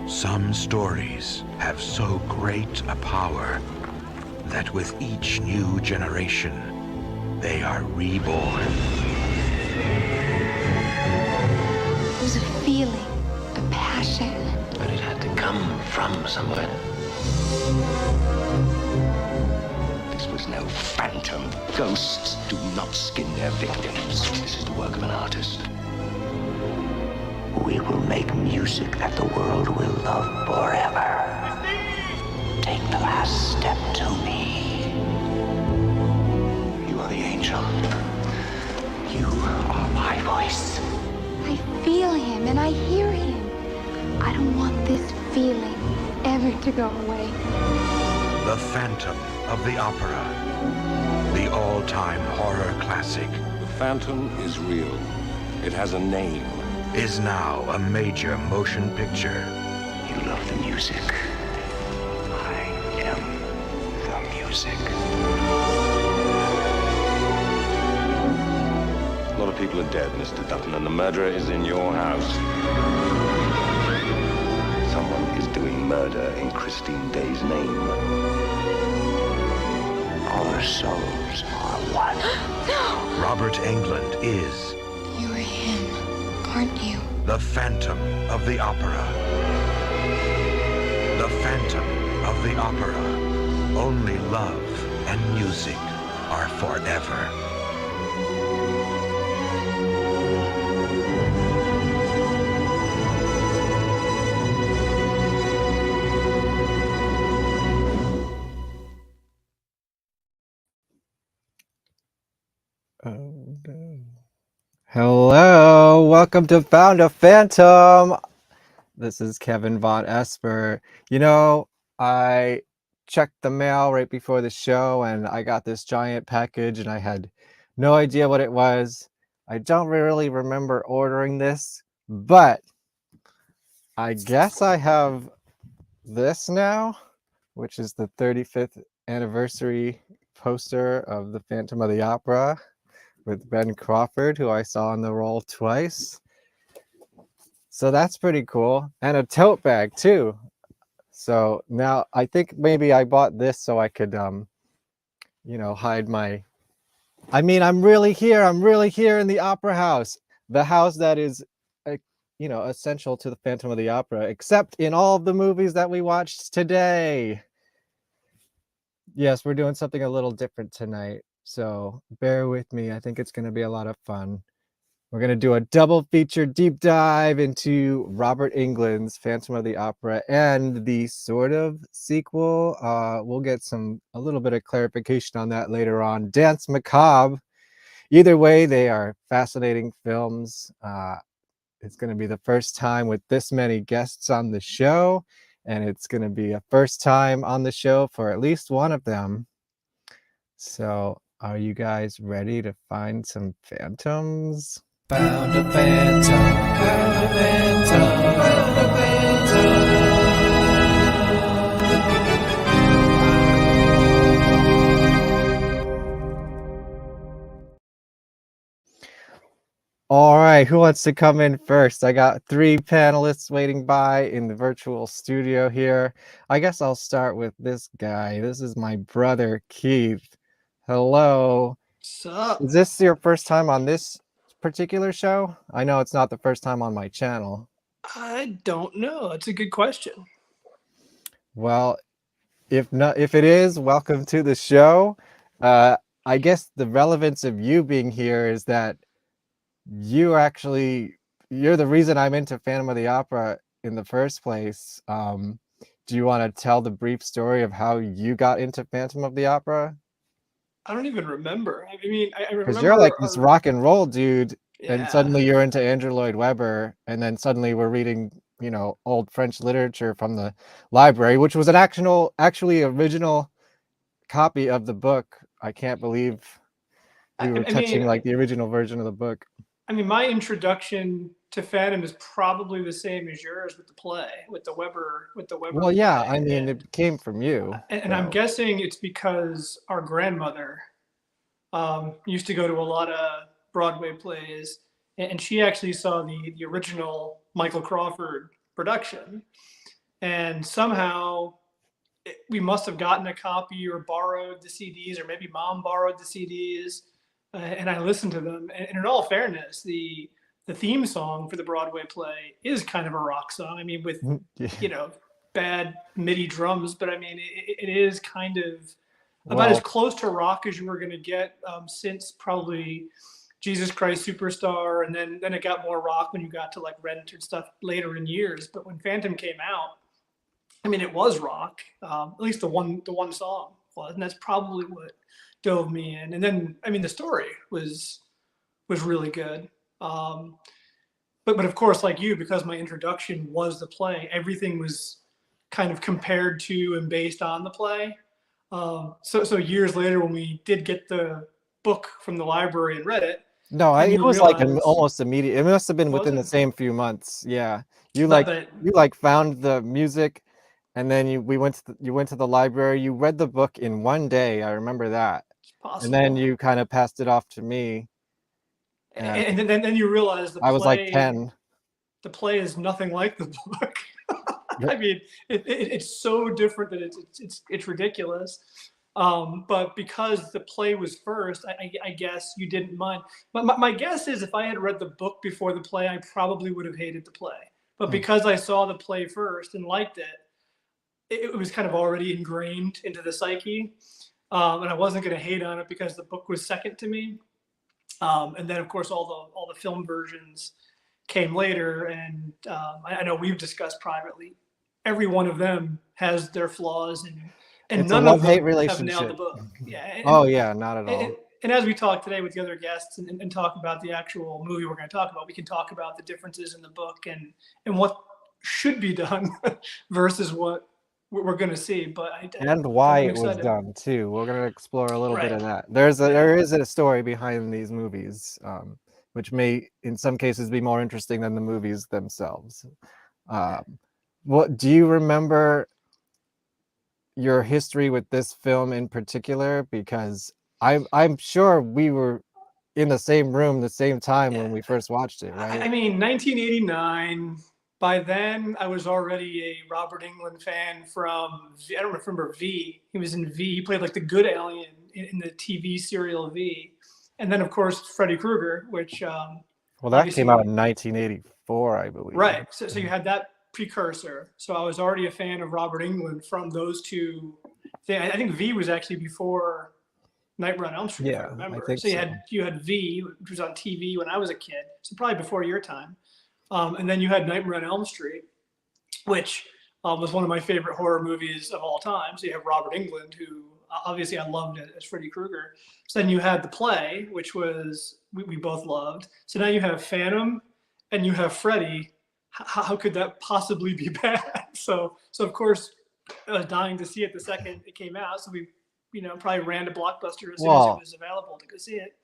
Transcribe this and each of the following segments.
Some stories have so great a power that with each new generation, they are reborn. There's a feeling, a passion. But it had to come from somewhere. This was no phantom. Ghosts do not skin their victims. This is the work of an artist. We will make music that the world will love forever. Take the last step to me. You are the angel. You are my voice. I feel him and I hear him. I don't want this feeling ever to go away. The Phantom of the Opera. The all-time horror classic. The Phantom is real. It has a name. Is now a major motion picture. You love the music. I am the music. A lot of people are dead, Mr. Dutton, and the murderer is in your house. Someone is doing murder in Christine Day's name. Our souls are one. No! Robert Englund is You're him, aren't you? the Phantom of the Opera. The Phantom of the Opera. Only love and music are forever. Oh no. Hello, welcome to Found a Phantom. This is Kevin Vonesper. You know, I checked the mail right before the show and I got this giant package and I had no idea what it was. I don't really remember ordering this, but I guess I have this now, which is the 35th anniversary poster of the Phantom of the Opera with Ben Crawford, who I saw in the role twice. So that's pretty cool. And a tote bag too. So now I think maybe I bought this so I could, hide my, I'm really here in the opera house, the house that is, essential to the Phantom of the Opera, except in all of the movies that we watched today. Yes, we're doing something a little different tonight. So bear with me. I think it's going to be a lot of fun. We're going to do a double feature deep dive into Robert Englund's Phantom of the Opera and the sort of sequel. We'll get a little bit of clarification on that later on. Dance Macabre. Either way, they are fascinating films. It's going to be the first time with this many guests on the show, and it's going to be a first time on the show for at least one of them. So are you guys ready to find some phantoms? Found a phantom, found a phantom, found a phantom. All right, who wants to come in first? I got 3 panelists waiting by in the virtual studio here. I guess I'll start with this guy. This is my brother, Keith. Hello. What's up? Is this your first time on this particular show? I know it's not the first time on my channel. I don't know. It's a good question. Well, if it is, welcome to the show. I guess the relevance of you being here is that you're the reason I'm into Phantom of the Opera in the first place. Do you want to tell the brief story of how you got into Phantom of the Opera? I don't even remember. I remember Because you're like this rock and roll dude, and Yeah. suddenly you're into Andrew Lloyd Webber, and then suddenly we're reading, old French literature from the library, which was an actually original copy of the book. I can't believe we were touching like the original version of the book. My introduction to Phantom is probably the same as yours with the play, with the Webber. Well, yeah, play. it came from you. And I'm guessing it's because our grandmother used to go to a lot of Broadway plays, and she actually saw the original Michael Crawford production. and somehow we must have gotten a copy or borrowed the CDs, or maybe mom borrowed the CDs, and I listened to them. And in all fairness, the theme song for the Broadway play is kind of a rock song. I mean, with Yeah. bad MIDI drums, but I mean, it is kind of about as Well, close to rock as you were going to get since probably Jesus Christ Superstar, and then it got more rock when you got to like Rent and stuff later in years. But when Phantom came out, I mean, it was rock. At least the one song was, and that's probably what dove me in. And then, I mean, the story was really good. But of course, like you, because my introduction was the play, everything was kind of compared to and based on the play. So years later, when we did get the book from the library and read it, no, then it you was like realize, almost immediate. It must have been was within the it? same few months. Yeah. You But like but you like found the music, and then you went to the library. You read the book in one day. I remember that. it's And then possible. you kind of passed it off to me. And And then you realize I was like 10. the play is nothing like the book. I mean, it's so different that it's ridiculous. But because the play was first, I guess you didn't mind. But my guess is if I had read the book before the play, I probably would have hated the play. But Hmm. because I saw the play first and liked it, it was kind of already ingrained into the psyche. And I wasn't going to hate on it because the book was second to me. And then, of course, all the film versions came later, and I know we've discussed privately. Every one of them has their flaws, and It's a none of love-hate them have nailed the relationship. book. Yeah, Oh yeah, not at and, all. and as we talk today with the other guests and talk about the actual movie we're going to talk about, we can talk about the differences in the book and what should be done versus what we're going to see. But And why I'm it was excited. done too. We're gonna explore a little bit Right. of that. Yeah. There is a story behind these movies, which may in some cases be more interesting than the movies themselves. Um, what do you remember your history with this film in particular? Because I'm sure we were in the same room the same time Yeah. when we first watched it, right? I mean, 1989. By then, I was already a Robert Englund fan from, I don't remember V. He was in V. He played like the good alien in the TV serial V. And then, of course, Freddy Krueger, which Well, that came out obviously, in 1984, I believe. right. So you had that precursor. So I was already a fan of Robert Englund from those two. I think V was actually before Nightmare on Elm Street, if I Yeah, I remember. think So so. you had V, which was on TV when I was a kid. So probably before your time. And then you had Nightmare on Elm Street, which was one of my favorite horror movies of all time. So you have Robert Englund, who obviously I loved as Freddy Krueger. So then you had the play, which was we both loved. So now you have Phantom, and you have Freddy. How could that possibly be bad? So of course, I was dying to see it the second it came out. So we, probably ran to Blockbuster as soon as it Well, was available to go see it.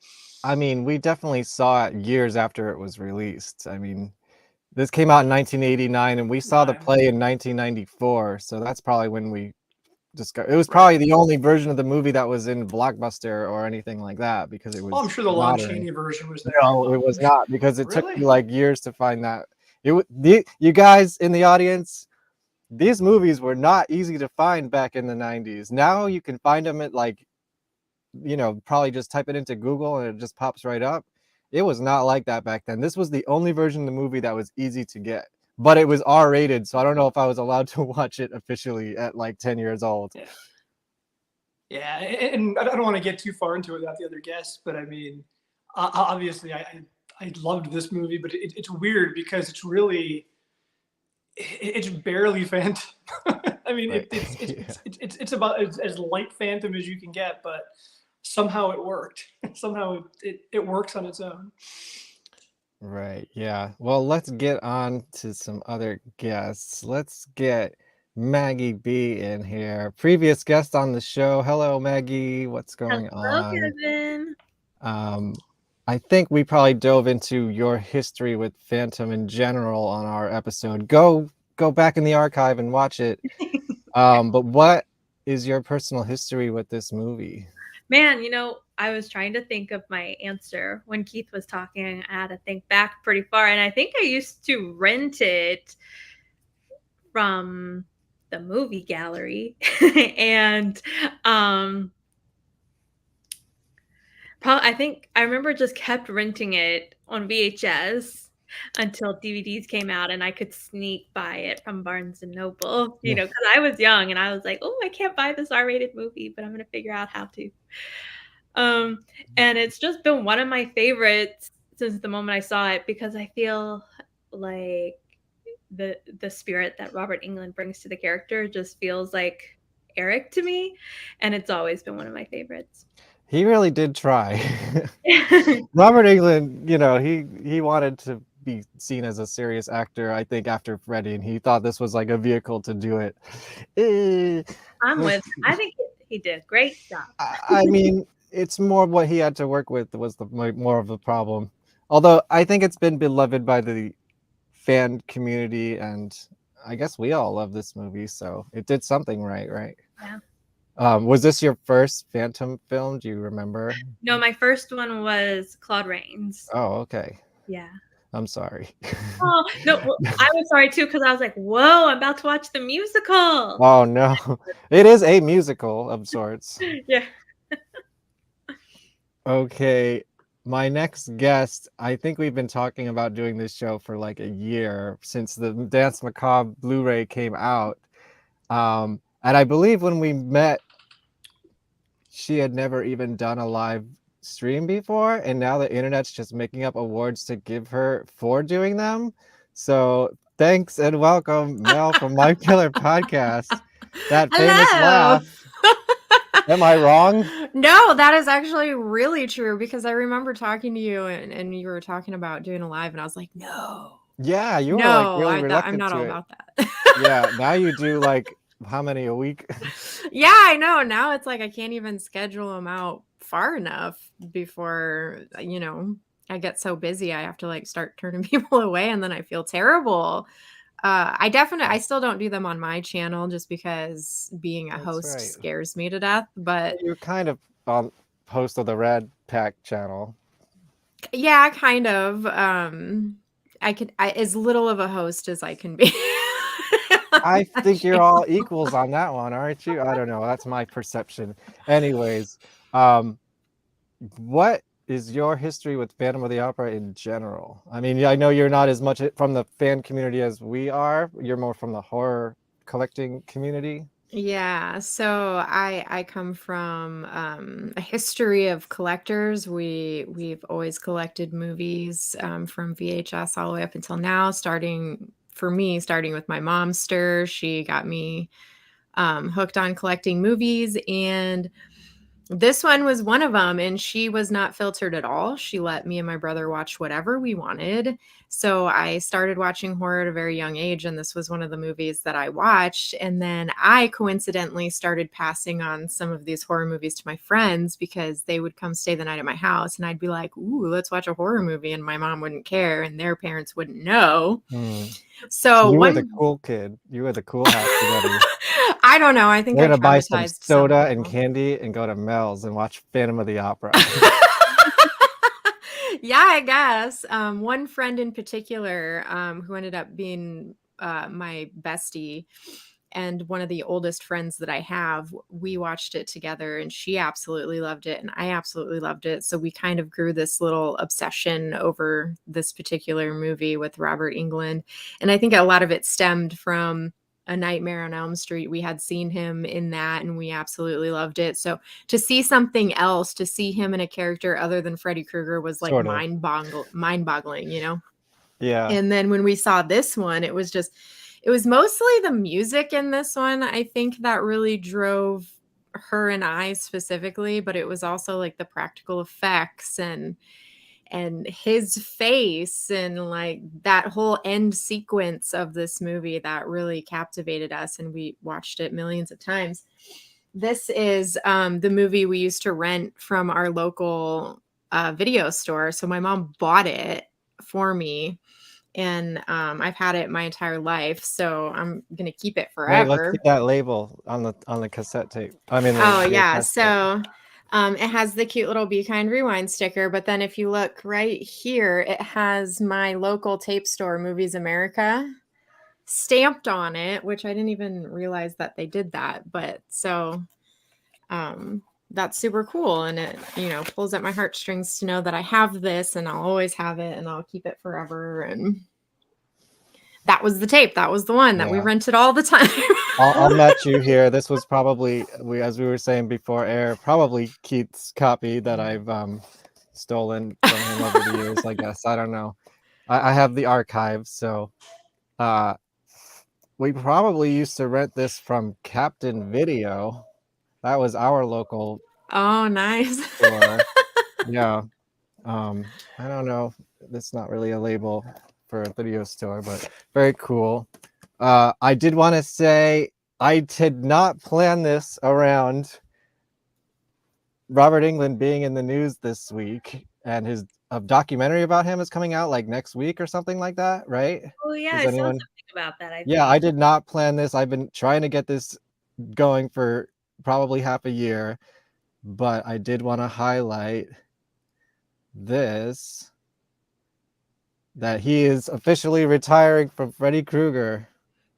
I mean, we definitely saw it years after it was released. I mean, this came out in 1989, and we saw the Nine, play in 1994, so that's probably when we discovered it was right? probably the only version of the movie that was in Blockbuster or anything like that because it Oh, I'm was sure the Lon modern. Chaney version was there. No, it was not because it took Really? me like years to find that. You guys in the audience, these movies were not easy to find back in the 90s. Now you can find them at like, probably just type it into Google and it just pops right up. It was not like that back then. This was the only version of the movie that was easy to get, but it was R-rated, so I don't know if I was allowed to watch it officially at like 10 years old. Yeah. Yeah, and I don't want to get too far into it without the other guests, but I mean, obviously, I loved this movie, but it's weird because it's barely Phantom. I mean, Right. it's about as light Phantom as you can get, but somehow it worked. Somehow it works on its own. Right. Yeah. Well, let's get on to some other guests. Let's get Maggie B in here. Previous guest on the show. Hello, Maggie. What's going Hello, on? Kevin. I think we probably dove into your history with Phantom in general on our episode. Go back in the archive and watch it. But what is your personal history with this movie? Man, I was trying to think of my answer when Keith was talking. I had to think back pretty far, and I think I used to rent it from the movie gallery. And I think I remember just kept renting it on VHS until DVDs came out and I could sneak buy it from Barnes and Noble, because I was young and I was like, oh, I can't buy this R-rated movie, but I'm going to figure out how to. And it's just been one of my favorites since the moment I saw it, because I feel like the spirit that Robert Englund brings to the character just feels like Eric to me, and it's always been one of my favorites. He really did try. Robert Englund, he wanted to be seen as a serious actor, I think, after Freddy, and he thought this was like a vehicle to do it. I think he did a great job. I mean, it's more what he had to work with was more of the problem. Although I think it's been beloved by the fan community, and I guess we all love this movie, so it did something right? Yeah. Was this your first Phantom film? Do you remember? No, my first one was Claude Rains. Oh, okay. Yeah. I'm sorry. Oh, no, I was sorry too, because I was like, whoa, I'm about to watch the musical. Oh, no. It is a musical of sorts. Yeah. Okay. My next guest, I think we've been talking about doing this show for like a year since the Dance Macabre Blu-ray came out. And I believe when we met, she had never even done a live stream before, and now the internet's just making up awards to give her for doing them. So thanks and welcome, Mel from My Killer Podcast. That famous laugh. Am I wrong? No, that is actually really true, because I remember talking to you and you were talking about doing a live, and I was like, no. Yeah, you were like really reluctant I'm not to all it. about that. Yeah, now you do like how many a week? Yeah, I know. Now it's like I can't even schedule them out far enough before, I get so busy. I have to like start turning people away, and then I feel terrible. I still don't do them on my channel just because being a host scares me to death. But you're kind of on host of the Red Pack channel. Yeah, kind of. I as little of a host as I can be. I think you're all equals on that one, aren't you? I don't know. That's my perception. Anyways, what is your history with Phantom of the Opera in general? I mean, I know you're not as much from the fan community as we are. You're more from the horror collecting community. Yeah, so I come from a history of collectors. We've always collected movies from VHS all the way up until now, starting with my momster. She got me hooked on collecting movies, and this one was one of them, and she was not filtered at all. She let me and my brother watch whatever we wanted. So I started watching horror at a very young age, and this was one of the movies that I watched. And then I coincidentally started passing on some of these horror movies to my friends, because they would come stay the night at my house, and I'd be like, ooh, let's watch a horror movie. And my mom wouldn't care, and their parents wouldn't know. So you were the cool kid. You were the cool house together. I don't know. I think we're gonna buy some soda and candy and go to Mel's and watch Phantom of the Opera. Yeah, I guess. One friend in particular, who ended up being my bestie and one of the oldest friends that I have, we watched it together, and she absolutely loved it, and I absolutely loved it. So we kind of grew this little obsession over this particular movie with Robert Englund. And I think a lot of it stemmed from A Nightmare on Elm Street. We had seen him in that, and we absolutely loved it. So to see something else, to see him in a character other than Freddy Krueger was like mind-boggling, Yeah. And then when we saw this one, it was mostly the music in this one, I think, that really drove her and I specifically, but it was also like the practical effects and his face and like that whole end sequence of this movie that really captivated us, and we watched it millions of times. This is the movie we used to rent from our local video store. So my mom bought it for me, and I've had it my entire life, so I'm gonna keep it forever. Wait, let's get that label on the cassette tape. So it has the cute little Be Kind Rewind sticker, but then if you look right here, it has my local tape store, Movies America. stamped on it, which I didn't even realize that they did that. But so that's super cool, and it pulls at my heartstrings to know that I have this, and I'll always have it, and I'll keep it forever. And that was the tape. That was the one that we rented all the time. I'll match you here. This was probably, as we were saying before air, probably Keith's copy that I've stolen from him over the years, I guess. I don't know. I have the archive, so we probably used to rent this from Captain Video. That was our local Oh, nice. store. Yeah. I don't know. That's not really a label for a video store, but very cool. I did want to say I did not plan this around Robert Englund being in the news this week, and his documentary about him is coming out like next week or something like that, right? Oh yeah, Does I saw anyone... something about that. Yeah, I did not plan this. I've been trying to get this going for probably half a year, but I did want to highlight this, that he is officially retiring from Freddy Krueger.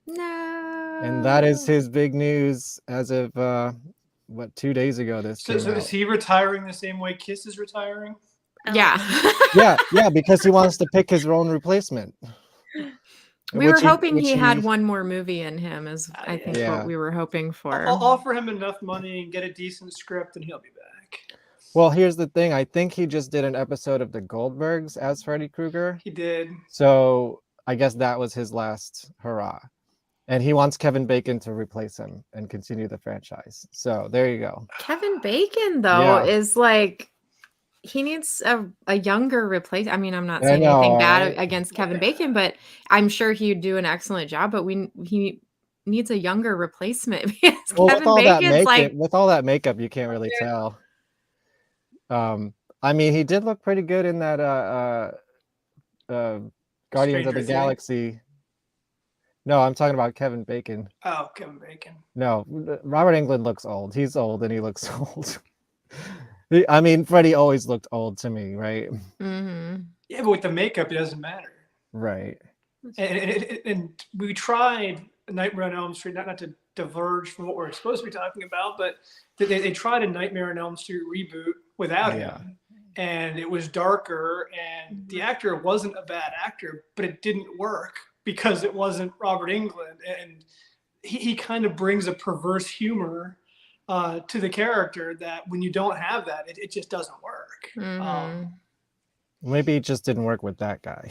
No. And that is his big news as of 2 days ago. So is he retiring the same way Kiss is retiring? Yeah. yeah, because he wants to pick his own replacement. We were hoping he had one more movie in him, is I think what we were hoping for. I'll offer him enough money and get a decent script, and he'll be back. Well, here's the thing. I think he just did an episode of The Goldbergs as Freddy Krueger. He did. So I guess that was his last hurrah. And he wants Kevin Bacon to replace him and continue the franchise. So there you go. Kevin Bacon, though, is like, he needs a younger replacement. I mean, I'm not saying anything bad against Kevin Bacon, but I'm sure he'd do an excellent job. But he needs a younger replacement. Well, with all that makeup, you can't really tell. I mean, he did look pretty good in that Guardians of the Galaxy. No, I'm talking about Kevin Bacon. Oh, Kevin Bacon. No, Robert Englund looks old. He's old and he looks old. I mean, Freddy always looked old to me, right? Mm-hmm. Yeah, but with the makeup, it doesn't matter. Right. And we tried Nightmare on Elm Street, not to diverge from what we're supposed to be talking about, but they tried a Nightmare on Elm Street reboot without him. And it was darker, and the actor wasn't a bad actor, but it didn't work because it wasn't Robert Englund. And he kind of brings a perverse humor to the character that when you don't have that, it just doesn't work. Mm-hmm. Maybe it just didn't work with that guy.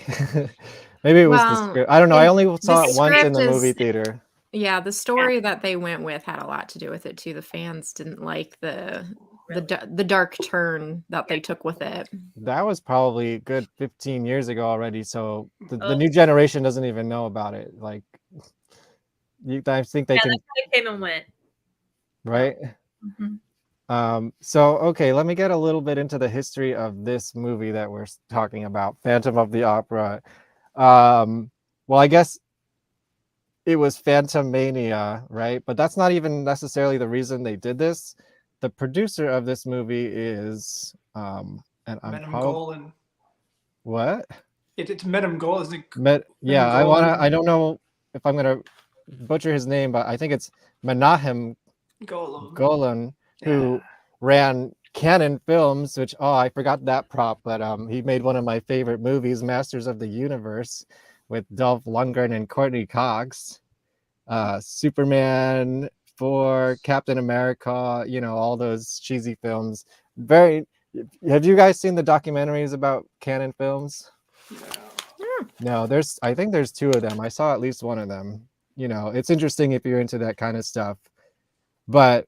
Maybe it was the script. I don't know. I only saw it once in the movie theater. Yeah, the story that they went with had a lot to do with it too. The fans didn't like the dark turn that they took with it. That was probably a good 15 years ago already. So the new generation doesn't even know about it. Like, I think they can. That came and went. Right. Mm-hmm. So okay, let me get a little bit into the history of this movie that we're talking about, Phantom of the Opera. Well, I guess it was Phantom Mania, right? But that's not even necessarily the reason they did this. The producer of this movie is and I'm Golan. What? It's Menem Golan. I don't know if I'm gonna butcher his name, but I think it's Menahem Golan, who ran Canon Films, which I forgot that prop, but he made one of my favorite movies, Masters of the Universe, with Dolph Lundgren and Courtney Cox. Superman 4, Captain America, all those cheesy films. Have you guys seen the documentaries about Canon Films? No, I think there's 2 of them. I saw at least one of them. It's interesting if you're into that kind of stuff. But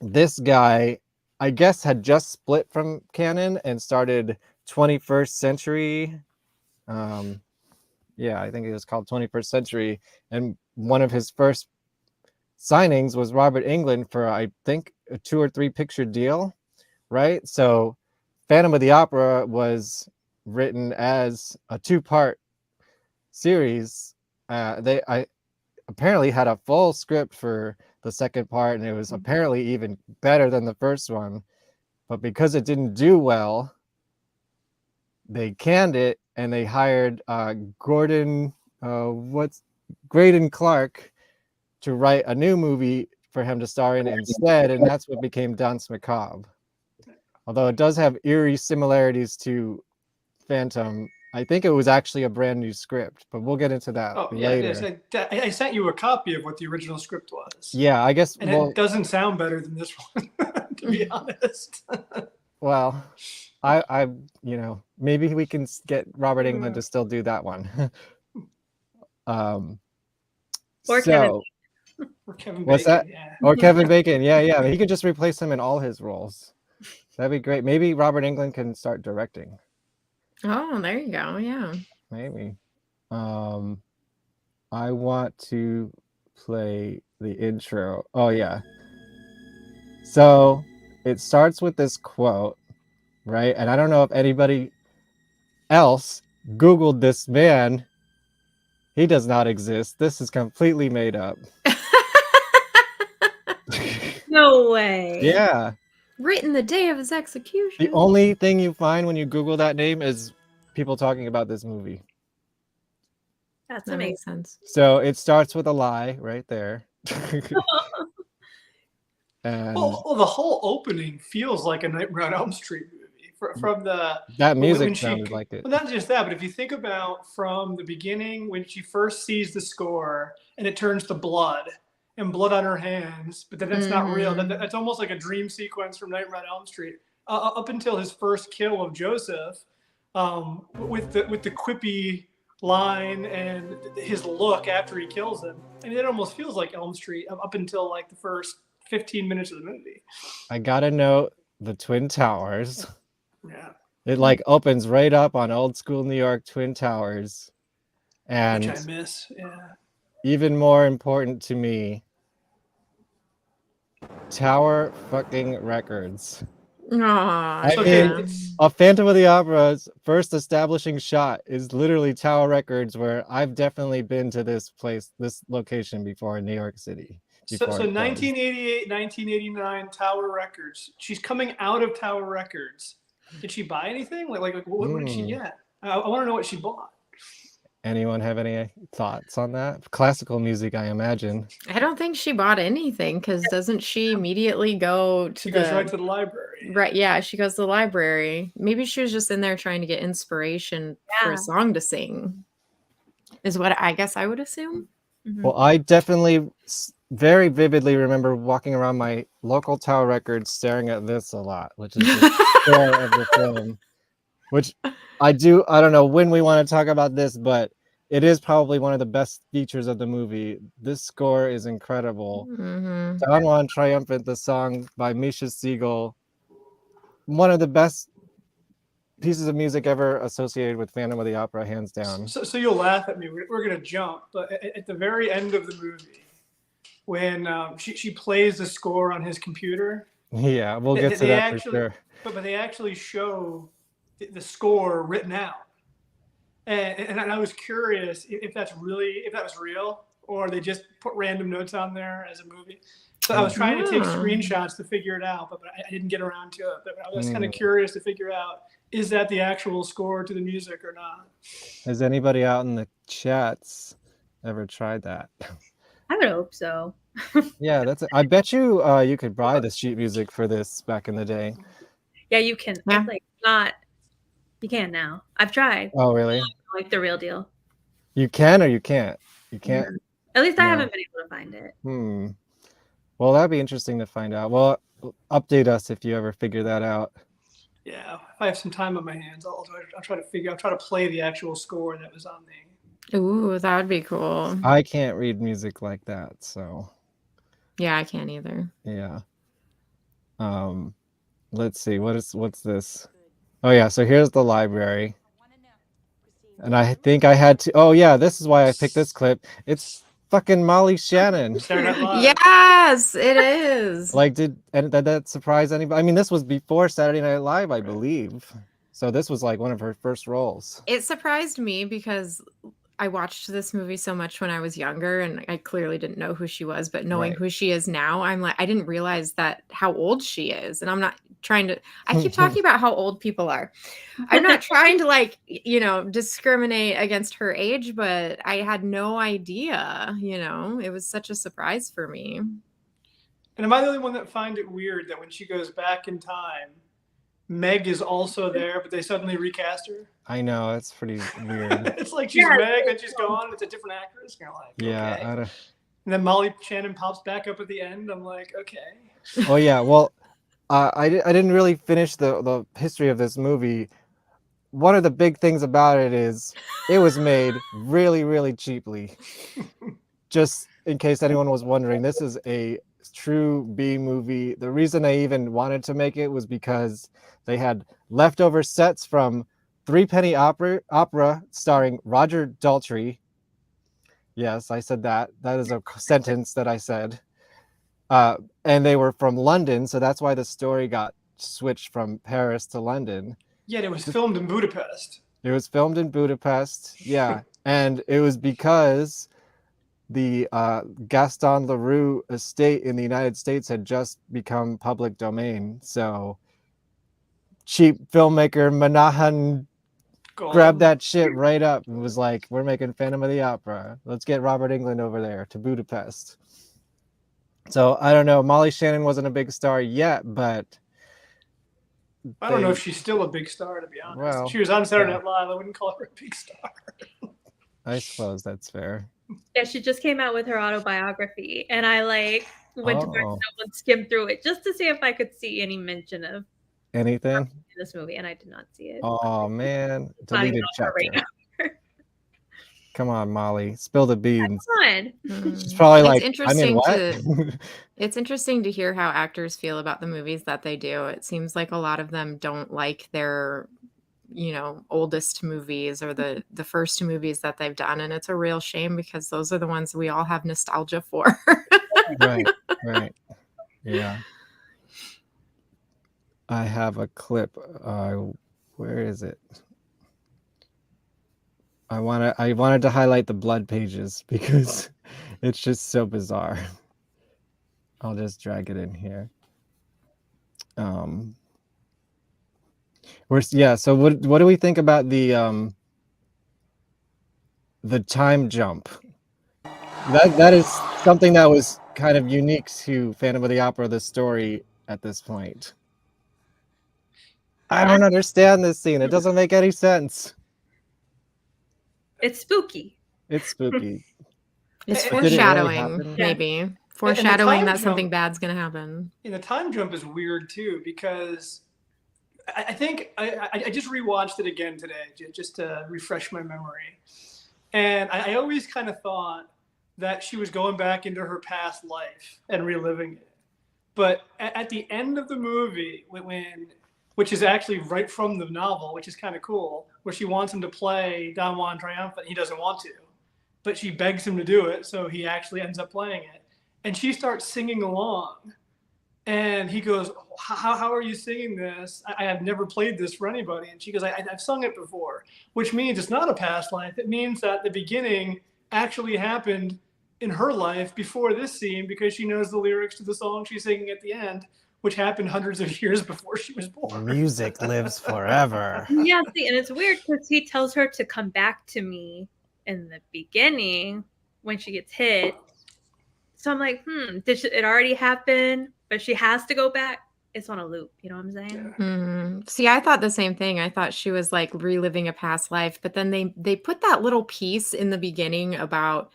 this guy, I guess, had just split from Canon and started 21st Century. I think it was called 21st Century. And one of his first signings was Robert Englund for, I think, a 2 or 3 picture deal, right? So Phantom of the Opera was written as a 2-part series. I apparently had a full script for the second part, and it was apparently even better than the first one. But because it didn't do well, they canned it, and they hired Gordon, Graydon Clark to write a new movie for him to star in instead, and that's what became Danse Macabre. Although it does have eerie similarities to Phantom, I think it was actually a brand new script, but we'll get into that later. Yes, I sent you a copy of what the original script was. Yeah, I guess. And it doesn't sound better than this one, to be honest. Well, I, maybe we can get Robert Englund to still do that one. Or so, Kevin what's Bacon, that? yeah. Or Kevin Bacon, yeah. He could just replace him in all his roles. That'd be great. Maybe Robert Englund can start directing. Oh, there you go. Yeah. Maybe. I want to play the intro. Oh yeah. So it starts with this quote, right? And I don't know if anybody else Googled this man. He does not exist. This is completely made up. No way. Yeah. Written the day of his execution. The only thing you find when you Google that name is people talking about this movie. That amazing. makes sense. So it starts with a lie right there. And well, the whole opening feels like a Nightmare on Elm Street movie. From that music sounded like it. Well, not just that, but if you think about from the beginning when she first sees the score and it turns to blood and blood on her hands, but then that's not real. That's almost like a dream sequence from Nightmare on Elm Street. Up until his first kill of Joseph, with the quippy line and his look after he kills him. I mean, it almost feels like Elm Street up until like the first 15 minutes of the movie. I gotta note the Twin Towers. Yeah. It like opens right up on old school New York Twin Towers. And which I miss, yeah. Even more important to me, Tower fucking Records. Aww, I mean, a Phantom of the Opera's first establishing shot is literally Tower Records, where I've definitely been to this place, this location before in New York City. So 1988, 1989, Tower Records. She's coming out of Tower Records. Did she buy anything? Like what did she get? I want to know what she bought. Anyone have any thoughts on that? Classical music, I imagine. I don't think she bought anything, because doesn't she immediately go to She goes right to the library. Right, yeah, she goes to the library. Maybe she was just in there trying to get inspiration for a song to sing, is what I guess I would assume. Well, I definitely very vividly remember walking around my local Tower Records staring at this a lot, which is the score of the film. Which I don't know when we want to talk about this, but it is probably one of the best features of the movie. This score is incredible. Don Juan Triumphant, the song by Misha Siegel, one of the best pieces of music ever associated with Phantom of the Opera, hands down. So you'll laugh at me. We're going to jump, but at the very end of the movie, when she plays the score on his computer. Yeah, we'll get to that for sure. But they actually show the score written out. And I was curious if that was real, or they just put random notes on there as a movie. So I was trying to take screenshots to figure it out, but I didn't get around to it. But I was kind of curious to figure out, is that the actual score to the music or not? Has anybody out in the chats ever tried that? I would hope so. Yeah, I bet you you could buy the sheet music for this back in the day. Yeah, you can. You can now. I've tried. Oh, really? Like the real deal. You can or you can't? You can't? At least I haven't been able to find it. Well, that'd be interesting to find out. Well, update us if you ever figure that out. Yeah, if I have some time on my hands, I'll try to play the actual score that was on the. Ooh, that would be cool. I can't read music like that, so. Yeah, I can't either. Yeah. Let's see. What's this? Oh yeah, so here's the library. And I think I had to. Oh yeah, this is why I picked this clip. It's fucking Molly Shannon. Yes, it is. Like, did that surprise anybody? I mean, this was before Saturday Night Live, I believe. So this was like one of her first roles. It surprised me because I watched this movie so much when I was younger, and I clearly didn't know who she was, but knowing Right. who she is now, I'm like, I didn't realize that how old she is. And I'm not trying to, I keep talking about how old people are. I'm not trying to like, discriminate against her age, but I had no idea, it was such a surprise for me. And am I the only one that find it weird that when she goes back in time, Meg is also there, but they suddenly recast her? I know, it's pretty weird. It's like she's Meg, then she's gone, and it's a different actress. And you're like, Yeah. okay. And then Molly Shannon pops back up at the end. I'm like, okay. Oh yeah. Well, I didn't really finish the history of this movie. One of the big things about it is it was made really, really cheaply. Just in case anyone was wondering, this is a true B movie. The reason they even wanted to make it was because they had leftover sets from Three Penny Opera starring Roger Daltrey. Yes, I said that. That is a sentence that I said. And they were from London, so that's why the story got switched from Paris to London. Yeah, it was filmed in Budapest. It was filmed in Budapest, yeah. And it was because the Gaston Leroux estate in the United States had just become public domain. So cheap filmmaker Menahan grabbed that shit right up and was like, we're making Phantom of the Opera. Let's get Robert Englund over there to Budapest. So I don't know. Molly Shannon wasn't a big star yet, but I don't know if she's still a big star, to be honest. Well, she was on Saturday Night Live. I wouldn't call her a big star. I suppose that's fair. Yeah, she just came out with her autobiography, and I went to Barnes and skimmed through it just to see if I could see any mention of anything in this movie, and I did not see it. Oh man, deleted chapter. Come on, Molly, spill the beans. Come on. She's probably like, I mean, what? It's interesting to hear how actors feel about the movies that they do. It seems like a lot of them don't like their oldest movies or the first movies that they've done, and it's a real shame because those are the ones we all have nostalgia for. right yeah. I have a clip. Where is it? I wanted to highlight the blood pages because it's just so bizarre. I'll just drag it in here. So what do we think about the time jump? That is something that was kind of unique to Phantom of the Opera, the story at this point. I don't understand this scene. It doesn't make any sense. It's spooky. It's spooky. It's foreshadowing, maybe. Foreshadowing that something bad's going to happen. And the time jump is weird, too, because I think I just rewatched it again today just to refresh my memory. And I always kind of thought that she was going back into her past life and reliving it. But at the end of the movie, which is actually right from the novel, which is kind of cool, where she wants him to play Don Juan Triumphant. He doesn't want to, but she begs him to do it, so he actually ends up playing it. And she starts singing along. And he goes, how are you singing this? I have never played this for anybody. And she goes, I've sung it before, which means it's not a past life. It means that the beginning actually happened in her life before this scene because she knows the lyrics to the song she's singing at the end, which happened hundreds of years before she was born. Music lives forever. Yeah, see, and it's weird because he tells her to come back to me in the beginning when she gets hit. So I'm like, did it already happen? But she has to go back. It's on a loop. You know what I'm saying? Mm-hmm. See, I thought the same thing. I thought she was like reliving a past life. But then they put that little piece in the beginning about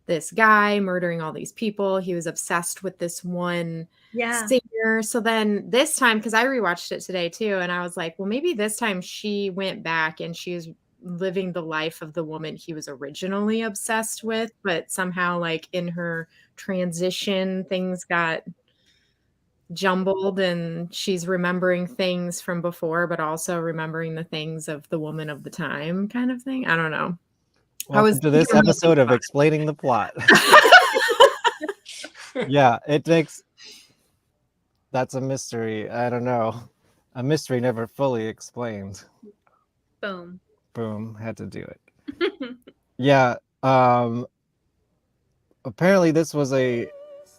this guy murdering all these people. He was obsessed with this one singer. So then this time, because I rewatched it today too, and I was like, well, maybe this time she went back and she was living the life of the woman he was originally obsessed with, but somehow like in her transition, things got jumbled and she's remembering things from before, but also remembering the things of the woman of the time kind of thing. I don't know. Welcome to this episode of Explaining the Plot. Yeah, that's a mystery. I don't know. A mystery never fully explained. Boom. Had to do it. Yeah. Apparently this was a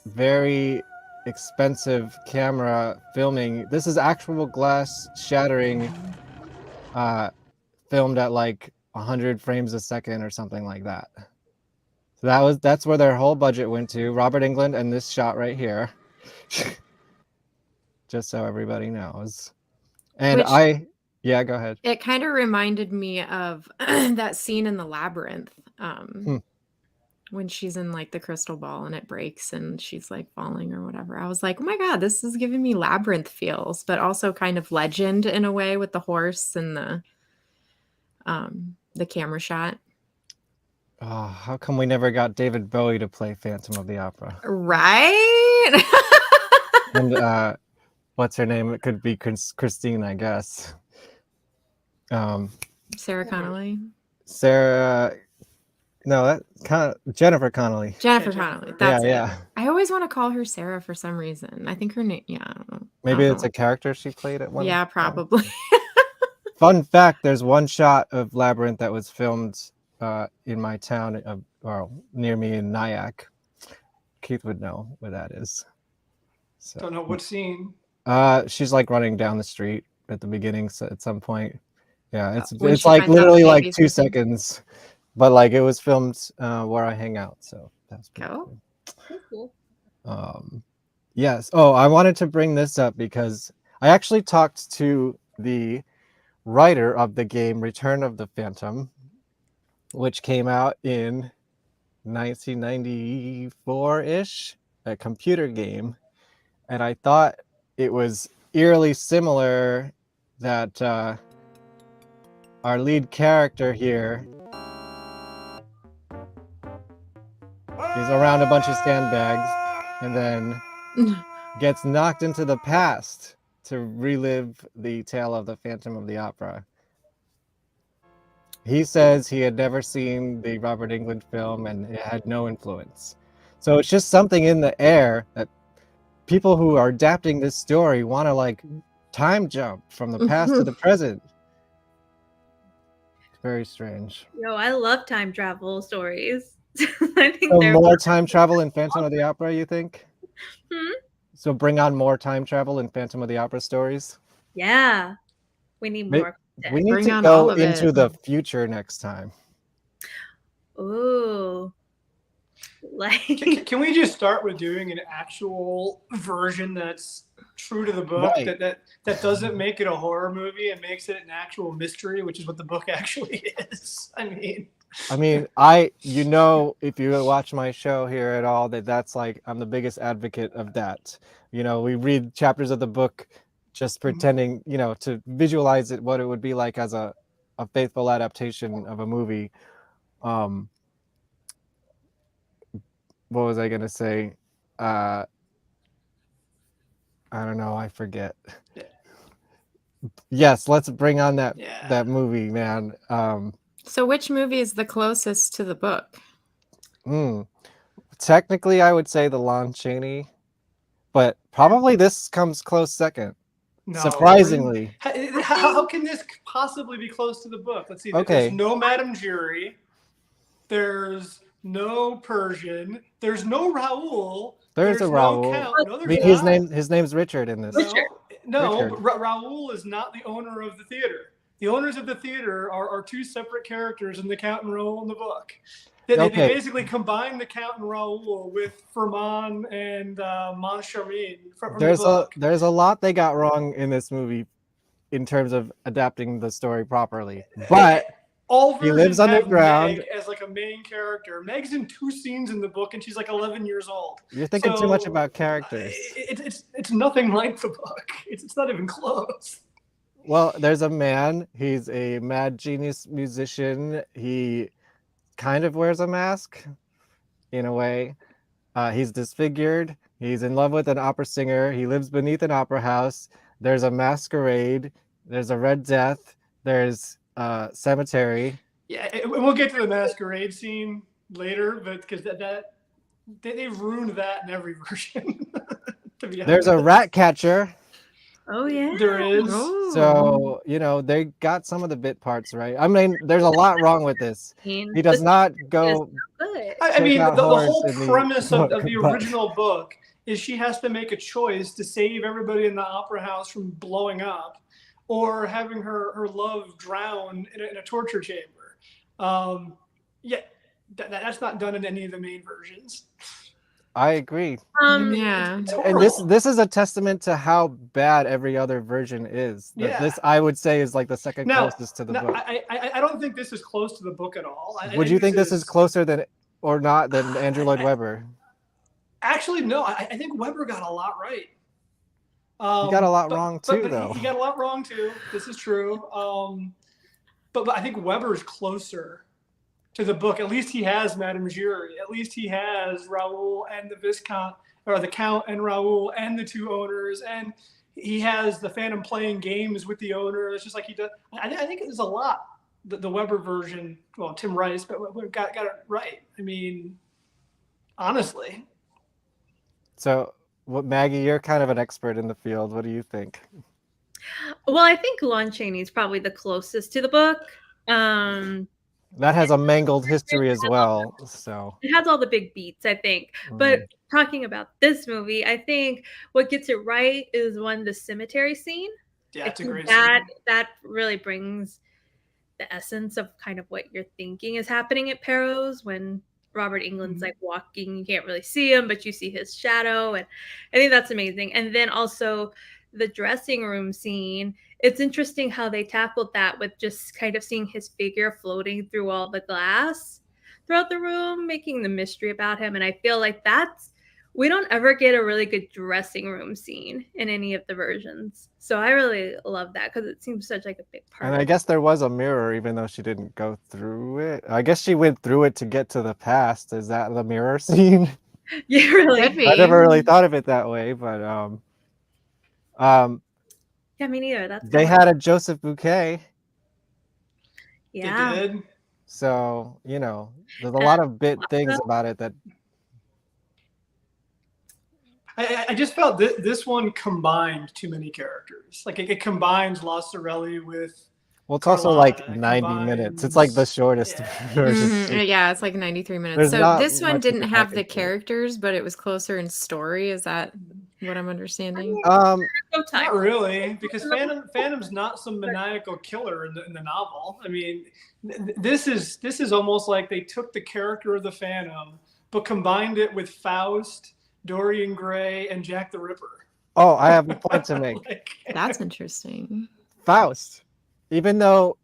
very expensive camera filming. This is actual glass shattering, filmed at like 100 frames a second or something like that. So that's where their whole budget went to. Robert Englund and this shot right here. Just so everybody knows. And Which yeah, go ahead. it kind of reminded me of that scene in the labyrinth, when she's in like the crystal ball and it breaks and she's like falling or whatever. I was like, oh my God, this is giving me labyrinth feels, but also kind of Legend in a way with the horse and the camera shot. Oh, how come we never got David Bowie to play Phantom of the Opera? Right? And what's her name? It could be Christine, I guess. Sarah Connolly. Sarah. No, that kind of Jennifer Connelly. Jennifer Connelly. That's yeah. I always want to call her Sarah for some reason. I think her name. Yeah, I don't know. Maybe it's a character she played at one. Yeah, probably. Fun fact: there's one shot of Labyrinth that was filmed in my town, or near me in Nyack. Keith would know where that is. So, Don't know what scene. She's like running down the street at the beginning. So at some point, yeah, When it's she like finds out literally the like baby's 2 missing? seconds, but like it was filmed where I hang out. So that's pretty Cool. cool. Yes. Oh, I wanted to bring this up because I actually talked to the writer of the game Return of the Phantom, which came out in 1994-ish, a computer game. And I thought it was eerily similar that our lead character here is around a bunch of sandbags and then gets knocked into the past to relive the tale of the Phantom of the Opera. He says he had never seen the Robert Englund film and it had no influence. So it's just something in the air that people who are adapting this story want to like time jump from the past to the present. It's very strange. Yo, I love time travel stories. I think So they're more time travel in Phantom of the Opera, you think? Hmm? So bring on more time travel in Phantom of the Opera stories? Yeah. We need more. We need Bring to on go all of into it. the future next time. Ooh. Like Can we just start with doing an actual version that's true to the book, Right. that doesn't make it a horror movie and makes it an actual mystery, which is what the book actually is? I mean, if you watch my show here at all, that's like, I'm the biggest advocate of that. We read chapters of the book just pretending, to visualize it, what it would be like as a faithful adaptation of a movie. What was I going to say? I don't know. I forget. Yes, let's bring on that movie, man. So which movie is the closest to the book? Technically, I would say the Lon Chaney, but probably this comes close second. no. Surprisingly. How can this possibly be close to the book? Let's see. Okay. There's no Madame Jury. There's no Persian. There's no Raoul. There's a no Raoul. Count. No, I there's mean, not. his name's Richard in this. No, Richard. Raoul is not the owner of the theater. The owners of the theater are two separate characters in The Count and Raoul in the book. They basically combine The Count and Raoul with Firman and Moncharmin from the book. There's a lot they got wrong in this movie in terms of adapting the story properly. But all he lives versions have underground. Meg as like a main character. Meg's in 2 scenes in the book, and she's like 11 years old. You're thinking too much about characters. It's nothing like the book. It's not even close. Well, there's a man. He's a mad genius musician. He kind of wears a mask, in a way. He's disfigured. He's in love with an opera singer. He lives beneath an opera house. There's a masquerade. There's a Red Death. There's cemetery. Yeah, we'll get to the masquerade scene later, but because they've ruined that in every version. To be honest. There's a rat catcher. Oh yeah. There is. Oh. So, you know, they got some of the bit parts right. I mean, there's a lot wrong with this. He does This not is go good. I take mean, out the horse whole in the premise of book, the but original book is she has to make a choice to save everybody in the opera house from blowing up, or having her love drown in a torture chamber. Yeah, that's not done in any of the main versions. I agree. Yeah. It's And horrible. this is a testament to how bad every other version is. That Yeah. this, I would say, is like the second Now, closest to the now book. I don't think this is close to the book at all. Would you think this is closer than or not than Andrew Lloyd Webber? Actually, no. I think Webber got a lot right. He got a lot wrong too, but though. he got a lot wrong too. This is true. But I think Weber's closer to the book. At least he has Madame Giry. At least he has Raoul and the Viscount, or the Count and Raoul and the two owners, and he has the Phantom playing games with the owner. It's just like he does. I think there's a lot. The Weber version, well, Tim Rice, but we got it right. I mean, honestly. So, what, Maggie, you're kind of an expert in the field. What do you think? Well, I think Lon Chaney's probably the closest to the book. That has a mangled history as well. So it has all the big beats, I think. But talking about this movie, I think what gets it right is the cemetery scene. Yeah, it's a great scene. scene. That really brings the essence of kind of what you're thinking is happening at Perros when Robert Englund's like walking. You can't really see him, but you see his shadow, and I think that's amazing. And then also the dressing room scene. It's interesting how they tackled that with just kind of seeing his figure floating through all the glass throughout the room, making the mystery about him. And I feel like we don't ever get a really good dressing room scene in any of the versions. So I really love that because it seems such like a big part. And I guess there was a mirror, even though she didn't go through it. I guess she went through it to get to the past. Is that the mirror scene? Yeah, really. I never really thought of it that way, but yeah, me neither. They had a Joseph Bouquet. Yeah. They did. So, you know, there's a lot of things about it that I just felt this one combined too many characters. Like it combines La Sorelli with. Well, it's also like 90 minutes. It's like the shortest version. Yeah, it's like 93 minutes. There's so this one much didn't to have the package in. characters, but it was closer in story. Is that what I'm understanding? Not really, because Phantom's not some maniacal killer in the novel. I mean, this is almost like they took the character of the Phantom, but combined it with Faust, Dorian Gray, and Jack the Ripper. Oh, I have a point to make. That's interesting. Faust, even though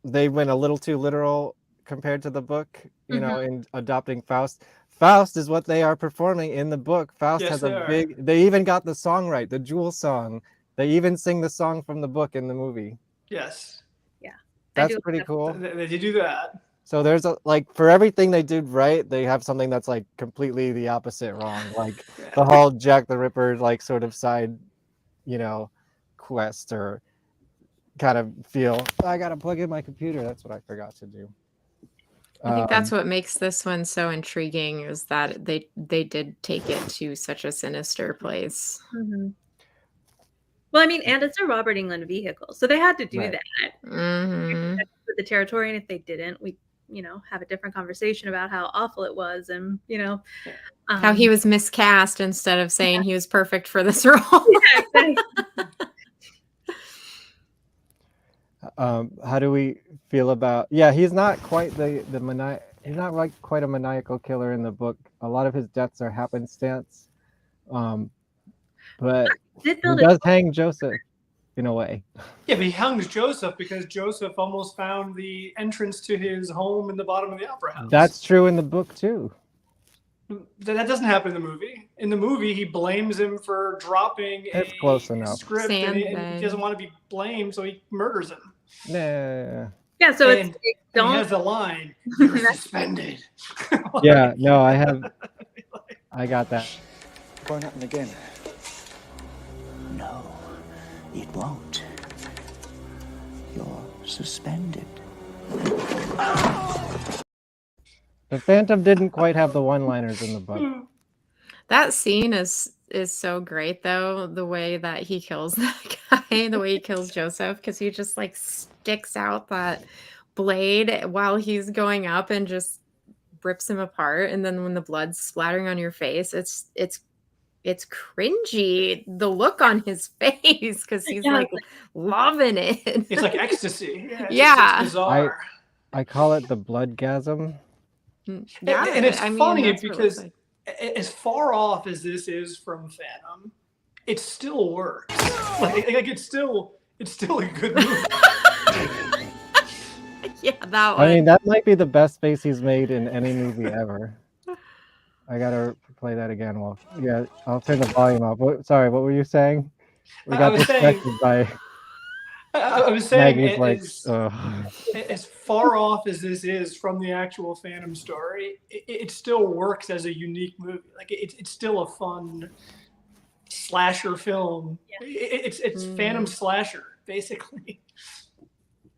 they went a little too literal compared to the book, you know, in adopting Faust. Faust is what they are performing in the book. Faust has they even got the song right, the Jewel song. They even sing the song from the book in the movie. Yes. Yeah. That's pretty cool. They do that. So there's for everything they did right, they have something that's like completely the opposite wrong. Like the whole Jack the Ripper, like sort of side, you know, quest or kind of feel. I gotta plug in my computer. That's what I forgot to do. I think that's what makes this one so intriguing is that they did take it to such a sinister place. Well, I mean, and it's a Robert Englund vehicle, so they had to do that with the territory. And if they didn't, we, you know, have a different conversation about how awful it was, and you know, how he was miscast instead of saying he was perfect for this role. Yeah, exactly. How do we feel about? Yeah, he's not quite he's not like quite a maniacal killer in the book. A lot of his deaths are happenstance, but he does hang Joseph in a way. Yeah, but he hangs Joseph because Joseph almost found the entrance to his home in the bottom of the opera house. That's true in the book too. That doesn't happen in the movie. In the movie, he blames him for dropping It's close enough. script, and he doesn't want to be blamed, so he murders him. Nah. Yeah, so and he has a line, "You're suspended." Yeah, no, I got that. Won't happen again. No, it won't. You're suspended. The Phantom didn't quite have the one-liners in the book. That scene is so great though, the way that he kills that guy, the way he kills Joseph, because he just like sticks out that blade while he's going up and just rips him apart. And then when the blood's splattering on your face, it's cringy, the look on his face, because he's Yeah, like loving it. It's like ecstasy. Yeah. Yeah. It's bizarre. I call it the bloodgasm. Yeah, And it's I mean, funny that's what it looks because like. as far off as this is from Phantom, it still works. Like it's still a good movie. Yeah, that I mean, one. that might be the best face he's made in any movie ever. I gotta play that again. Well, yeah, I'll turn the volume up. Sorry, what were you saying? We I got was saying- distracted by I was saying Maggie's like, as far off as this is from the actual Phantom story, it still works as a unique movie. Like it's still a fun slasher film. Yeah. It's Phantom slasher basically.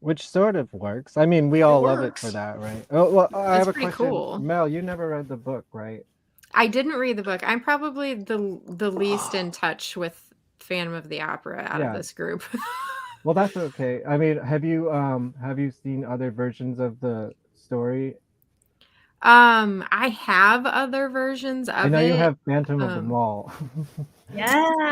which sort of works. I mean, we all love it works. for that, right? Oh, well, I It's have a pretty question. cool. Mel, you never read the book, right? I didn't read the book. I'm probably the least in touch with Phantom of the Opera out of Yeah. this group. Well, that's okay. I mean, have you seen other versions of the story? I have other versions of it. I know you have Phantom of the um, Mall. Yeah.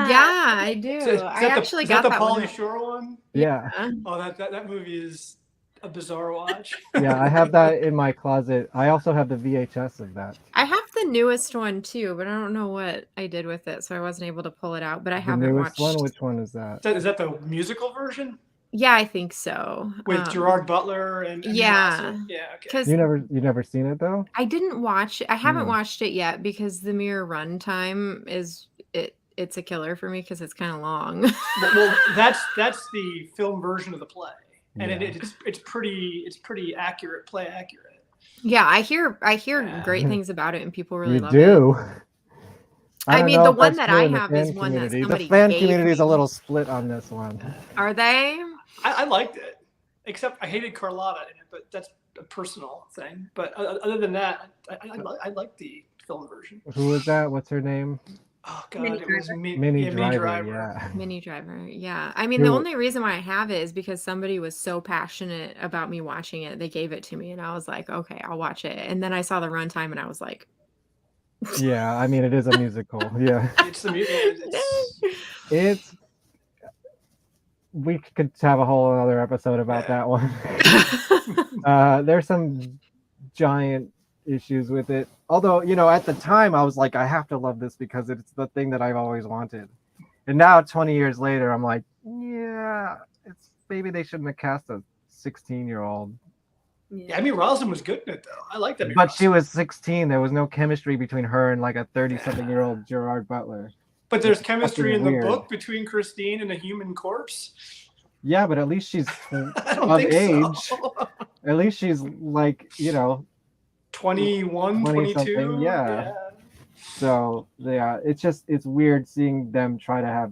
Yeah, I do. I actually is got that the that one. Pauly Shore one? Yeah. Oh, that movie is a bizarre watch. Yeah, I have that in my closet. I also have the VHS of that. I have the newest one too, but I don't know what I did with it, so I wasn't able to pull it out. But I The haven't newest watched. one? Which one is that? Is that the musical version Yeah, I think so. with Gerard Butler and yeah. Russell? Yeah, okay. Because You never seen it though? I didn't watch. I haven't Hmm. watched it yet because the mere runtime is it's a killer for me because it's kind of long. Well, that's the film version of the play, and Yeah. it's pretty accurate, play accurate. Yeah, I hear Yeah. great things about it, and people really You love it. do? I don't mean, know the if one that's that true I in the have is fan one that community. somebody The fan gave community is a me. little split on this one. Are they? I liked it, except I hated Carlotta in it, but that's a personal thing. But other than that, I like the film version. Who was that? What's her name? Oh God, Minnie it was Minnie Minnie Driver. Yeah. Minnie Driver. Yeah. I mean, the Who- only reason why I have it is because somebody was so passionate about me watching it. They gave it to me, and I was like, okay, I'll watch it. And then I saw the runtime, and I was like, Yeah, I mean, it is a musical. Yeah. It's the It's. We could have a whole other episode about that one. There's some giant issues with it. Although, at the time I was like, I have to love this because it's the thing that I've always wanted. And now 20 years later, I'm like, yeah, it's maybe they shouldn't have cast a 16-year-old. Yeah, Emmy Rossum was good in it though. I liked Emmy But Rossum. she was 16. There was no chemistry between her and like a 30-something-year-old Gerard Butler. But there's It's chemistry fucking in the weird. book between Christine and a human corpse. Yeah, but at least she's I don't of think age. so. At least she's like, 21, 20 22. something, yeah. So yeah, it's weird seeing them try to have.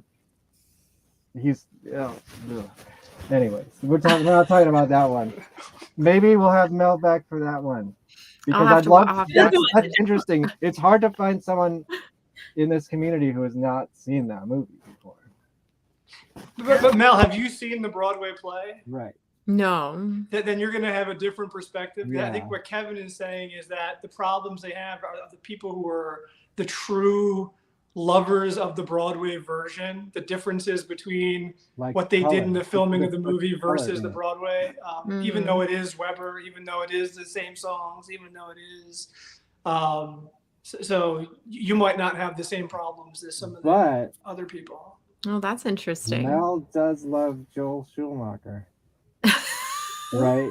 Anyways, we're not talking about that one. Maybe we'll have Mel back for that one because have I'd to- love. I'll have to That's, watch that's it. interesting. It's hard to find someone in this community who has not seen that movie before. But Mel, have you seen the Broadway play? Right. no. Then you're going to have a different perspective. I think Yeah. what Kevin is saying is that the problems they have are the people who are the true lovers of the Broadway version. The differences between Like what they did in color. the filming of the It's movie color versus in the it. Broadway. Even though it is Weber, even though it is the same songs, even though it is. So you might not have the same problems as some of the But other people. Oh, that's interesting. Mel does love Joel Schumacher, right?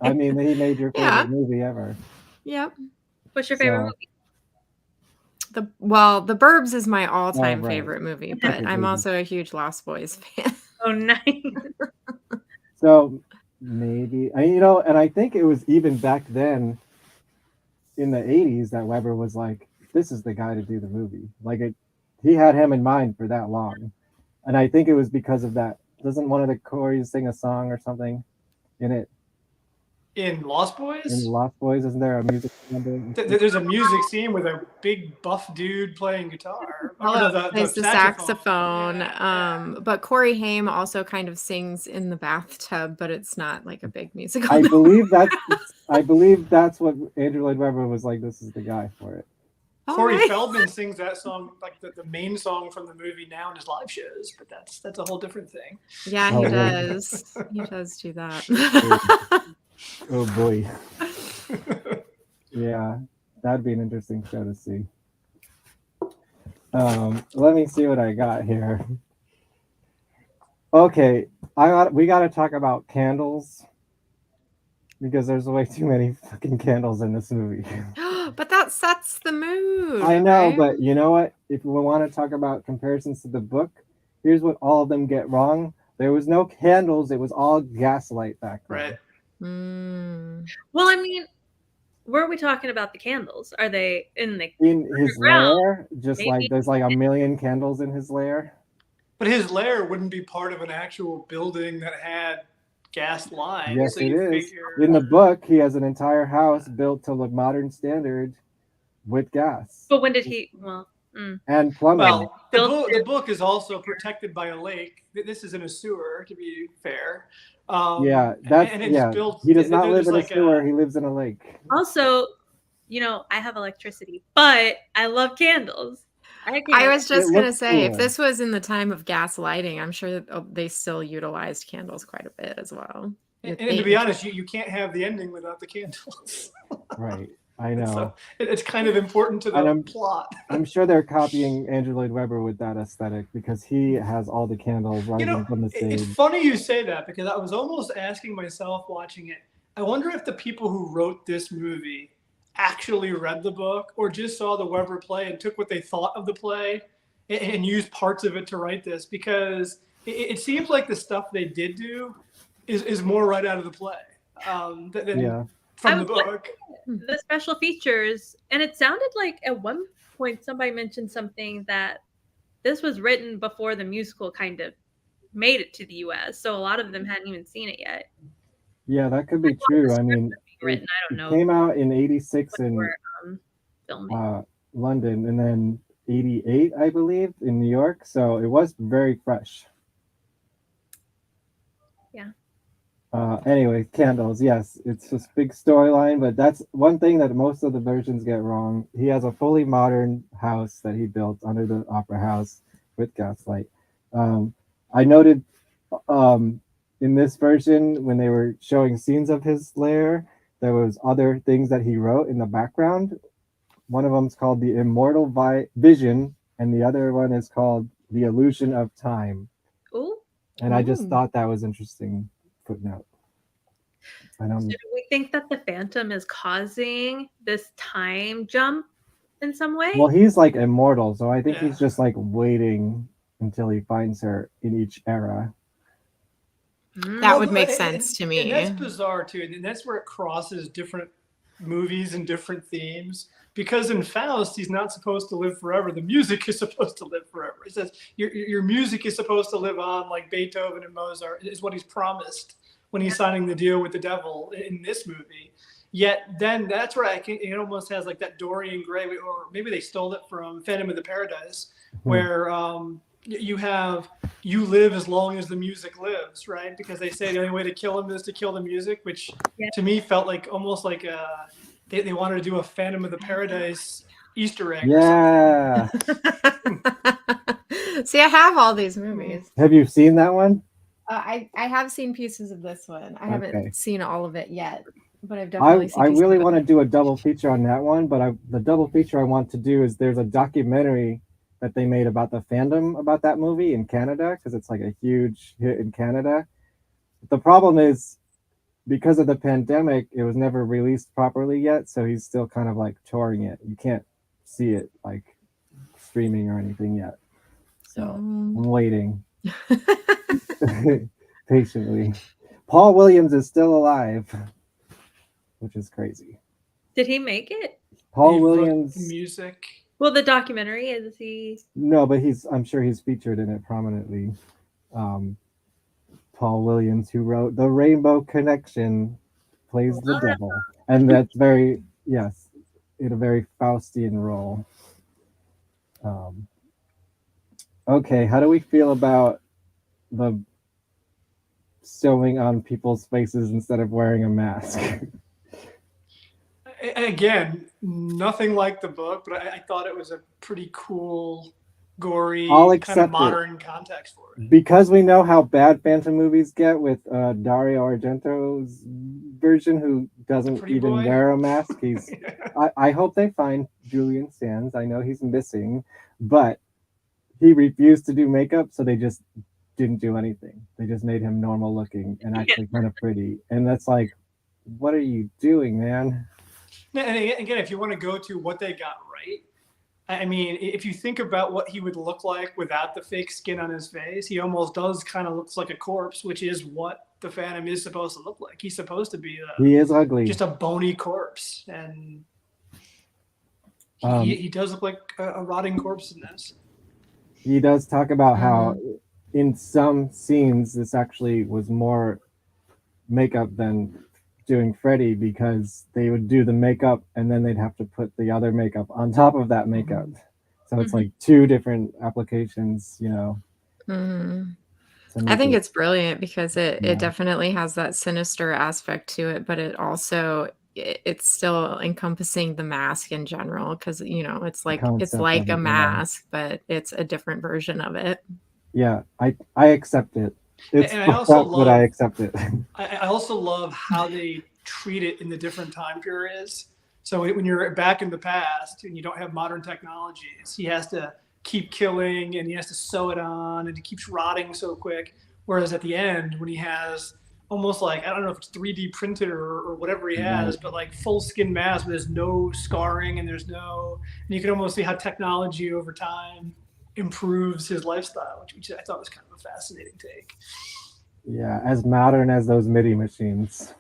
I mean, he made your favorite Yeah. movie ever. Yep. What's your favorite So- movie? The Burbs is my all-time right. favorite movie, but Okay, I'm baby. also a huge Lost Boys fan. Oh, nice. So maybe and I think it was even back then in the 80s that Weber was like, this is the guy to do the movie. Like he had him in mind for that long. And I think it was because of that. Doesn't one of the Corys sing a song or something in it? In Lost In Boys? Lost Boys, isn't there a music number? There's a music scene with a big buff dude playing guitar. Oh, no, Plays the saxophone. But Corey Haim also kind of sings in the bathtub, but it's not like a big musical. I believe that's what Andrew Lloyd Webber was like. This is the guy for it. Corey right. Feldman sings that song, like the main song from the movie now in his live shows, but that's a whole different thing. Yeah, Oh, he really? does. He does do that. Oh boy. Yeah, that'd be an interesting show to see. Let me see what I got here. Okay, we got to talk about candles because there's way too many fucking candles in this movie. But that sets the mood. I know, right? but you know what? If we want to talk about comparisons to the book, here's what all of them get wrong. There was no candles; it was all gaslight back then. Right. Well, I mean, where are we talking about the candles? Are they in his lair? Just maybe. like there's like a million candles in his lair. But his lair wouldn't be part of an actual building that had gas lines. Yes, so it you is. figure- In the book, he has an entire house built to the modern standard with gas But when did he? Well, and plumbing. Well, the book is also protected by a lake. This is in a sewer, to be fair. Yeah, that's and it's built. He does not live in a like sewer. He lives in a lake. Also, I have electricity, but I love candles. I was just It going to looks say, if cool. this was in the time of gas lighting, I'm sure that they still utilized candles quite a bit as well. And to be honest, you can't have the ending without the candles. Right. I know. So it's kind of important to the plot. I'm sure they're copying Andrew Lloyd Webber with that aesthetic because he has all the candles rising from the stage. It's funny you say that because I was almost asking myself watching it, I wonder if the people who wrote this movie actually read the book or just saw the Webber play and took what they thought of the play and used parts of it to write this, because it seems like the stuff they did do is more right out of the play than from the book. The special features, and it sounded like at one point somebody mentioned something that this was written before the musical kind of made it to the US, so a lot of them hadn't even seen it yet. Yeah, that could be true. I mean, written, I don't know. It came out in '86 in filming. London, and then '88, I believe, in New York. So it was very fresh. Yeah. Anyway, candles. Yes, it's this big storyline, but that's one thing that most of the versions get wrong. He has a fully modern house that he built under the opera house with gaslight. I noted in this version, when they were showing scenes of his lair, there was other things that he wrote in the background. One of them is called The Immortal Vision, and the other one is called The Illusion of Time. Ooh. And I just thought that was interesting footnote. So do we think that the Phantom is causing this time jump in some way? Well, he's like immortal, so I think he's just like waiting until he finds her in each era. That would make sense to me. And that's bizarre too. And that's where it crosses different movies and different themes. Because in Faust, he's not supposed to live forever. The music is supposed to live forever. He says your music is supposed to live on, like Beethoven and Mozart, is what he's promised when he's signing the deal with the devil in this movie. Yet then that's where it almost has like that Dorian Gray, or maybe they stole it from Phantom of the Paradise, where you live as long as the music lives, right? Because they say the only way to kill him is to kill the music, which to me felt like almost like they wanted to do a Phantom of the Paradise Easter egg. Yeah. See, I have all these movies. Have you seen that one? I have seen pieces of this one. I haven't seen all of it yet, but I've I definitely seen really want to do a double feature on that one, but the double feature I want to do is there's a documentary that they made about the fandom about that movie in Canada, because it's like a huge hit in Canada. The problem is, because of the pandemic, it was never released properly yet, so he's still kind of like touring it. You can't see it like streaming or anything yet. So I'm waiting patiently. Paul Williams is still alive, which is crazy. Did he make it? Paul Williams music. Well, the documentary, is he? No, but I'm sure he's featured in it prominently. Paul Williams, who wrote The Rainbow Connection, plays the devil, and that's very yes, in a very Faustian role. Okay, how do we feel about the sewing on people's faces instead of wearing a mask? Again, nothing like the book, but I thought it was a pretty cool, gory, I'll kind of accept it. modern context for it. Because we know how bad Phantom movies get with Dario Argento's version, who doesn't Pretty even boy. wear a mask. He's. I hope they find Julian Sands. I know he's missing, but he refused to do makeup, so they just didn't do anything. They just made him normal looking and actually kind of pretty. And that's like, what are you doing, man? And again, if you want to go to what they got right, I mean, if you think about what he would look like without the fake skin on his face, he almost does kind of looks like a corpse, which is what the Phantom is supposed to look like. He's supposed to be He is ugly. just a bony corpse, and he does look like a rotting corpse in this. He does talk about how in some scenes this actually was more makeup than doing Freddy, because they would do the makeup and then they'd have to put the other makeup on top of that makeup. So it's like two different applications, you know. I think it's brilliant because it definitely has that sinister aspect to it, but it also it's still encompassing the mask in general, because you know it's like a mask, but it's a different version of it. Yeah, I accept it. It's and I also love, but I accept it. I also love how they treat it in the different time periods. So when you're back in the past and you don't have modern technologies, he has to keep killing and he has to sew it on and it keeps rotting so quick. Whereas at the end, when he has almost like, I don't know if it's 3D printed or whatever he has, but like full skin mask, but there's no scarring and and you can almost see how technology over time improves his lifestyle, which I thought was kind of a fascinating take. Yeah, as modern as those MIDI machines.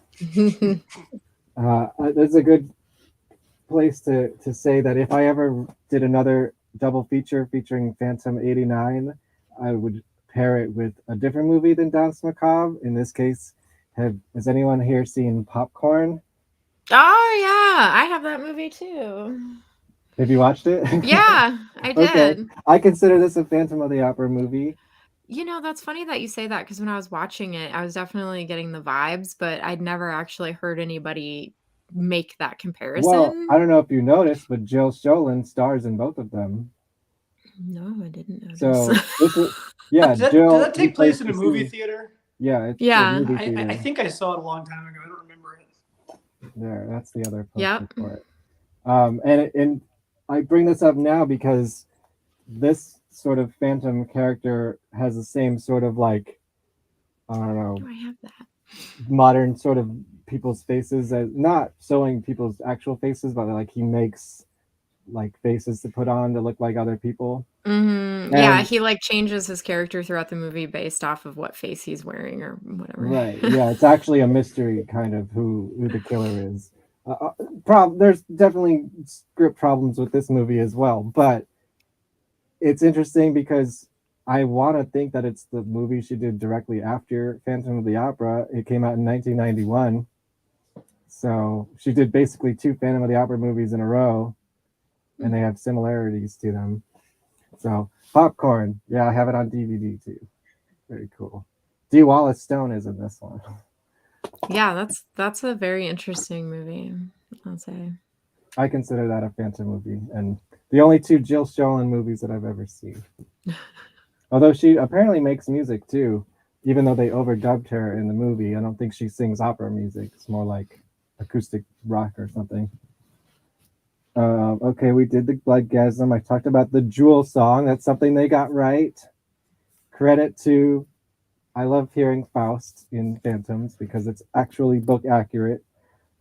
That's a good place to say that if I ever did another double feature featuring Phantom 89, I would pair it with a different movie than Danse Macabre. In this case, has anyone here seen Popcorn? Oh yeah, I have that movie too. Have you watched it? Yeah, I did. Okay. I consider this a Phantom of the Opera movie. You know, that's funny that you say that, because when I was watching it, I was definitely getting the vibes, but I'd never actually heard anybody make that comparison. Well, I don't know if you noticed, but Jill Sholin stars in both of them. No, I didn't notice. So this is, yeah, does Jill. that take place in a movie theater? Yeah, it's yeah. a movie theater. I think I saw it a long time ago. I don't remember it. There, that's the other poster for it. And I bring this up now because this sort of Phantom character has the same sort of like, I don't know, do I have that? Modern sort of people's faces, as not sewing people's actual faces, but like he makes like faces to put on to look like other people. Yeah, he like changes his character throughout the movie based off of what face he's wearing or whatever. Right. Yeah, it's actually a mystery kind of who the killer is. There's definitely script problems with this movie as well, but it's interesting because I want to think that it's the movie she did directly after Phantom of the Opera. It came out in 1991. So she did basically two Phantom of the Opera movies in a row, and they have similarities to them. So Popcorn, yeah, I have it on DVD too. Very cool. Dee Wallace Stone is in this one. Yeah, that's a very interesting movie, I'll say. I consider that a Phantom movie, and the only two Jill Sholin movies that I've ever seen. Although she apparently makes music too, even though they overdubbed her in the movie. I don't think she sings opera music. It's more like acoustic rock or something. Okay, we did the Bloodgasm. I talked about the Jewel song. That's something they got right. Credit to, I love hearing Faust in Phantoms because it's actually book accurate.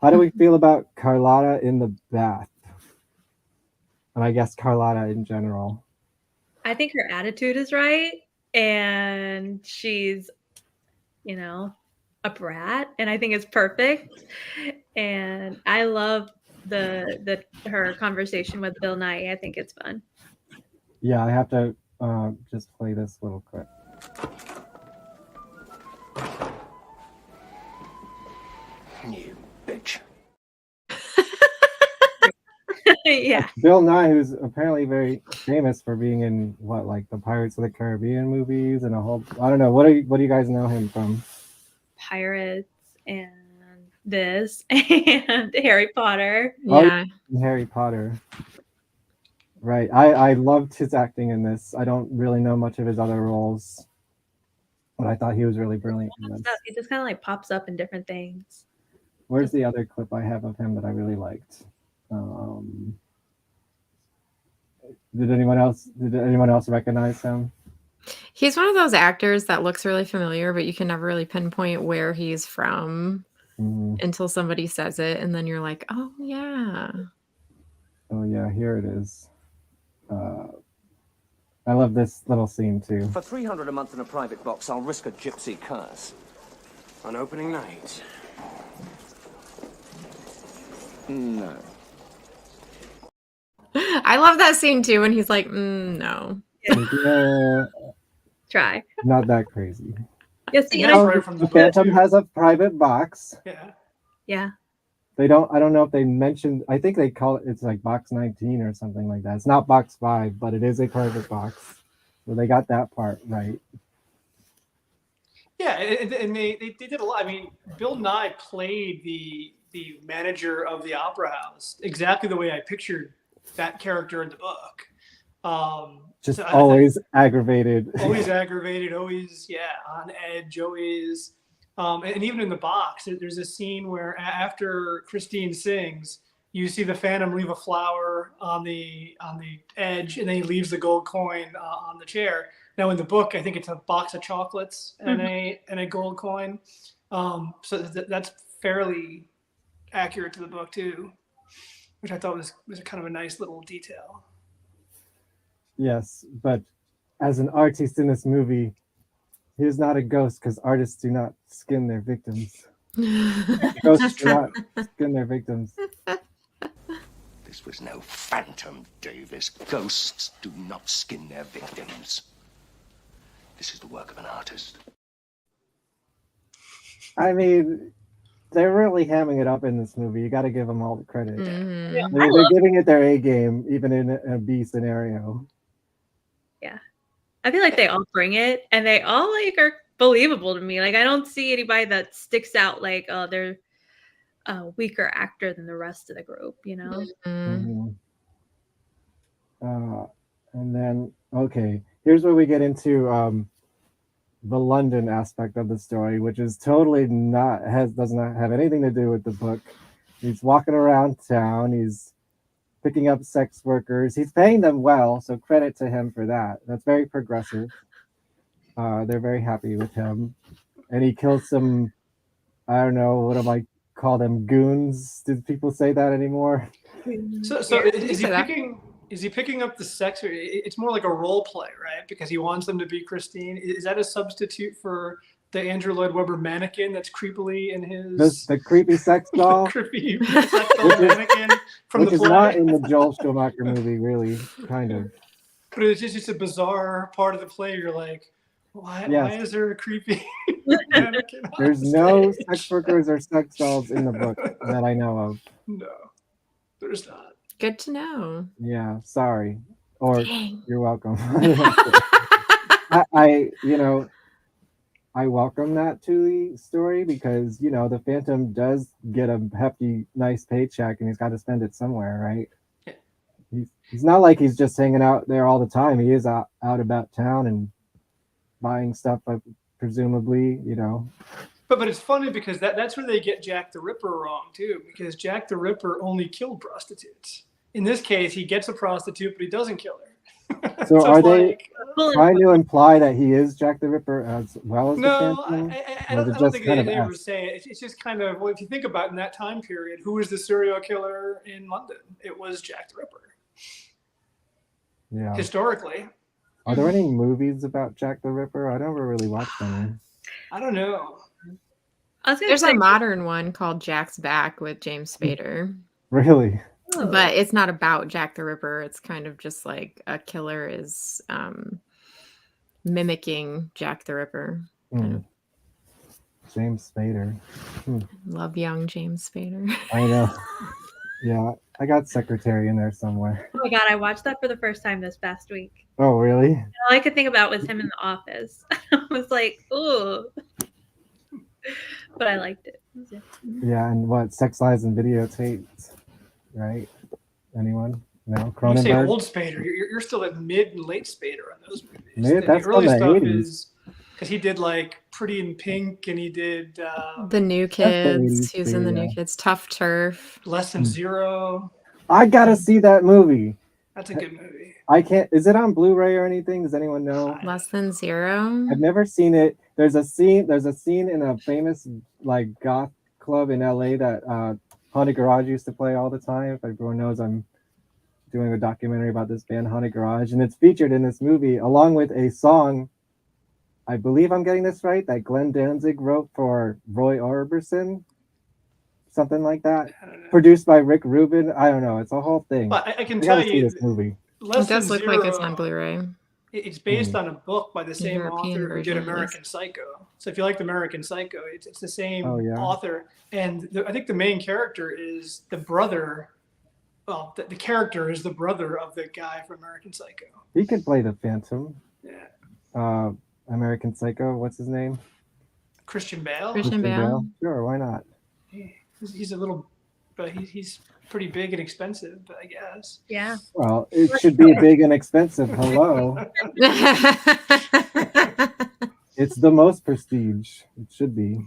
How do we feel about Carlotta in the bath? And I guess Carlotta in general. I think her attitude is right, and she's, you know, a brat, and I think it's perfect. And I love her conversation with Bill Nye. I think it's fun. Yeah, I have to just play this little clip. You Yeah. Bill Nye, who's apparently very famous for being in like the Pirates of the Caribbean movies and a whole. I don't know. What do you guys know him from? Pirates and this and Harry Potter. Yeah. Harry Potter. Right. I loved his acting in this. I don't really know much of his other roles, but I thought he was really brilliant in this. It just kind of like pops up in different things. Where's the other clip I have of him that I really liked? Did anyone else recognize him? He's one of those actors that looks really familiar, but you can never really pinpoint where he's from until somebody says it, and then you're like, oh yeah. Oh yeah, here it is. I love this little scene too. For 300 a month in a private box, I'll risk a gypsy curse. On opening night. No. I love that scene too when he's like, no. Yeah, Try. not that crazy. Yes, The Phantom has a private box. Yeah. I don't know if they mentioned, I think they call it's like box 19 or something like that. It's not box 5, but it is a private box. So they got that part right. Yeah, and they did a lot. I mean, Bill Nye played the manager of the opera house exactly the way I pictured that character in the book. Just always aggravated. Always aggravated, always, on edge, always. And even in the box, there's a scene where after Christine sings, you see the Phantom leave a flower on the edge, and then he leaves the gold coin on the chair. Now in the book, I think it's a box of chocolates and a gold coin. So that's fairly accurate to the book too, which I thought was kind of a nice little detail. Yes, but as an artist in this movie, he is not a ghost because artists do not skin their victims. Ghosts do not skin their victims. This was no phantom, Davis. Ghosts do not skin their victims. This is the work of an artist. I mean, they're really hamming it up in this movie. You got to give them all the credit. Yeah, They're giving it their A game, even in a B scenario. Yeah. I feel like they all bring it, and they all like are believable to me. Like I don't see anybody that sticks out like, oh, they're a weaker actor than the rest of the group, you know? And then, okay, here's where we get into the London aspect of the story, which is totally does not have anything to do with the book. He's walking around town. He's picking up sex workers. He's paying them well, so credit to him for that. That's very progressive. They're very happy with him. And he kills some, I don't know, what do I call them, goons? Did people say that anymore? So is he picking up the sex? It's more like a role play, right? Because he wants them to be Christine. Is that a substitute for the Andrew Lloyd Webber mannequin that's creepily in his the creepy sex doll? Creepy sex doll mannequin from the play. Which is not in the Joel Schumacher movie, really, kind of. But it's just a bizarre part of the play. You're like, why is there a creepy mannequin? There's no sex workers or sex dolls in the book that I know of. No, there's not. Good to know. Yeah, sorry. Or Dang. You're welcome. I welcome that to the story because, the Phantom does get a hefty, nice paycheck and he's got to spend it somewhere, right? Yeah. He's not like he's just hanging out there all the time. He is out about town and buying stuff, presumably, But it's funny because that's where they get Jack the Ripper wrong too, because Jack the Ripper only killed prostitutes. In this case, he gets a prostitute, but he doesn't kill her. So are they trying to imply that he is Jack the Ripper as well as the Phantom? I don't think they ever say it. It's just kind of, well, if you think about in that time period, who was the serial killer in London? It was Jack the Ripper. Yeah. Historically. Are there any movies about Jack the Ripper? I never really watched any. I don't know. There's a modern one called Jack's Back with James Spader. Really? Oh. But it's not about Jack the Ripper. It's kind of just like a killer is mimicking Jack the Ripper. Kind of. James Spader. Love young James Spader. I know. Yeah. I got Secretary in there somewhere. Oh my god, I watched that for the first time this past week. Oh, really? All I could think about was him in The Office. I was like, ooh. But I liked it. Yeah, and what? Sex, Lies, and Videotapes, right? Anyone? No? When you say Cronenberg? old Spader, you're still at mid and late Spader on those movies. Mid? The That's early from the stuff 80s. is because he did like Pretty in Pink, and he did The New That's the Kids. 80s He was too, in The yeah. New Kids. Tough Turf. Less Than Zero. I gotta see that movie. That's a good movie. I can't. Is it on Blu-ray or anything? Does anyone know? Less Than Zero. I've never seen it. There's a scene in a famous like goth club in LA that Haunted Garage used to play all the time. If everyone knows, I'm doing a documentary about this band, Haunted Garage, and it's featured in this movie along with a song. I believe I'm getting this right, that Glenn Danzig wrote for Roy Orbison, something like that. Produced by Rick Rubin. I don't know. It's a whole thing. But I can I tell gotta see you, this movie. Less It does Than look like it's Zero, on Blu-ray. It's based on a book by the same European author who did version, at American Psycho. So if you liked American Psycho, it's the same Oh, yeah. author. And I think the main character is the brother. Well, the character is the brother of the guy from American Psycho. He could play the Phantom. Yeah. American Psycho. What's his name? Christian Bale. Christian Bale. Sure, why not? He's a little, but he's pretty big and expensive, I guess. Yeah. Well, it should be big and expensive. Hello. It's the most prestige. It should be.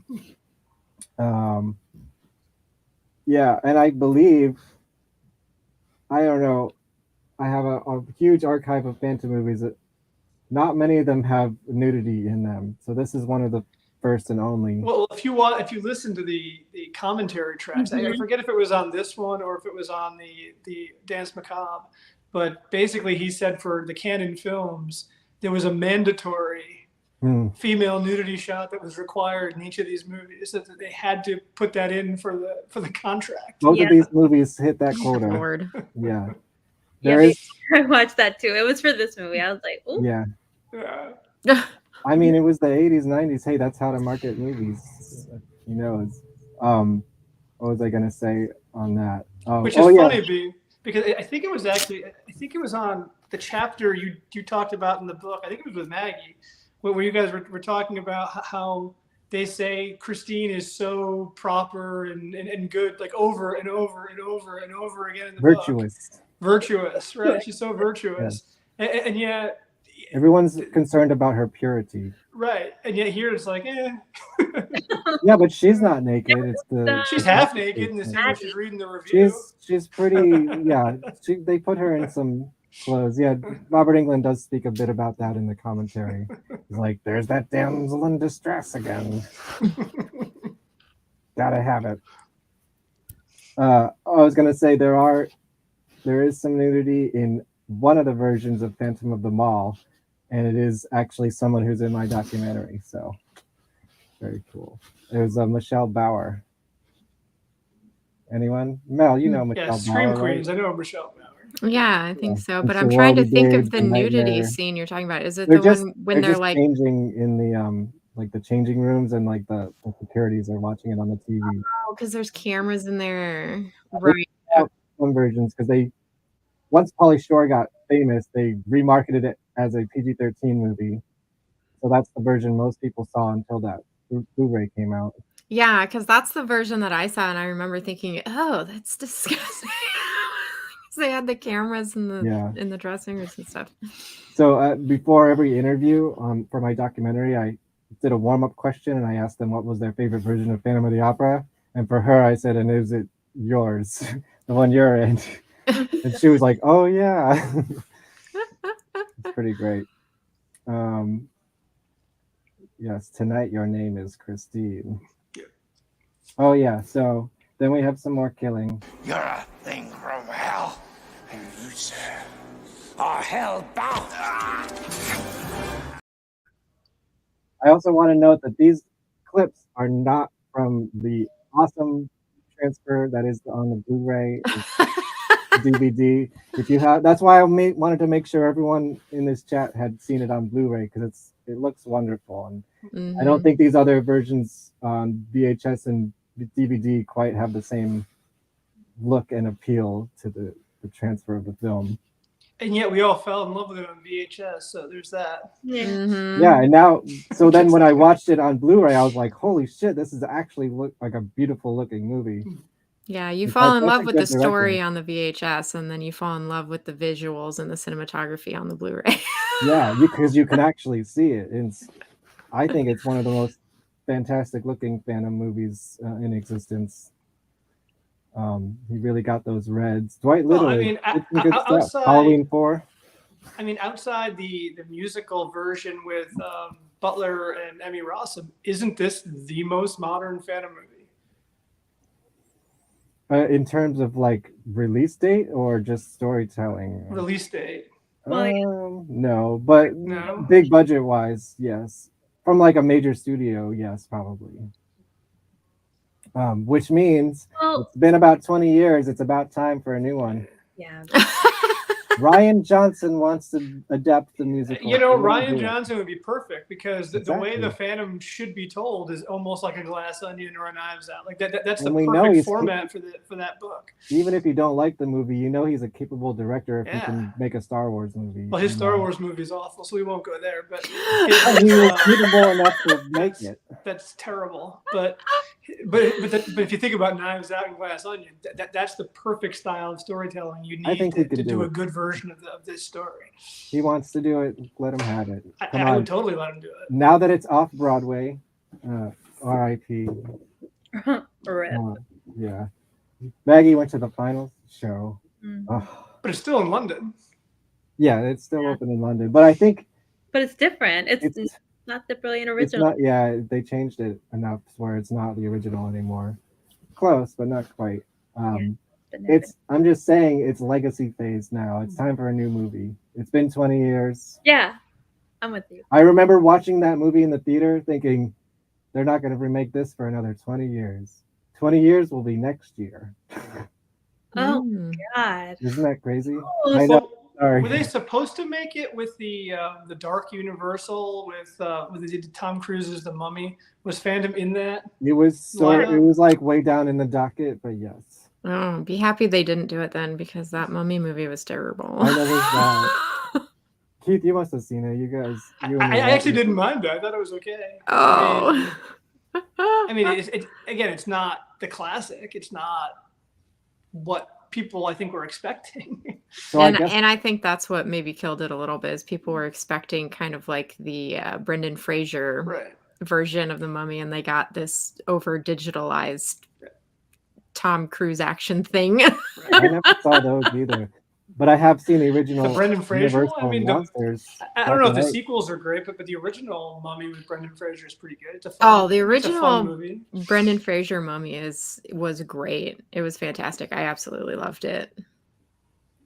Yeah, and I believe, I don't know, I have a huge archive of Phantom movies that not many of them have nudity in them. So this is one of the first and only. Well, if you listen to the commentary tracks, I forget if it was on this one or if it was on the Dance Macabre, but basically he said for the Canon films there was a mandatory female nudity shot that was required in each of these movies, that they had to put that in for the contract. Both of these movies hit that quota. Lord. Yeah. I watched that too. It was for this movie. I was like, ooh. Yeah. Yeah. I mean, it was the 80s, 90s. Hey, that's how to market movies. You know, what was I going to say on that? Which is funny, because I think it was on the chapter you talked about in the book. I think it was with Maggie, where you guys were talking about how they say Christine is so proper and good, like over and over and over and over again in the book. Virtuous, right? She's so virtuous. Yeah. And yet everyone's concerned about her purity. Right. And yet here it's like, Yeah, but she's not naked. It's she's half naked in the scene where she's reading the review. She's pretty, yeah. They put her in some clothes. Yeah, Robert Englund does speak a bit about that in the commentary. He's like, there's that damsel in distress again. Gotta have it. I was gonna say there is some nudity in one of the versions of Phantom of the Mall, and it is actually someone who's in my documentary. So very cool. It was Michelle Bauer. Anyone? Mel, you know Michelle Bauer. Scream right? Queens. I know Michelle Bauer. Yeah, I think so. But And I'm trying to Sorority think Babes of the and nudity Nightmare. scene you're talking about. Is it They're the just, one when they're just like changing in the like the changing rooms, and like the securities are watching it on the TV. Oh, because there's cameras in there, right? Some versions, because once Pauly Shore got famous, they remarketed it as a PG-13 movie. So that's the version most people saw until that Blu-ray came out. Yeah, because that's the version that I saw, and I remember thinking, "Oh, that's disgusting." They had the cameras in the dressing rooms and stuff. So before every interview for my documentary, I did a warm-up question, and I asked them what was their favorite version of Phantom of the Opera. And for her, I said, "And is it yours, the one you're in?" And she was like, "Oh yeah." It's pretty great. Yes, tonight your name is Christine. Oh yeah, so then we have some more killing. You're a thing from hell, and you, sir, are hellbound. I also want to note that these clips are not from the awesome transfer that is on the Blu-ray DVD. If you have, that's why I wanted to make sure everyone in this chat had seen it on Blu-ray, because it looks wonderful, and I don't think these other versions on VHS and DVD quite have the same look and appeal to the transfer of the film. And yet we all fell in love with it on VHS, so there's that. Yeah. Mhm. Yeah, and now, so then when I watched it on Blu-ray, I was like, holy shit, this is actually look like a beautiful looking movie. Yeah, you It's fall like in love such a with the good director. story on the VHS, and then you fall in love with the visuals and the cinematography on the Blu-ray. Yeah, because you can actually see it. I think it's one of the most fantastic looking Phantom movies in existence. He really got those reds. Dwight Little did some good stuff. outside Halloween 4. I mean, outside the musical version with Butler and Emmy Rossum, isn't this the most modern Phantom movie? In terms of like release date or just storytelling? Release date. No, but No? big budget wise, yes. From like a major studio, yes, probably. Which means it's been about 20 years. It's about time for a new one. Yeah. Ryan Johnson wants to adapt the musical. You know, Ryan Johnson would be perfect because the way Exactly. the Phantom should be told is almost like a Glass Onion or a Knives Out. Like that's the And we know perfect he's format for that book. Even if you don't like the movie, you know he's a capable director if he Yeah. can make a Star Wars movie. Well, his Star Wars movie is awful, so we won't go there. But He was capable enough to make it. That's terrible. But if you think about Knives Out and Glass Onion, that's the perfect style of storytelling you I need think he to could do do a it. good version of this story. He wants to do it. Let him have it. Come I on. would totally let him do it. Now that it's off Broadway, R.I.P. Yeah. Maggie went to the final show. But it's still in London. Yeah, it's still open in London, but I think But it's different. It's not the brilliant it's original. not. Yeah, they changed it enough where it's not the original anymore. Close, but not quite. I'm just saying it's legacy phase now. It's time for a new movie. It's been 20 years. Yeah, I'm with you. I remember watching that movie in the theater thinking they're not going to remake this for another 20 years. 20 years will be next year. Oh God! Isn't that crazy? Oh, I know. Sorry. Were they supposed to make it with the Dark Universal with Tom Cruise's The Mummy? Was Phantom in that? It was it was like way down in the docket, but yes. Oh, be happy they didn't do it then because that Mummy movie was terrible. I never saw it. Keith, you must have seen it. You guys. I actually didn't mind it. I thought it was okay. Oh. I mean, it's not the classic. It's not what people I think were expecting. So and I think that's what maybe killed it a little bit is people were expecting kind of like the Brendan Fraser version of the Mummy, and they got this over digitalized Tom Cruise action thing. I never saw those either, but I have seen the original. The Brendan Fraser Universal one? I mean, Monsters. I don't know if the Right. sequels are great, but the original Mummy with Brendan Fraser is pretty good. It's a fun, Oh, the it's a original fun movie. Brendan Fraser Mummy was great. It was fantastic. I absolutely loved it.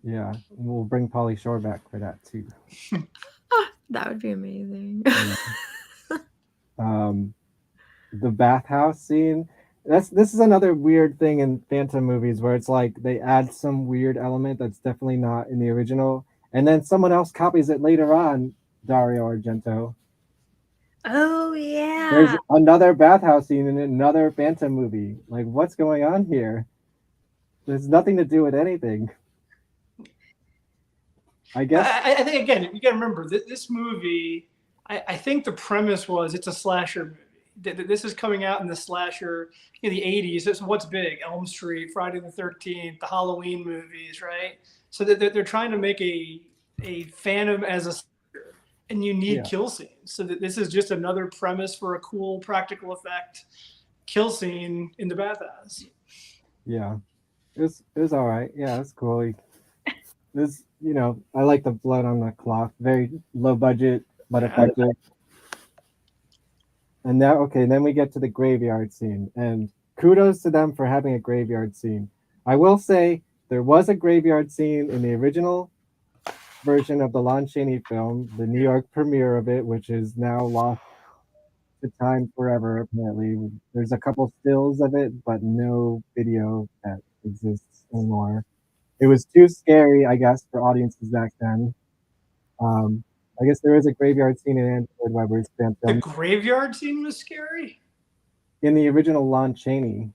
Yeah, we'll bring Pauly Shore back for that too. That would be amazing. The bathhouse scene. This is another weird thing in Phantom movies where it's like they add some weird element that's definitely not in the original, and then someone else copies it later on. Dario Argento. Oh yeah. There's another bathhouse scene in another Phantom movie. Like, what's going on here? There's nothing to do with anything. I guess. I think again, you got to remember this movie. I think the premise was it's a slasher movie. This is coming out in the slasher in the 80s. So what's big? Elm Street, Friday the 13th, the Halloween movies, right? So they're trying to make a Phantom as a slasher, and you need kill scenes. So this is just another premise for a cool practical effect kill scene in the bathhouse. Yeah, it was all right. Yeah, it's cool. This, I like the blood on the cloth. Very low budget, but effective. And then we get to the graveyard scene, and kudos to them for having a graveyard scene. I will say there was a graveyard scene in the original version of the Lon Chaney film, the New York premiere of it, which is now lost to time forever. Apparently, there's a couple stills of it, but no video that exists anymore. It was too scary, I guess, for audiences back then. I guess there is a graveyard scene in Andrew Lloyd Webber's Phantom. The graveyard scene was scary? In the original Lon Chaney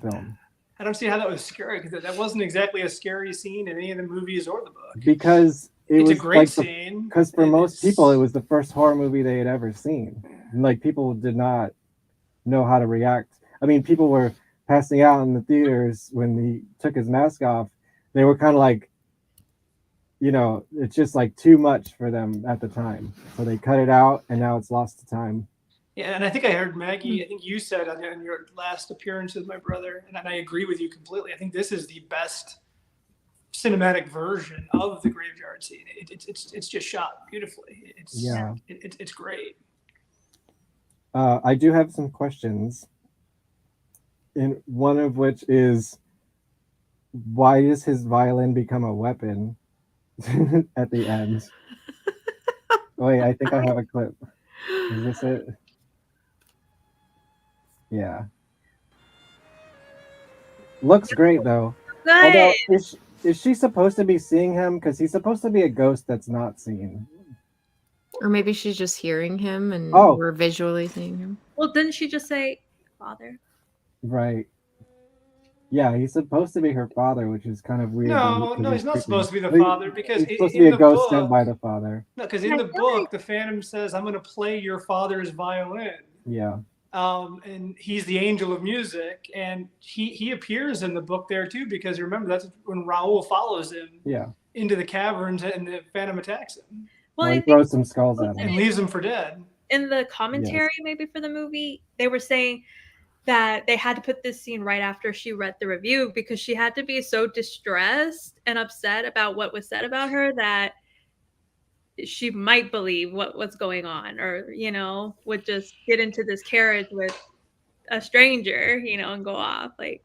film. I don't see how that was scary, because that wasn't exactly a scary scene in any of the movies or the book. Because it's was a great like scene. Because for most people, it was the first horror movie they had ever seen. And, like, people did not know how to react. I mean, people were passing out in the theaters when he took his mask off. They were kind of like, you know, it's just like too much for them at the time. So they cut it out, and now it's lost to time. Yeah, and I think I heard Maggie, I think you said on your last appearance with my brother, and I agree with you completely. I think this is the best cinematic version of the graveyard scene. It's just shot beautifully. It's great. I do have some questions, and one of which is, why does his violin become a weapon at the end? Wait, I think I have a clip. Is this it? Yeah. Looks great though. Although, is she supposed to be seeing him? Because he's supposed to be a ghost that's not seen. Or maybe she's just hearing him and we're visually seeing him. Well, didn't she just say father? Right. Yeah, he's supposed to be her father, which is kind of weird. No, he's not supposed to be the But father, because he's supposed to be a ghost sent by the father. No, because in the book, the Phantom says, "I'm going to play your father's violin." Yeah. And he's the angel of music, and he appears in the book there too, because remember, that's when Raoul follows him into the caverns and the Phantom attacks him. Well, he throws some skulls at him and leaves him for dead. In the commentary, maybe for the movie, they were saying that they had to put this scene right after she read the review, because she had to be so distressed and upset about what was said about her that she might believe what was going on, or, you know, would just get into this carriage with a stranger, you know, and go off. Like,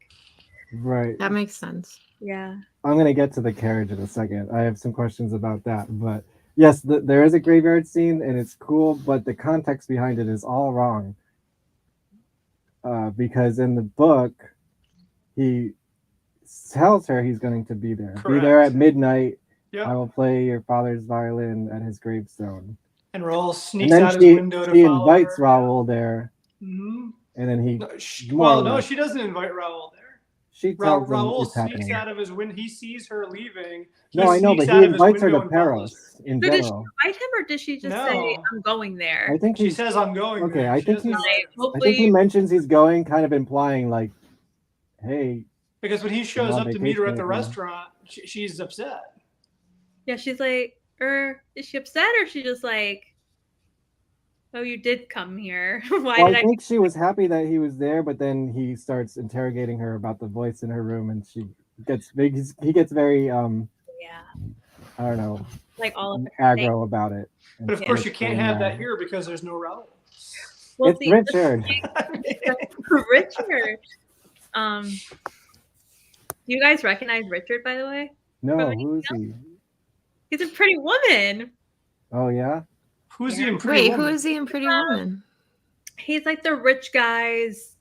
right. That makes sense. Yeah. I'm going to get to the carriage in a second. I have some questions about that. But yes, there is a graveyard scene, and it's cool, but the context behind it is all wrong. Because in the book, he tells her he's going to be there. Correct. Be there at midnight. Yep. I will play your father's violin at his gravestone. And Raoul sneaks out his window to follow she invites her. Raoul there. Mm-hmm. And then he... No, she doesn't invite Raoul there. She tells him Raoul it's sneaks happening. out of his window. He sees her leaving. No, I know, but he invites her to Paris in So did she general. invite him, or did she just say, "I'm going there"? I think she says, "I'm going okay, there." I think he mentions he's going, kind of implying like, hey. Because when he shows up to meet her at the restaurant, she's upset. Yeah, she's like, is she upset, or is she just like, oh, you did come here? I think she was happy that he was there, but then he starts interrogating her about the voice in her room, and she gets big. He gets very I don't know, like all of aggro about it. But of course, you can't have that here because there's no Raoul. Well, it's Richard. Richard. Do you guys recognize Richard, by the way? No, who is he? He's a Pretty Woman. Oh yeah. Who's he in Pretty Woman? Who is he in Pretty Woman? He's like the rich guy's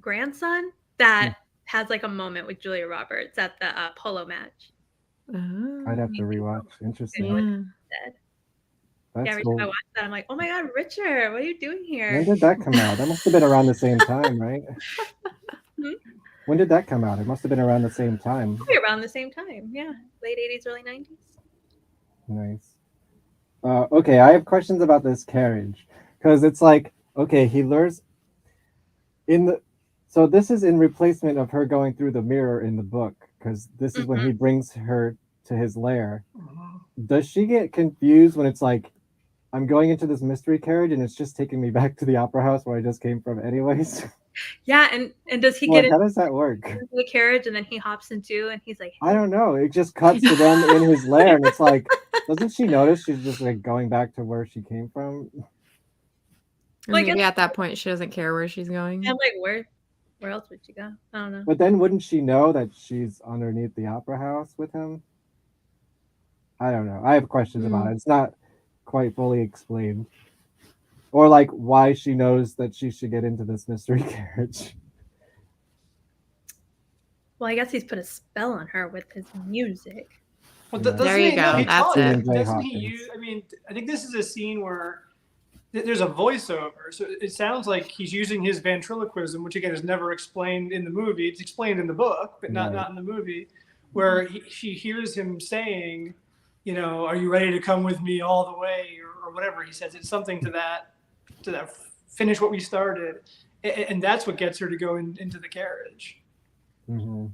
grandson that has like a moment with Julia Roberts at the polo match. I'd have to rewatch. Interesting. Yeah. That's Every cool. time I watch that, I'm like, oh my God, Richard, what are you doing here? When did that come out? That must have been around the same time, right? When did that come out? It must have been around the same time. Probably around the same time, yeah. Late 80s, early 90s. Nice. Okay, I have questions about this carriage. Because it's like, okay, he lures so this is in replacement of her going through the mirror in the book, because this is when he brings her to his lair. Does she get confused when it's like, I'm going into this mystery carriage and it's just taking me back to the opera house where I just came from anyways? Yeah, and does he get how does that work? into the carriage and then he hops into and he's like, I don't know. It just cuts to them in his lair, and it's like, doesn't she notice she's just like going back to where she came from? Or maybe at that point she doesn't care where she's going. I'm like, where else would she go? I don't know. But then wouldn't she know that she's underneath the opera house with him? I don't know. I have questions about it. It's not quite fully explained. Or like why she knows that she should get into this mystery carriage. Well, I guess he's put a spell on her with his music. Well, there you go. That's it. Doesn't he use? I mean, I think this is a scene where there's a voiceover, so it sounds like he's using his ventriloquism, which again is never explained in the movie. It's explained in the book, but not in the movie, where she hears him saying, you know, "Are you ready to come with me all the way?" or whatever he says. It's something to that finish what we started, and that's what gets her to go into the carriage. Mm-hmm.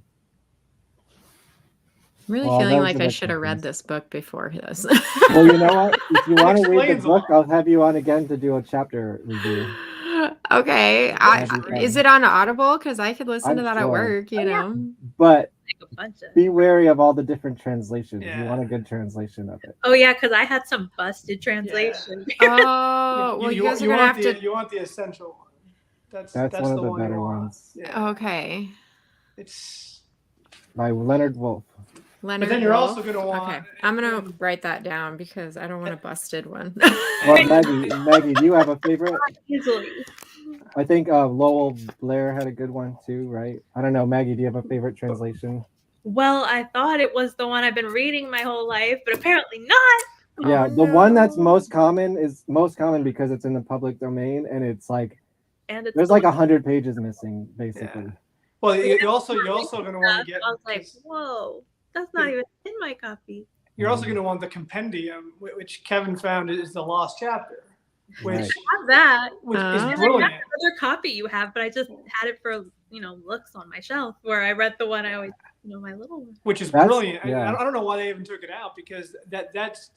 I'm really feeling like I should have read this book before this. Well, you know what? If you want to read the book, I'll have you on again to do a chapter review. Okay. Is it on Audible? Because I could listen to that at work, you know. But be wary of all the different translations. You want a good translation of it. Oh yeah, because I had some busted translation. Oh, well, you guys are gonna have to. You want the essential one. That's one of the one better ones. Yeah. Okay. It's by Leonard Wolf. But then you're also going to want... Okay, I'm going to write that down because I don't want a busted one. Well, Maggie, do you have a favorite? Easily. I think Lowell Blair had a good one too, right? I don't know. Maggie, do you have a favorite translation? Well, I thought it was the one I've been reading my whole life, but apparently not. Yeah, the one that's most common is most common because it's in the public domain, and it's like there's like 100 pages missing, basically. Yeah. Well, you're also going to want to get... I was like, whoa. That's not even in my copy. You're also going to want the compendium, which Kevin found is the lost chapter. Which I have that. Which is brilliant. Another copy you have, but I just had it for looks on my shelf where I read the one I always my little one. Which is brilliant. Yeah. I don't know why they even took it out because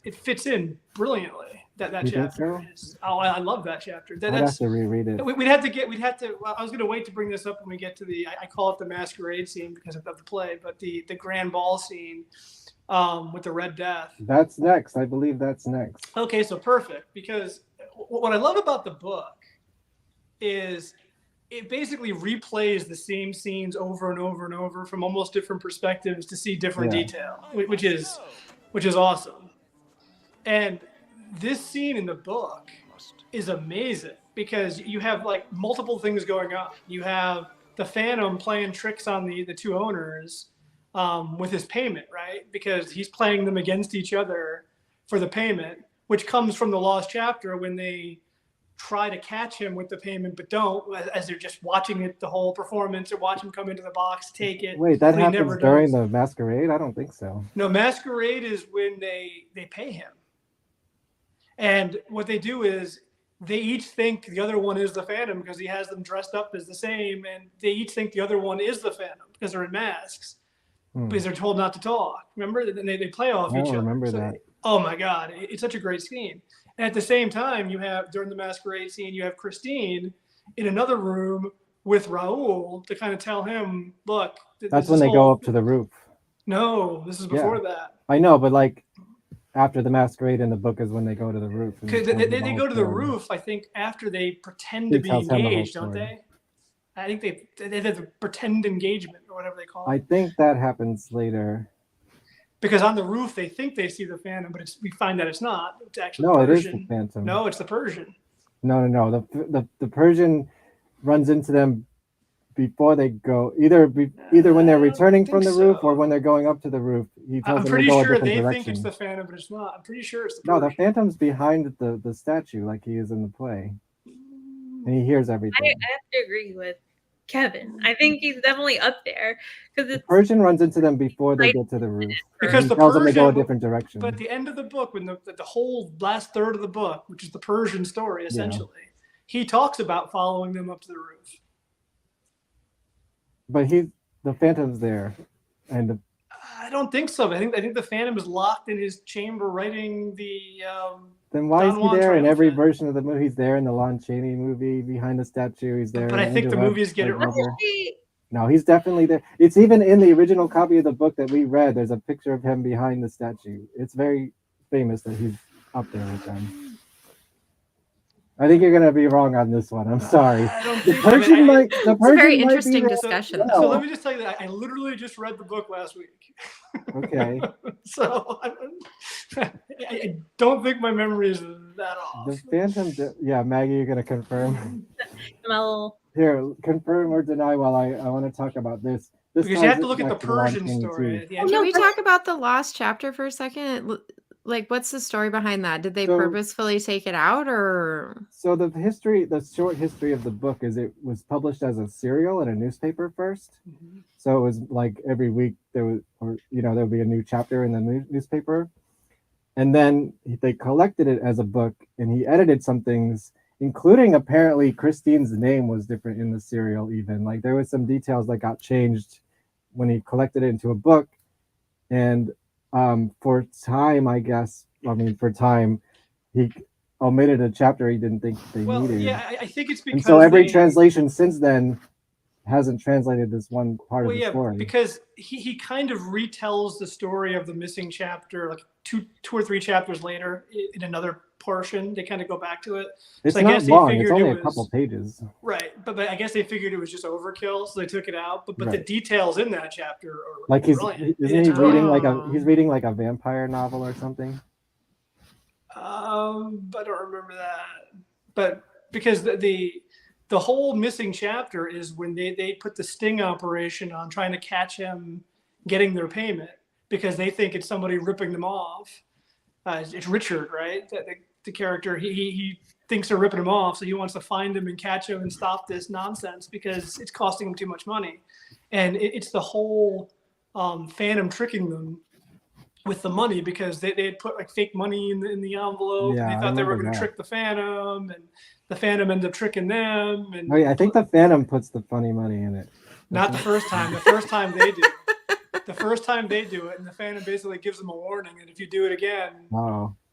it fits in brilliantly. That chapter. So? I love that chapter. I'd have to reread it. We'd have to. Well, I was going to wait to bring this up when we get to the. I call it the masquerade scene because of the play, but the grand ball scene with the Red Death. That's next. I believe that's next. Okay, so perfect because what I love about the book is it basically replays the same scenes over and over and over from almost different perspectives to see different detail, which is awesome. And this scene in the book is amazing because you have like multiple things going on. You have the Phantom playing tricks on the two owners with his payment, right? Because he's playing them against each other for the payment, which comes from the lost chapter when they try to catch him with the payment but don't, as they're just watching it the whole performance or watch him come into the box, take it. Wait, that happens during the masquerade? I don't think so. No, masquerade is when they pay him. And what they do is they each think the other one is the Phantom because he has them dressed up as the same, and they each think the other one is the Phantom because they're in masks, because they're told not to talk. Remember? And they play off each other. I remember that. Oh my God, it's such a great scene. And at the same time, you have, during the masquerade scene, you have Christine in another room with Raoul to kind of tell him, look. That's when they go up to the roof. No, this is before that. I know, but like after the masquerade in the book is when they go to the roof. Because they go to the roof, I think, after they pretend to be engaged, don't they? I think they have a pretend engagement or whatever they call it. I think that happens later. Because on the roof, they think they see the Phantom, but we find that it's not. It's actually the Persian. It is the Phantom. No, it's the Persian. No. The Persian runs into them before they go. Either when they're returning from the roof or when they're going up to the roof. He tells them to go a different direction. They think it's the Phantom, but it's not. I'm pretty sure it's the Persian. No, the Phantom's behind the statue, like he is in the play, and he hears everything. I have to agree with Kevin. I think he's definitely up there because the Persian runs into them before they get to the roof. Because he tells them to go a different direction. But at the end of the book, when the whole last third of the book, which is the Persian story, essentially, he talks about following them up to the roof. But the Phantom's there, and I don't think so. I think the Phantom is locked in his chamber writing the. Then why is he there in every version of the movie? He's there in the Lon Chaney movie behind the statue. He's there. But I think the movies get it wrong. No, he's definitely there. It's even in the original copy of the book that we read. There's a picture of him behind the statue. It's very famous that he's up there with them. I think you're gonna be wrong on this one. I'm sorry. The Persian it's a very interesting discussion. So let me just tell you that I literally just read the book last week. Okay. So I don't think my memory is that off. The Phantom, Maggie, you're gonna confirm. Well, here, confirm or deny while I want to talk about this. Because you have to look at the Persian story. Can we talk about the lost chapter for a second? Like, what's the story behind that? Did they So- purposefully take it out, or? So the short history of the book is it was published as a serial in a newspaper first. So it was like every week there was, or there would be a new chapter in the newspaper, and then they collected it as a book, and he edited some things, including apparently Christine's name was different in the serial. Even like there was some details that got changed when he collected it into a book, and for time, I guess. I mean, for time, he omitted a chapter he didn't think they needed. Yeah, I think it's because and so every translation since then hasn't translated this one part of the story. Because he kind of retells the story of the missing chapter like two or three chapters later in another portion. They kind of go back to it. It's so not I guess long. They figured it's only it was, a couple pages. Right, but I guess they figured it was just overkill, so they took it out. But Right. the details in that chapter are Like brilliant. isn't he reading like a vampire novel or something? I don't remember that. But because the whole missing chapter is when they put the sting operation on trying to catch him getting their payment because they think it's somebody ripping them off. It's Richard, right? The character, he thinks they're ripping him off, so he wants to find him and catch him and stop this nonsense because it's costing him too much money. And it's the whole Phantom tricking them with the money because they had put like fake money in the envelope. Yeah, and they I thought they were remember going to that. trick the Phantom, and the Phantom ended up tricking them. And Oh yeah, I think the Phantom puts the funny money in it. not the first time. The first time they do. The first time they do it, and the Phantom basically gives them a warning, and if you do it again,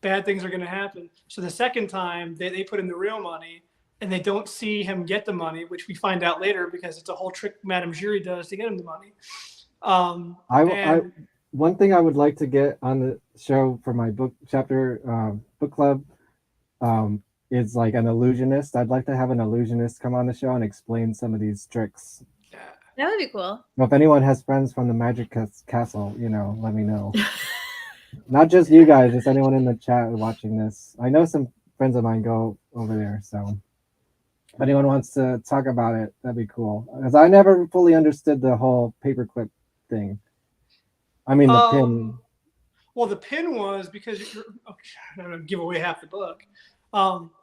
bad things are going to happen. So the second time they put in the real money, and they don't see him get the money, which we find out later because it's a whole trick Madame Jury does to get him the money. One thing I would like to get on the show for my book club is like an illusionist. I'd like to have an illusionist come on the show and explain some of these tricks. That would be cool. Well, if anyone has friends from the Magic Castle, let me know. Not just you guys, just anyone in the chat watching this. I know some friends of mine go over there, so if anyone wants to talk about it, that'd be cool. Because I never fully understood the whole paperclip thing. I mean, the pin. Well, the pin was because you're. I'm going to give away half the book.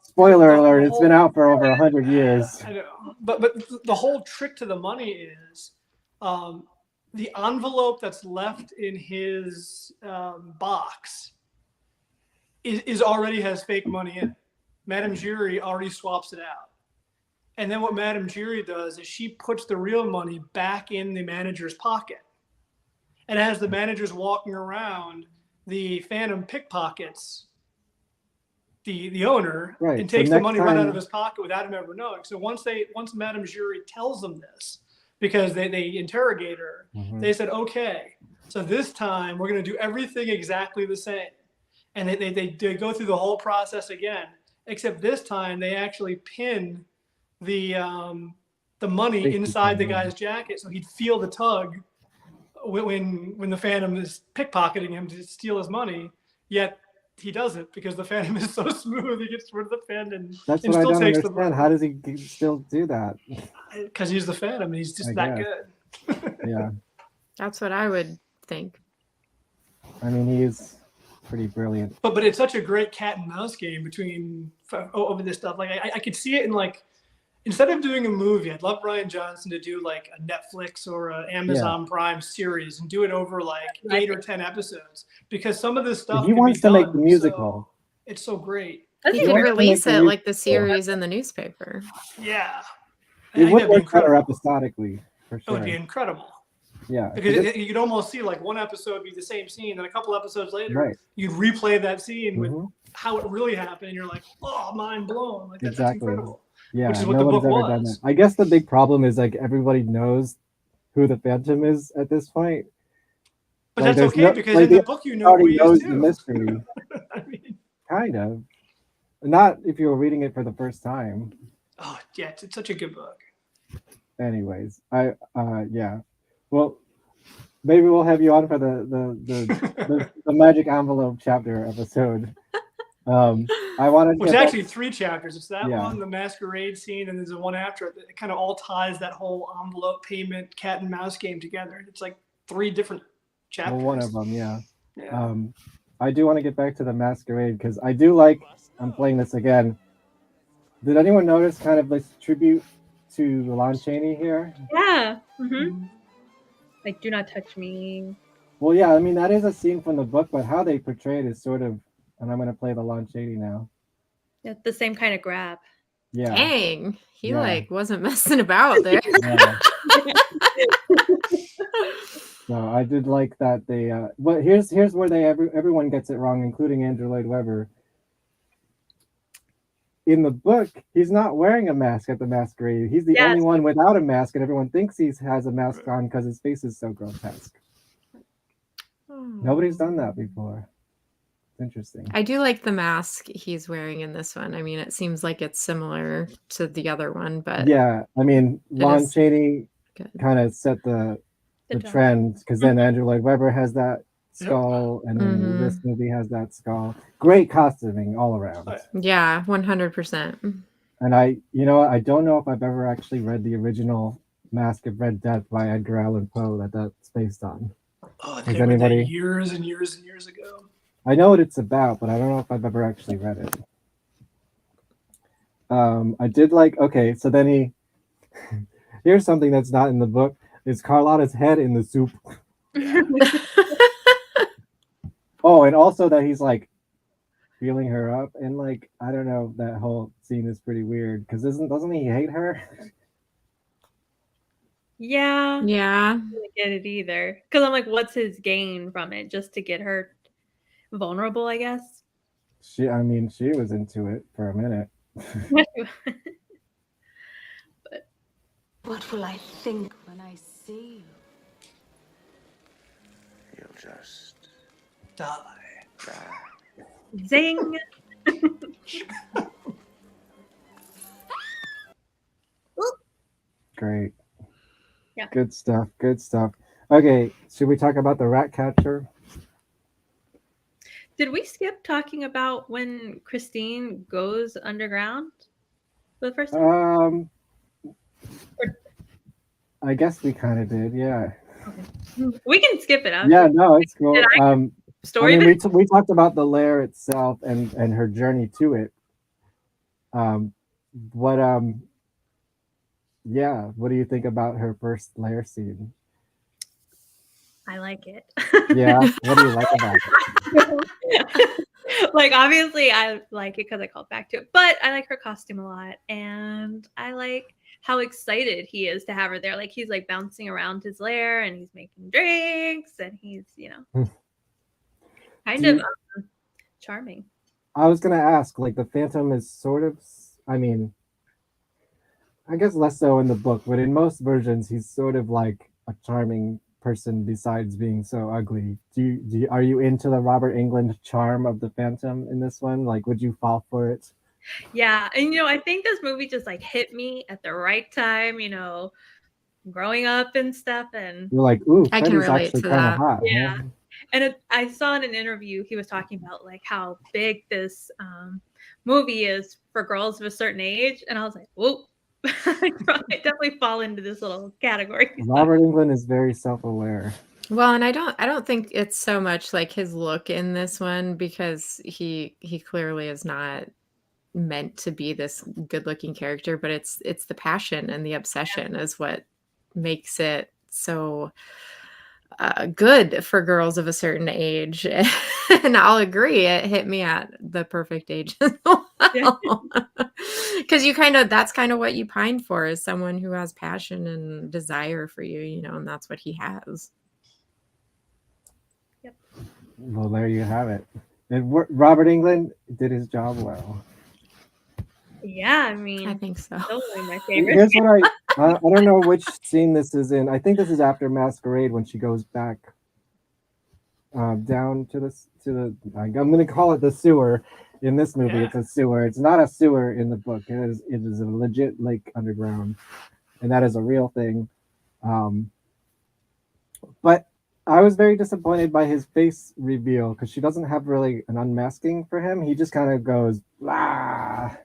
Spoiler alert! It's been out for over 100 years. I know, but the whole trick to the money is the envelope that's left in his box is already has fake money in it. Madame Jury already swaps it out, and then what Madame Jury does is she puts the real money back in the manager's pocket. And as the manager's walking around, the Phantom pickpockets the owner and takes the money right out of his pocket without him ever knowing. So once Madame Jury tells them this, because they interrogate her, they said, okay, so this time we're going to do everything exactly the same. And they go through the whole process again, except this time they actually pin the money inside the guy's jacket so he'd feel the tug when the Phantom is pickpocketing him to steal his money, yet he doesn't because the Phantom is so smooth. He gets rid of the pen and That's and what I still don't takes understand. How does he still do that? Because he's the Phantom. He's just that good. Yeah. That's what I would think. I mean, he's pretty brilliant. But it's such a great cat and mouse game between over this stuff. Like I could see it in like, instead of doing a movie, I'd love Rian Johnson to do like a Netflix or an Amazon Prime series and do it over like 8 or 10 episodes, because some of this stuff He wants to make the musical. So it's so great. He could release it like the series in the newspaper. Yeah. It would work better episodically, for sure. It would be incredible. Yeah. Because you could almost see like one episode be the same scene, and a couple episodes later, you'd replay that scene with how it really happened, and you're like, oh, mind blown. Like, that's incredible. Yeah, which is what the book was. Done that. I guess the big problem is like everybody knows who the Phantom is at this point. But like, that's okay because in the book you know who he is too. The mystery. I mean, kind of. Not if you were reading it for the first time. Oh yeah, it's such a good book. Anyways, yeah. Well, maybe we'll have you on for the Magic Envelope chapter episode. I wanted to. It's actually 3 chapters. It's that one, the masquerade scene, and there's the one after it. It kind of all ties that whole envelope payment cat and mouse game together. It's like 3 different chapters. Well, one of them, yeah. I do want to get back to the masquerade because I do like. I'm playing this again. Did anyone notice kind of this tribute to Lon Chaney here? Yeah. Like, do not touch me. Well, yeah, I mean that is a scene from the book, but how they portray it is sort of. And I'm going to play the Lon Chaney now. Yeah, the same kind of grab. Yeah. Dang, he Yeah. like wasn't messing about there. Yeah. So I did like that they. But here's where everyone gets it wrong, including Andrew Lloyd Webber. In the book, he's not wearing a mask at the masquerade. He's the only one without a mask, and everyone thinks he has a mask on because his face is so grotesque. Nobody's done that before. It's interesting. I do like the mask he's wearing in this one. I mean, it seems like it's similar to the other one, but yeah, I mean, Lon Chaney kind of set the trend because then Andrew Lloyd Webber has that skull, and then this movie has that skull. Great costuming all around. Yeah, 100%. And I don't know if I've ever actually read the original Mask of Red Death by Edgar Allan Poe that's based on. Oh, I think I read that years and years and years ago. I know what it's about, but I don't know if I've ever actually read it. I did like. Okay, so then here's something that's not in the book. Is Carlotta's head in the soup? Oh, and also that he's like feeling her up, and like I don't know, that whole scene is pretty weird because doesn't he hate her? Yeah. Yeah. I don't get it either. Because I'm like, what's his gain from it? Just to get her vulnerable, I guess. She was into it for a minute. But what will I think when I see you? You'll just die. Zing. Great. Yeah. Good stuff. Good stuff. Okay, should we talk about the rat catcher? Did we skip talking about when Christine goes underground for the first time? I guess we kind of did, yeah. Okay. We can skip it up. Yeah, no, it's cool. Story. We talked about the lair itself and her journey to it. Yeah, what do you think about her first lair scene? I like it. Yeah, what do you like about it? Like, obviously, I like it because I called back to it, but I like her costume a lot, and I like how excited he is to have her there. Like, he's like bouncing around his lair, and he's making drinks, and he's kind of charming. I was gonna ask, like, the Phantom is sort of, I mean, I guess less so in the book, but in most versions, he's sort of like a charming person besides being so ugly. Are you into the Robert Englund charm of the Phantom in this one? Like, would you fall for it? Yeah, and I think this movie just like hit me at the right time, growing up and stuff, and you're like, ooh, I can relate to that. Hot, yeah. Huh? And I saw in an interview he was talking about like how big this movie is for girls of a certain age, and I was like, whoa. I definitely fall into this little category. Robert Englund is very self-aware. Well, and I don't think it's so much like his look in this one, because he clearly is not meant to be this good-looking character, but it's the passion and the obsession is what makes it so good for girls of a certain age. And I'll agree, it hit me at the perfect age as well. Because that's kind of what you pine for, is someone who has passion and desire for you, and that's what he has. Yep. Well, there you have it. And Robert Englund did his job well. Yeah, I mean, I think so. Totally my favorite. Here's what I don't know which scene this is in. I think this is after Masquerade when she goes back down to the I'm going to call it the sewer. In this movie, It's a sewer. It's not a sewer in the book. It is a legit lake underground, and that is a real thing. But I was very disappointed by his face reveal because she doesn't have really an unmasking for him. He just kind of goes, blah.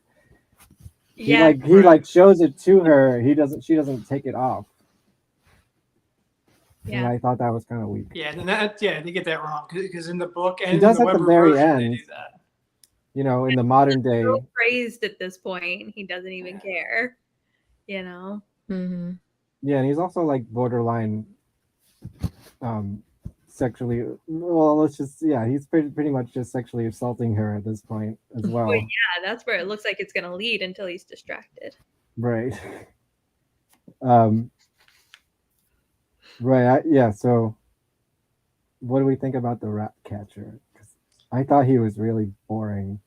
Yeah. He shows it to her. She doesn't take it off. And I thought that was kind of weak. Yeah, and they get that wrong because in the book and He does in the at the Weber very version, end. they do that. You know, in the modern day, so praised at this point, he doesn't even care. You know. Mm-hmm. Yeah, and he's also like borderline sexually. Well, let's just he's pretty much just sexually assaulting her at this point as well. Well, yeah, that's where it looks like it's gonna lead until he's distracted. Right. Right. Yeah. So, what do we think about the rat catcher? 'Cause I thought he was really boring.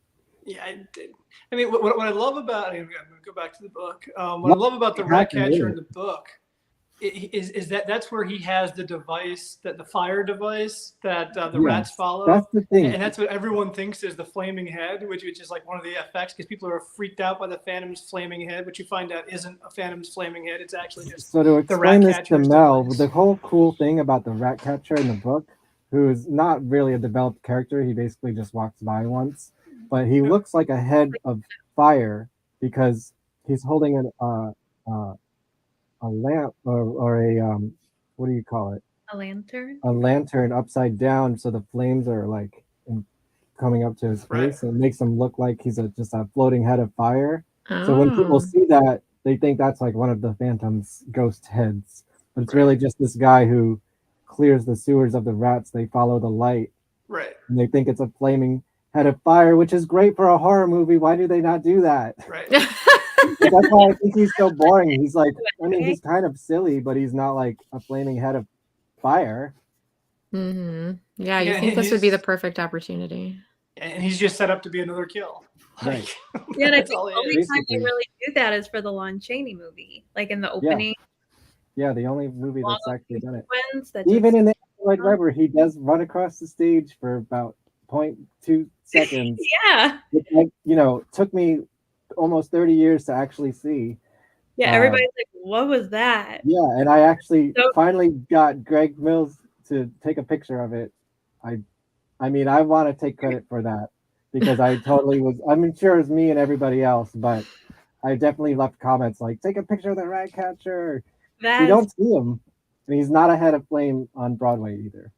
Yeah, I did. I mean, what I love about I'm going to go back to the book. What I love about the rat catcher in the book is that that's where he has the device, that the fire device that the rats follow. That's the thing, and that's what everyone thinks is the flaming head, which is like one of the effects because people are freaked out by the Phantom's flaming head, which you find out isn't a Phantom's flaming head. It's actually just so to the rat explain this to catcher's Mel. device. The whole cool thing about the rat catcher in the book, who is not really a developed character, he basically just walks by once, but he looks like a head of fire because he's holding a lamp or a what do you call it? A lantern. A lantern upside down, so the flames are like coming up to his face, and it makes him look like he's just a floating head of fire. So when people see that, they think that's like one of the Phantom's ghost heads, but it's really just this guy who clears the sewers of the rats. They follow the light, Right. and they think it's a flaming head of fire, which is great for a horror movie. Why do they not do that? Right. That's why I think he's so boring. He's like, I mean, he's kind of silly, but he's not like a flaming head of fire. Mm-hmm. Yeah, you think this would be the perfect opportunity. And he's just set up to be another kill. Right. Yeah, and I That's think all the he only is. time they really do that is for the Lon Chaney movie, like in the opening. Yeah, the only movie that's actually done it. That Even in the Android Weber, he does run across the stage for about 0.2 seconds. Yeah. Which, like, you know, took me almost 30 years to actually see. Yeah, everybody's like, what was that? Yeah, and I actually finally got Greg Mills to take a picture of it. I mean, I want to take credit for that because I totally was. I mean, sure, it's me and everybody else, but I definitely left comments like, take a picture of the rat catcher. You don't see him, and he's not a head of flame on Broadway either.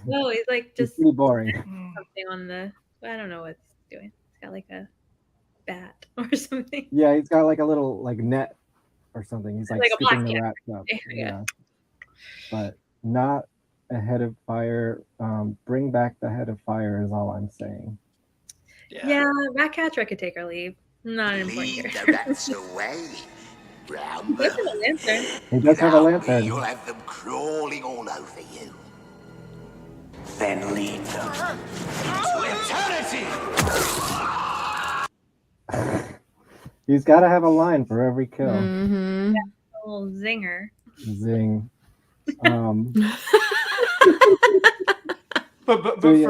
No, he's like just pretty boring. something on the. I don't know what it's doing. It's got like a bat or something. Yeah, he's got like a little like net or something. He's like a scooping black the cat. rats up. Yeah. But not a head of fire. Bring back the head of fire is all I'm saying. Yeah, rat catcher could take or leave. Not an important Lead the character. rats away. Brown He does have a lantern. He does have a lantern. You'll have them crawling all over you. Then lead them to eternity. He's got to have a line for every kill. Mm-hmm. Yeah, a little zinger. Zing. But So, yeah.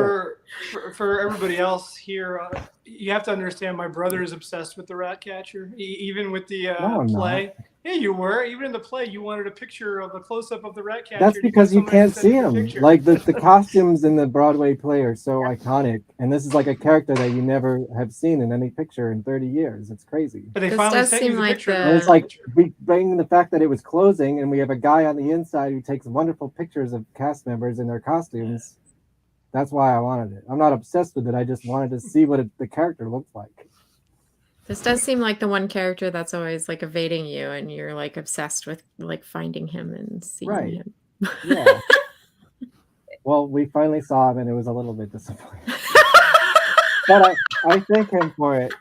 for everybody else here, you have to understand. My brother is obsessed with the rat catcher. Even with the No, I'm play. not. Yeah, you were. Even in the play, you wanted a picture of a close up of the rat catcher. That's because you somebody can't sent see you a him. picture. Like the costumes in the Broadway play are so iconic, and this is like a character that you never have seen in any picture in 30 years. It's crazy. But they This finally does sent you seem the like picture. And it's like we bring the fact that it was closing, and we have a guy on the inside who takes wonderful pictures of cast members in their costumes. That's why I wanted it. I'm not obsessed with it. I just wanted to see what the character looks like. This does seem like the one character that's always like evading you, and you're like obsessed with like finding him and seeing Right. him. Yeah. Well, we finally saw him, and it was a little bit disappointing. But I thank him for it.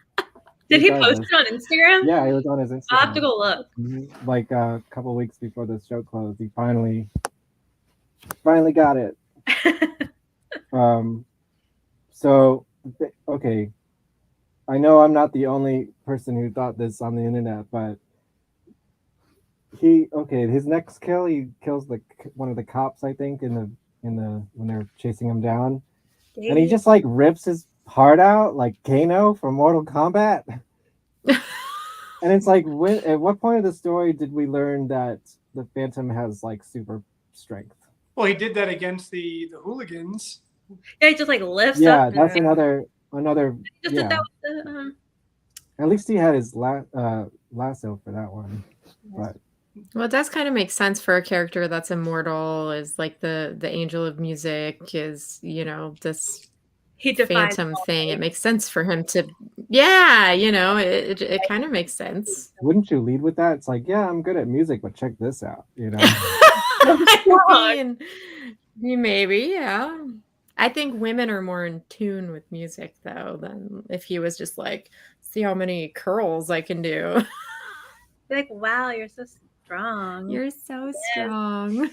Did he regardless. post it on Instagram? Yeah, it was on his Instagram. I'll have to go look. Like a couple weeks before the show closed, he finally got it. So okay, I know I'm not the only person who thought this on the internet, but his next kill, he kills one of the cops, I think, in the when they're chasing him down, and he just like rips his heart out like Kano from Mortal Kombat. And it's like, at what point of the story did we learn that the Phantom has like super strength? Well, he did that against the hooligans. Yeah, he just like lifts up. Yeah, that's another. Just Yeah. that was the, At least he had his lasso for that one. But Well, it does kind of make sense for a character that's immortal, is like the angel of music, is, this He defies phantom all thing. It fate. makes sense for him to, yeah, it kind of makes sense. Wouldn't you lead with that? It's like, yeah, I'm good at music, but check this out, I mean, maybe, yeah. I think women are more in tune with music, though, than if he was just like, see how many curls I can do. Be like, wow, you're so strong. You're so strong.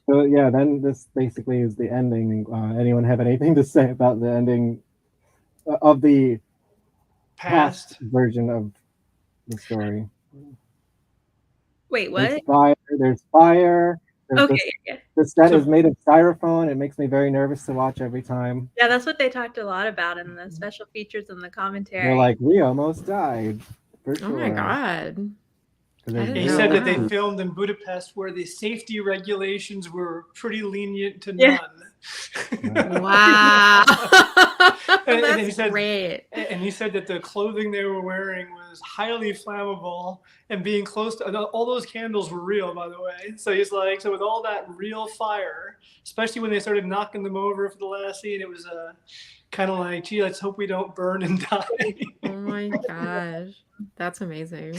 So yeah, then this basically is the ending. Anyone have anything to say about the ending of the past version of the story? Wait, what? There's fire. Okay, yeah. The set is made of styrofoam. It makes me very nervous to watch every time. Yeah, that's what they talked a lot about in the special features and the commentary. They're like, we almost died. For sure. Oh my god. He said that they filmed in Budapest where the safety regulations were pretty lenient to none. Wow. and he said, great. And he said that the clothing they were wearing was highly flammable, and being close to all those candles were real, by the way. So he's like, so with all that real fire, especially when they started knocking them over for the last scene, it was kind of like, gee, let's hope we don't burn and die. Oh my gosh, that's amazing.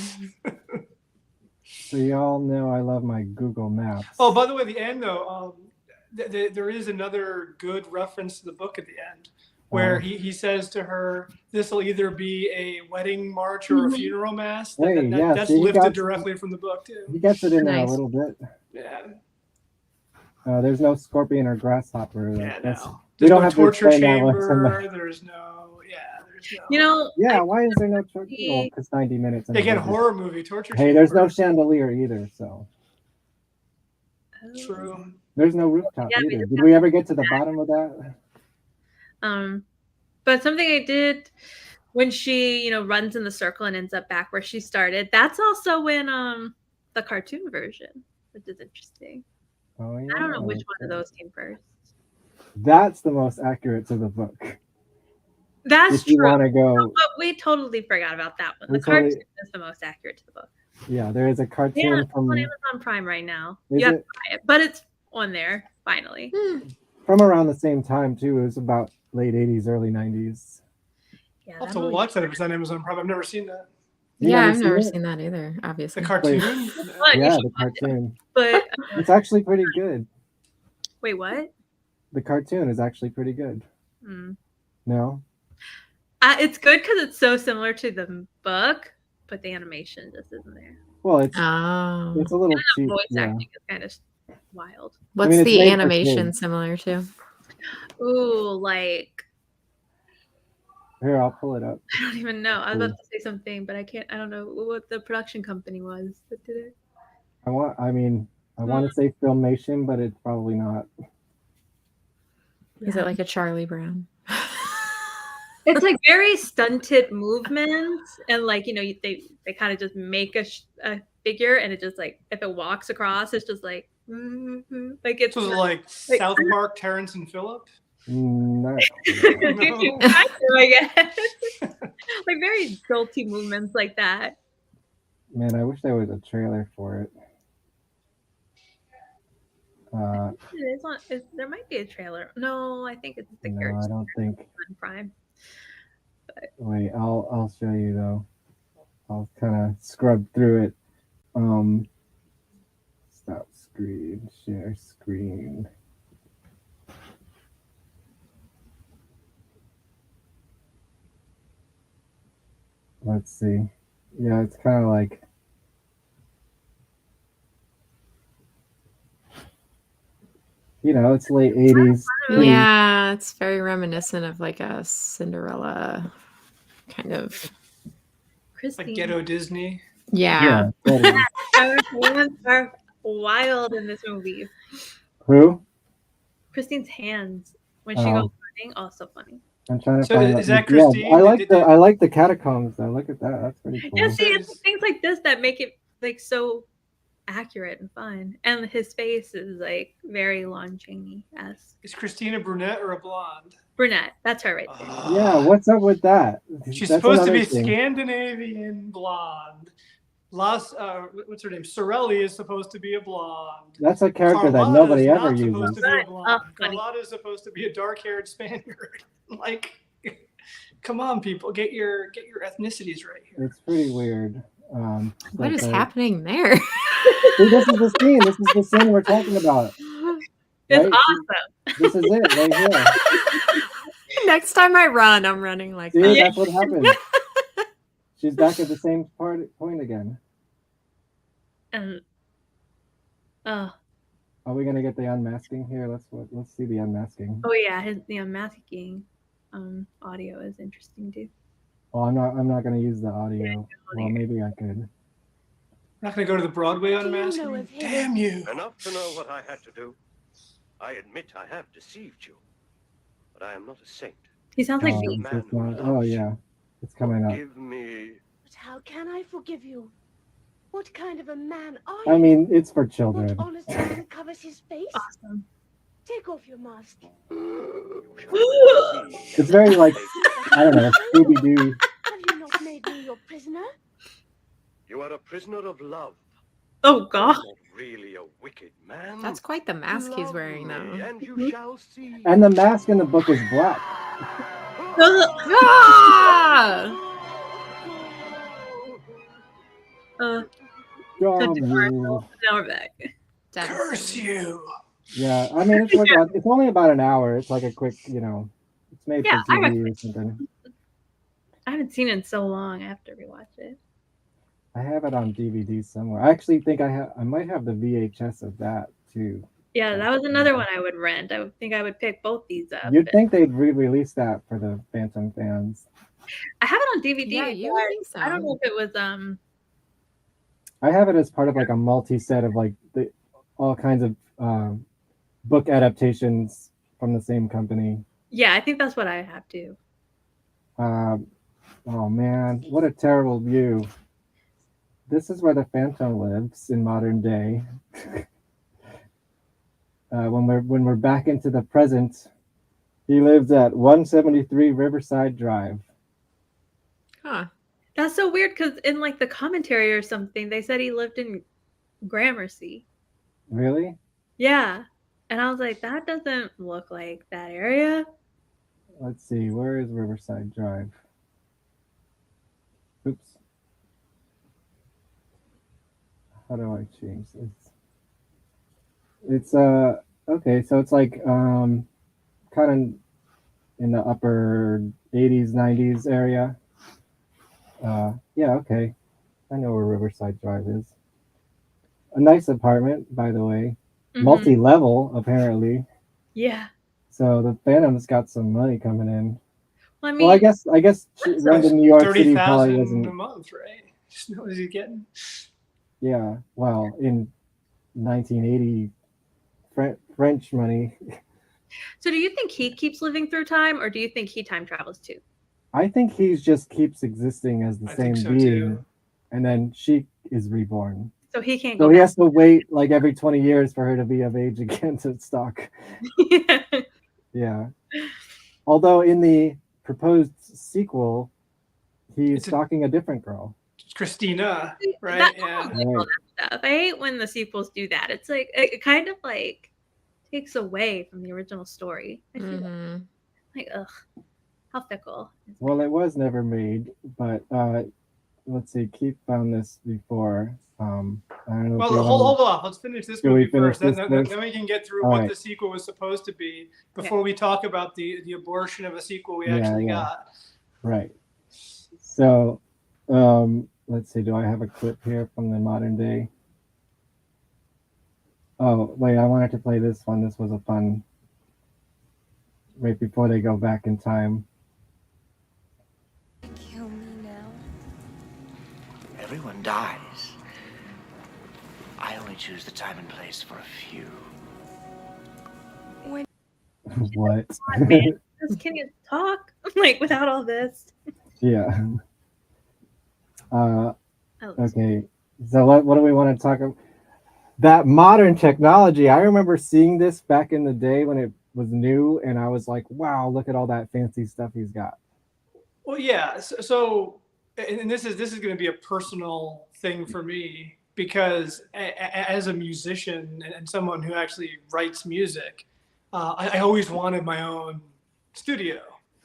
So y'all know I love my Google Maps. Oh, by the way, the end though, there is another good reference to the book at the end, where he says to her, "This will either be a wedding march or a funeral mass." That's lifted directly from the book too. He gets it in there a little bit. Yeah. There's no scorpion or grasshopper. There's no torture chamber. There's no. Yeah, why is there no torture? Oh, because 90 minutes. Again, horror movie torture. Hey, there's no chandelier either, so. True. There's no rooftop either. Did we ever get to the bottom of that? But something I did when she, runs in the circle and ends up back where she started. That's also in the cartoon version, which is interesting. Oh yeah. I don't know which one of those came first. That's the most accurate to the book. That's true. You want to go? No, but we totally forgot about that one. The cartoon is the most accurate to the book. Yeah, there is a cartoon it's from on Amazon Prime right now. You have to buy it, but it's on there finally. From around the same time too. It was about late 80s, early 90s. Yeah, I'll have to watch that if it's on Amazon Prime. I've never seen that. Yeah, I've never seen that either. Obviously, the cartoon. Yeah, the cartoon. But it's actually pretty good. Wait, what? The cartoon is actually pretty good. No. It's good because it's so similar to the book, but the animation just isn't there. Well, it's a little cheap. Voice acting is kind of wild. What's the animation similar to? Ooh, like. Here, I'll pull it up. I don't even know. I was about to say something, but I can't. I don't know what the production company was that did it. I want to say Filmation, but it's probably not. Is it like a Charlie Brown? It's like very stunted movements, and like they kind of just make a figure, and it just like if it walks across, it's just like like it's like South Park, Terrence and Phillip. No. I guess like very jolty movements like that. Man, I wish there was a trailer for it. There might be a trailer. No, I think it's the No, I don't think. On Prime. But... Wait, I'll show you though. I'll kind of scrub through it. Stop screen, share screen. Let's see. Yeah, it's kind of like. It's late 80s. Yeah, it's very reminiscent of like a Cinderella kind of. Like ghetto Disney. Yeah. Her hands are wild in this movie. Who? Christine's hands when she goes running, also funny. I'm trying to so find is that Christine? Yeah, I like the catacombs though. Look at that. That's pretty cool. Yeah, see, it's things like this that make it like so accurate and fun. And his face is like very Lon Chaney-esque. Is Christina brunette or a blonde? Brunette. That's her right there. Yeah, what's up with that? She's That's supposed to be another thing. Scandinavian blonde. What's her name? Sorelli is supposed to be a blonde. That's a character that Carlotta's nobody ever not uses. supposed to be a blonde. funny. Carlotta is supposed to be a dark-haired Spaniard. Like, come on, people, get your ethnicities right here. It's pretty weird. What is happening there? See, this is the scene. This is the scene we're talking about. It's Right? awesome. This is it right here. Next time I run, I'm running like See, that. that's what happened. She's back at the same point again. And Are we gonna get the unmasking here? Let's see the unmasking. oh yeah, the unmasking audio is interesting too. Well, I'm not gonna use the audio. Well, maybe I could. Not gonna go to the Broadway unmasking. Damn you! Enough to know what I had to do. I admit I have deceived you, but I am not a saint. He sounds like Oh, me. it's not- oh yeah, it's coming up. Give me. But how can I forgive you? What kind of a man are you? I mean, it's for What children. honest man covers his face? Awesome. Take off your mask. It's very like, I don't know, Scooby Doo. Have you not made me your prisoner? You are a prisoner of love. Oh God. Not really a wicked man. That's quite the mask he's wearing, Love me, though. and you shall see. And the mask in the book is black. Ah! Damn you. Now we're back. Curse you! Yeah, I mean, it's only about an hour. It's like a quick, it's made Yeah, for I TV or something. I haven't seen it in so long. I have to rewatch it. I have it on DVD somewhere. I actually think I might have the VHS of that too. Yeah, that was another one I would rent. I would think I would pick both these up. You'd think they'd re-release that for the Phantom fans. I have it on DVD. Yeah, you would think so. I don't know if it was I have it as part of like a multi-set of like all kinds of book adaptations from the same company. yeah, I think that's what I have too. Oh man, what a terrible view. This is where the Phantom lives in modern day. When we're back into the present, he lives at 173 Riverside Drive. Huh. That's so weird because in like the commentary or something, they said he lived in Gramercy. Really? Yeah. And I was like, that doesn't look like that area. Let's see, where is Riverside Drive? Oops. How do I change this? It's okay, so it's like kind of in the upper 80s, 90s area. Yeah, okay. I know where Riverside Drive is. A nice apartment, by the way. Mhm. Multi-level, apparently. Yeah. So the Phantom's got some money coming in. Well, I mean, Well, I guess rent in New York City probably 30,000 wasn't. a month, right? Just know what he's getting. Yeah, well, in 1980 French money, so do you think he keeps living through time or do you think he time travels too? I think he just keeps existing as the I same think so, being, too. and then she is reborn. So he can't So go he back. has to wait like every 20 years for her to be of age again to stalk. Yeah. Although in the proposed sequel, he's stalking a different girl. Christina, right? That, Yeah. I don't like all that stuff. I hate when the sequels do that. It's like it kind of like takes away from the original story. I feel like ugh, how fickle. Well, it was never made, but let's see. Keith found this before. I don't know. Well, if you hold wanna- off. Let's finish this Shall we movie finish first. Then, this then, first? then we can get through All what right. the sequel was supposed to be before we talk about the abortion of a sequel we Yeah, actually yeah. got. Right. So, let's see. Do I have a clip here from the modern day? Oh, wait. I wanted to play this one. This was a fun. Right before they go back in time. Kill me now. Everyone dies. I only choose the time and place for a few. What? Man, can you talk like without all this? Yeah. Oh, Okay. So what do we want to talk about? that modern technology, I remember seeing this back in the day when it was new, and I was like, wow, look at all that fancy stuff he's got. Well, yeah. So and this is going to be a personal thing for me because as a musician and someone who actually writes music, I always wanted my own studio.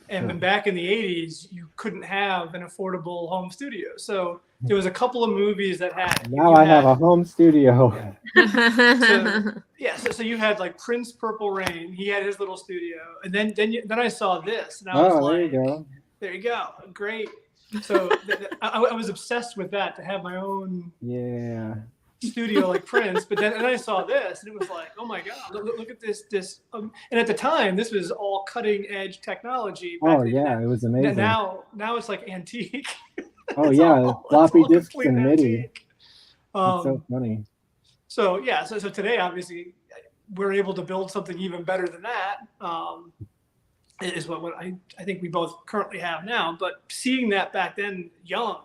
And Sure. back in the 80s, you couldn't have an affordable home studio. So there was a couple of movies that had. Now I have a home studio. So you had like Prince Purple Rain. He had his little studio. And then I saw this. And I was Oh, like, there you go. there you go. Great. So I was obsessed with that, to have my own studio like Prince. But then and I saw this, and it was like, oh my God, look at this. And at the time, this was all cutting edge technology. Oh yeah, it was amazing. Now it's like antique. Oh yeah, floppy disks and MIDI. It's so funny. So yeah, so today obviously we're able to build something even better than that. Is what I think we both currently have now. But seeing that back then, young,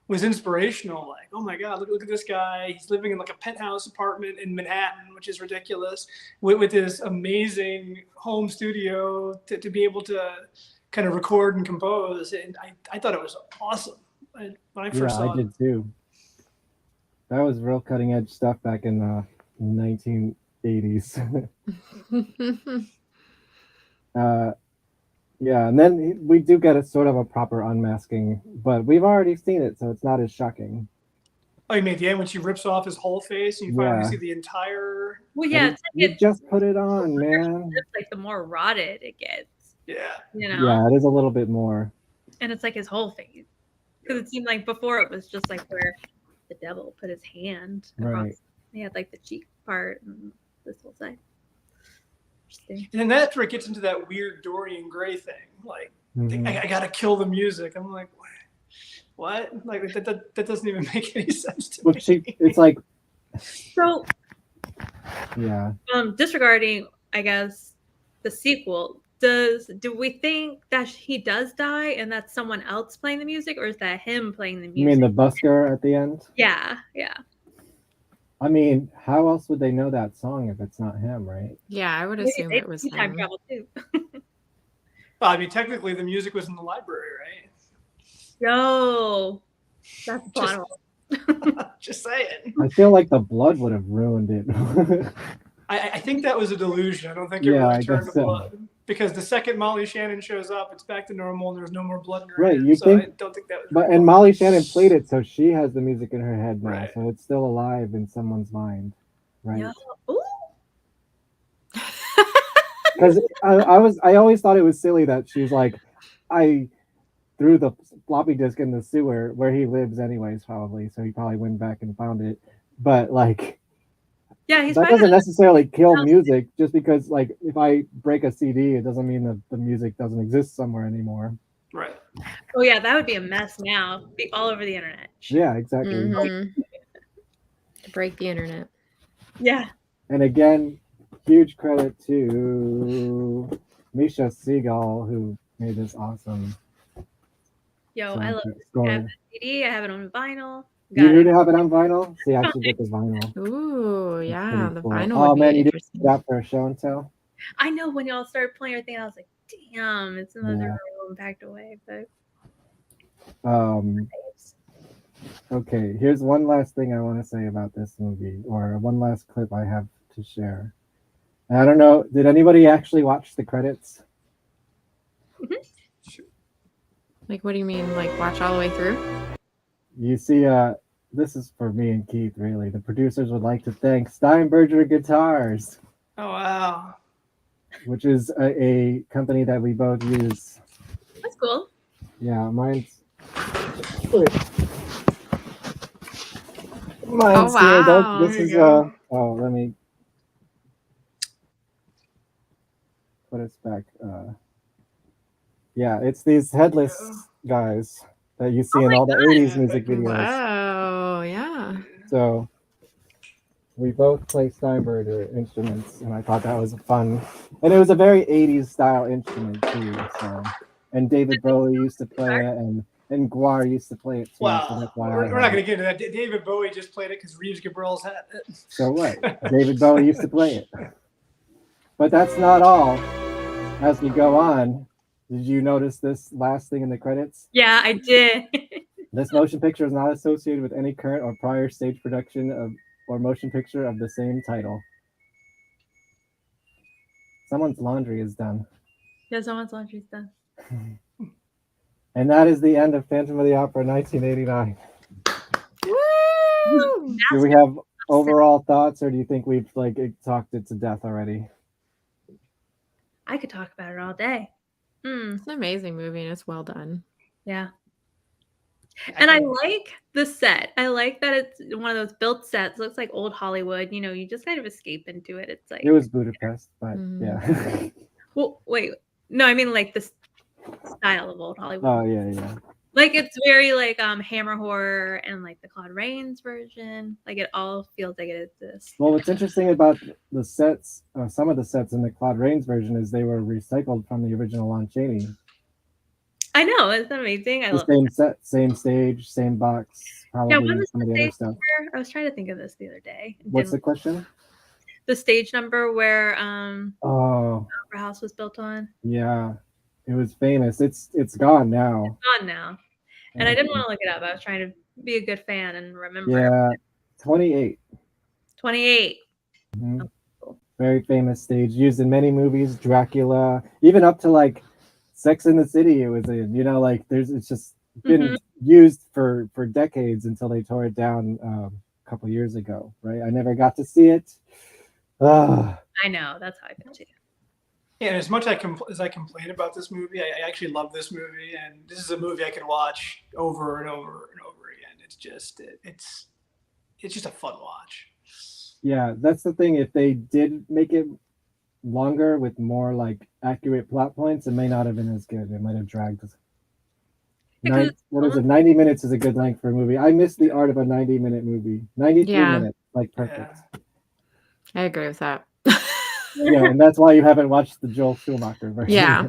was inspirational. Like, oh my God, look at this guy. He's living in like a penthouse apartment in Manhattan, which is ridiculous, with this amazing home studio to be able to kind of record and compose. And I thought it was awesome when I first saw it. I did too. That was real cutting edge stuff back in the 1980s. Yeah, and then we do get a sort of a proper unmasking, but we've already seen it, so it's not as shocking. Oh, you mean at the end when she rips off his whole face and you finally see the entire... Well, yeah, it's like you just put it on, man. It's like the more rotted it gets. Yeah. You know? Yeah, it is a little bit more. And it's like his whole face. Because it seemed like before it was just like where the devil put his hand across. Right. He had like the cheek part and this whole side. And then that's where it gets into that weird Dorian Gray thing. Like, I gotta kill the music. I'm like, what? Like that doesn't even make any sense to me. It's like, so yeah. Disregarding, I guess, the sequel. Do we think that he does die and that's someone else playing the music, or is that him playing the music? You mean the busker at the end? Yeah. I mean, how else would they know that song if it's not him, right? Yeah, I would assume it was time him. travel too. Well, I mean, technically the music was in the library, right? Yo, that's plot hole. Just saying. I feel like the blood would have ruined it. I think that was a delusion. I don't think it really turned to blood. Because the second Molly Shannon shows up, it's back to normal and there's no more blood in her hand. You think? I don't think that was But and Molly Shannon played it, so she has the music in her head now, Right. so it's still alive in someone's mind, right? Yeah. Ooh. Because I always thought it was silly that she's like, I threw the floppy disk in the sewer where he lives anyways, probably, so he probably went back and found it. But like, yeah, he's that doesn't necessarily kill music. Just because like if I break a CD, it doesn't mean that the music doesn't exist somewhere anymore. Right. Oh yeah, that would be a mess now. Be all over the internet. Yeah, exactly. Mm-hmm. Break the internet. Yeah. And again, huge credit to Misha Segal, who made this awesome. Yo, I love this. score. I have a CD. I have it on vinyl. You really have it on vinyl? See, I should get the vinyl. Ooh, yeah, the Cool. vinyl. Oh would man, be you did interesting. that for a show and tell? I know when y'all started playing everything, I was like, damn, it's another Yeah. room packed away. But Okay, here's one last thing I want to say about this movie, or one last clip I have to share. And I don't know, did anybody actually watch the credits? Like, what do you mean? Like, watch all the way through? You see, this is for me and Keith, really. The producers would like to thank Steinberger Guitars, Oh, wow. which is a company that we both use. that's cool. Yeah, mine's... Wait. Mine's Oh, here. wow. This There you is, go. oh, let me put us back. Yeah, it's these headless guys that you see in all the 80s music videos. Wow, yeah. So we both play Steinberger instruments, and I thought that was fun. And it was a very 80s style instrument too. So, and David Bowie used to play it, and And Guar used to play it too. So Well, that's why we're not going to get into that. David Bowie just played it because Reeves Gabrels had it. So what? David Bowie used to play it. But that's not all. As we go on, did you notice this last thing in the credits? Yeah, I did. This motion picture is not associated with any current or prior stage production of or motion picture of the same title. Someone's laundry is done. Yeah, someone's laundry's done. And that is the end of Phantom of the Opera 1989. Woo! Do we have overall thoughts, or do you think we've like talked it to death already? I could talk about it all day. It's an amazing movie and it's well done. Yeah. And I like the set. I like that it's one of those built sets. Looks like old Hollywood. You know, you just kind of escape into it. It's like It was Budapest, but yeah. Well, wait. No, I mean like the style of old Hollywood. Oh yeah. Like it's very like Hammer horror and like the Claude Rains version. Like it all feels like it exists. Well, what's interesting about the sets, some of the sets in the Claude Rains version, is they were recycled from the original Lon Chaney. I know, it's amazing. I The love same that. set, same stage, same box, probably Yeah, what was some of the the other stage stuff. number? I was trying to think of this the other day. What's the question? The stage number where Oh, Opera House was built on. yeah. It was famous. It's gone now. It's gone now. And I didn't want to look it up. I was trying to be a good fan and remember. Yeah, 28. 28. Mhm. Very famous stage, used in many movies, Dracula, even up to like Sex in the City it was in. You know, like it's just been used for decades until they tore it down a couple years ago, right? I never got to see it. I know, that's how I feel too. Yeah, and as much as I complain about this movie, I actually love this movie, and this is a movie I could watch over and over and over again. It's just it's just a fun watch. Yeah, that's the thing. If they did make it longer with more like accurate plot points, it may not have been as good. It might have dragged. What is it? 90 minutes is a good length for a movie. I miss the art of a 90-minute movie. 93 minutes, like perfect. I agree with that. Yeah, and that's why you haven't watched the Joel Schumacher version. Yeah.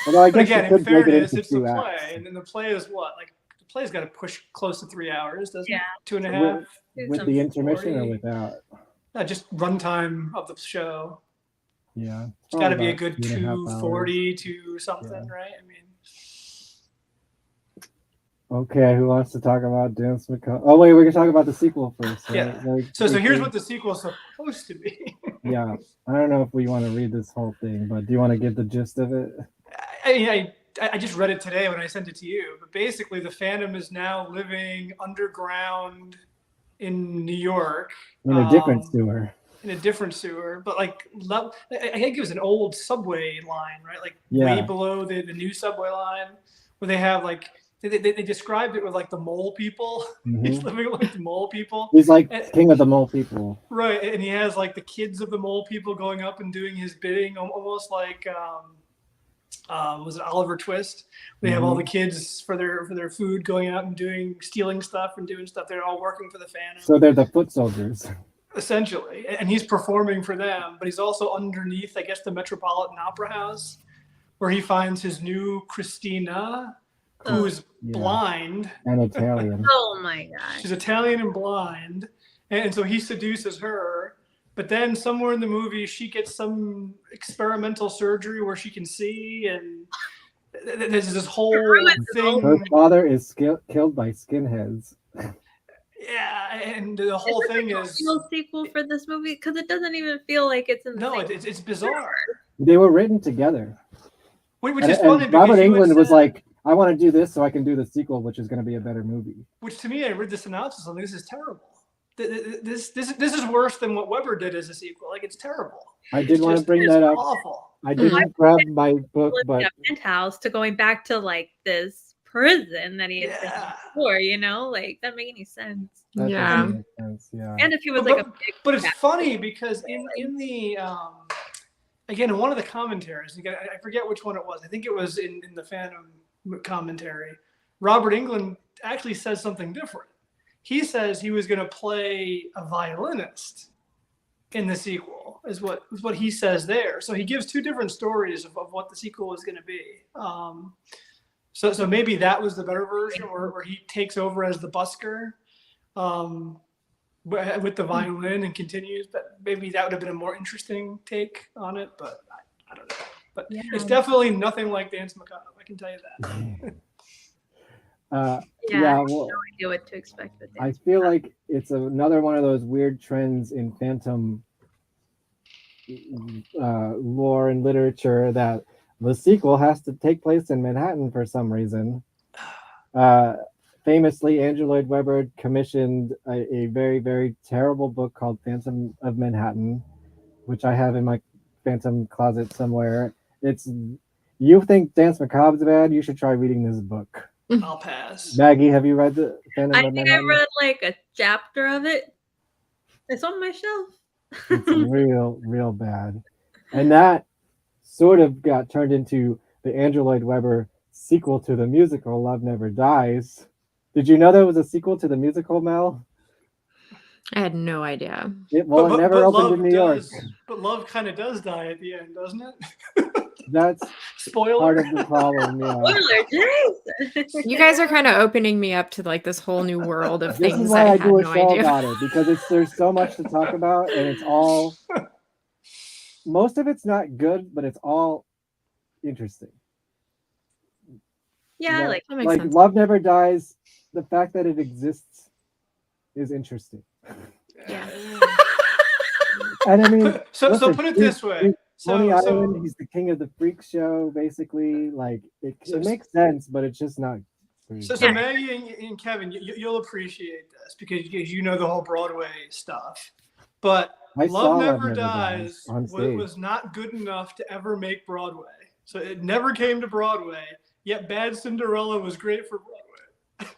Although I But guess again, you in could break it fairness, into it's the 2 play, acts. and then the play is what? Like the play's got to push close to 3 hours, doesn't it? 2.5. With the intermission 40. or without? Just runtime of the show. Yeah. It's got to be a good 2.5 hours. 240 to something, right? I mean, Okay, who wants to talk about Dance McCall? Oh wait, we're gonna talk about the sequel first. Right? yeah. Like, So here's what the sequel's supposed to be. Yeah, I don't know if we want to read this whole thing, but do you want to give the gist of it? I just read it today when I sent it to you. But basically, the Phantom is now living underground in New York. In a different sewer. In a different sewer, but like I think it was an old subway line, right? Like Yeah. way below the new subway line, where they have like they described it with like the mole people. He's living like the mole people. He's like king of the mole people. Right, and he has like the kids of the mole people going up and doing his bidding, almost like was it Oliver Twist? They have all the kids for their food going out and stealing stuff and doing stuff. They're all working for the Phantom. So they're the foot soldiers. Essentially, and he's performing for them, but he's also underneath, I guess, the Metropolitan Opera House, where he finds his new Christina, who is blind and Italian. Oh my god, she's Italian and blind, and so he seduces her. But then somewhere in the movie, she gets some experimental surgery where she can see, and there's this whole thing. Her father is killed by skinheads. Yeah, and the whole thing is a sequel for this movie because it doesn't even feel like it's in the no, same it's bizarre. They were written together. Which is funny. And Robert because Englund was like, I want to do this so I can do the sequel, which is going to be a better movie. Which to me, I read the synopsis and this is terrible. This is worse than what Weber did as a sequel. Like it's terrible. I did want to bring that up. Awful. I didn't grab my book, but a penthouse to going back to like this prison that he had been before, you know, like that make any sense. that Yeah. doesn't make sense, yeah. And if he was like a big But it's funny because in the again in one of the commentaries, again, I forget which one it was. I think it was in the Phantom commentary. Robert Englund actually says something different. He says he was going to play a violinist in the sequel, is what he says there. So he gives two different stories of what the sequel is going to be. So maybe that was the better version where he takes over as the busker with the violin and continues. But maybe that would have been a more interesting take on it. But I don't know. But it's definitely nothing like Dance Macabre. I can tell you that. Yeah, I well, have no idea what to expect with I Dance feel Macabre. like it's another one of those weird trends in Phantom lore and literature that the sequel has to take place in Manhattan for some reason. Famously, Andrew Lloyd Webber commissioned a very, very terrible book called Phantom of Manhattan, which I have in my Phantom closet somewhere. You think Dance Macabre's bad? You should try reading this book. I'll pass. Maggie, have you read the Phantom of think Manhattan? I read like a chapter of it. It's on my shelf. It's real bad. And that sort of got turned into the Andrew Lloyd Webber sequel to the musical Love Never Dies. Did you know there was a sequel to the musical, Mel? I had no idea. It never opened in New York. But love kind of does die at the end, doesn't it? That's Spoiler. part of the problem, yeah. You guys are kind of opening me up to like this whole new world of This things is why I had do a no show idea. about it, because there's so much to talk about, and it's all, most of it's not good, but it's all interesting. Yeah, Yeah, like that makes like sense. Love Never Dies, the fact that it exists is interesting. Yeah. And I mean, So listen, put it this way. Coney So Island, he's the king of the freak show, basically. Like it makes sense, but it's just not. So Maggie and Kevin, you'll appreciate this because you know the whole Broadway stuff. But I saw Love Never Dies on stage. was not good enough to ever make Broadway. So it never came to Broadway. Yet Bad Cinderella was great for Broadway.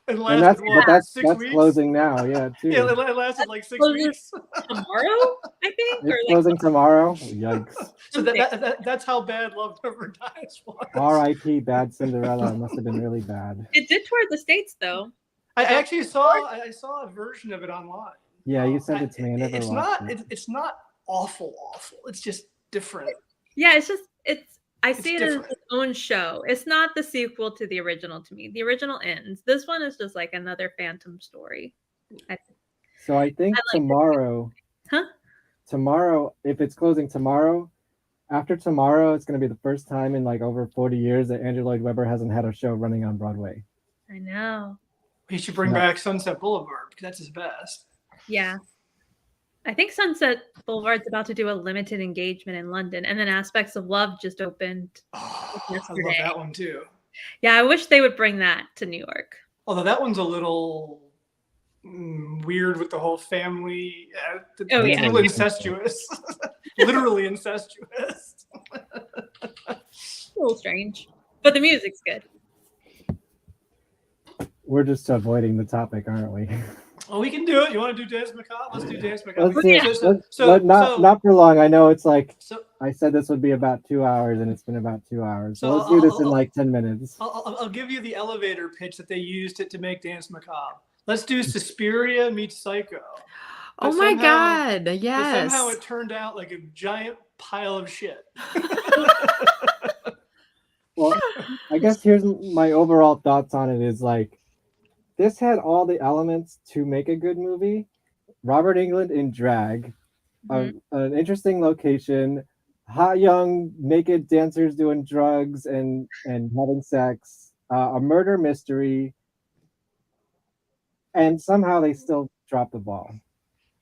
It lasted that's 6 weeks. closing now, yeah, too. Yeah, it lasted like 6 weeks. Tomorrow, I think. It's closing tomorrow. Yikes. So that's how bad Love Never Dies was. R.I.P. Bad Cinderella. It must have been really bad. It did tour the States though. I actually saw a version of it online. Yeah, you sent it to me. I never It's watched not it. it's not awful. It's just different. Yeah, I see it different. as its own show. It's not the sequel to the original to me. The original ends. This one is just like another Phantom story. So I think tomorrow, tomorrow, if it's closing tomorrow, after tomorrow, it's going to be the first time in like over 40 years that Andrew Lloyd Webber hasn't had a show running on Broadway. I know. He should bring back Sunset Boulevard because that's his best. Yeah. I think Sunset Boulevard's about to do a limited engagement in London, and then Aspects of Love just opened yesterday. I love that one too. Yeah, I wish they would bring that to New York. Although that one's a little weird with the whole family. It's a little incestuous. Literally incestuous. A little strange. But the music's good. We're just avoiding the topic, aren't we? Oh, we can do it. You want to do Dance Macabre? Let's do Dance Macabre. Let's not for long. I know it's like I said this would be about 2 hours, and it's been about 2 hours. So let's do this in like 10 minutes. I'll give you the elevator pitch that they used to make Dance Macabre. Let's do Suspiria meets Psycho. Oh my God! Yes. But somehow it turned out like a giant pile of shit. Well, I guess here's my overall thoughts on it is like, this had all the elements to make a good movie. Robert Englund in drag, an interesting location, hot young naked dancers doing drugs and having sex, a murder mystery, and somehow they still drop the ball.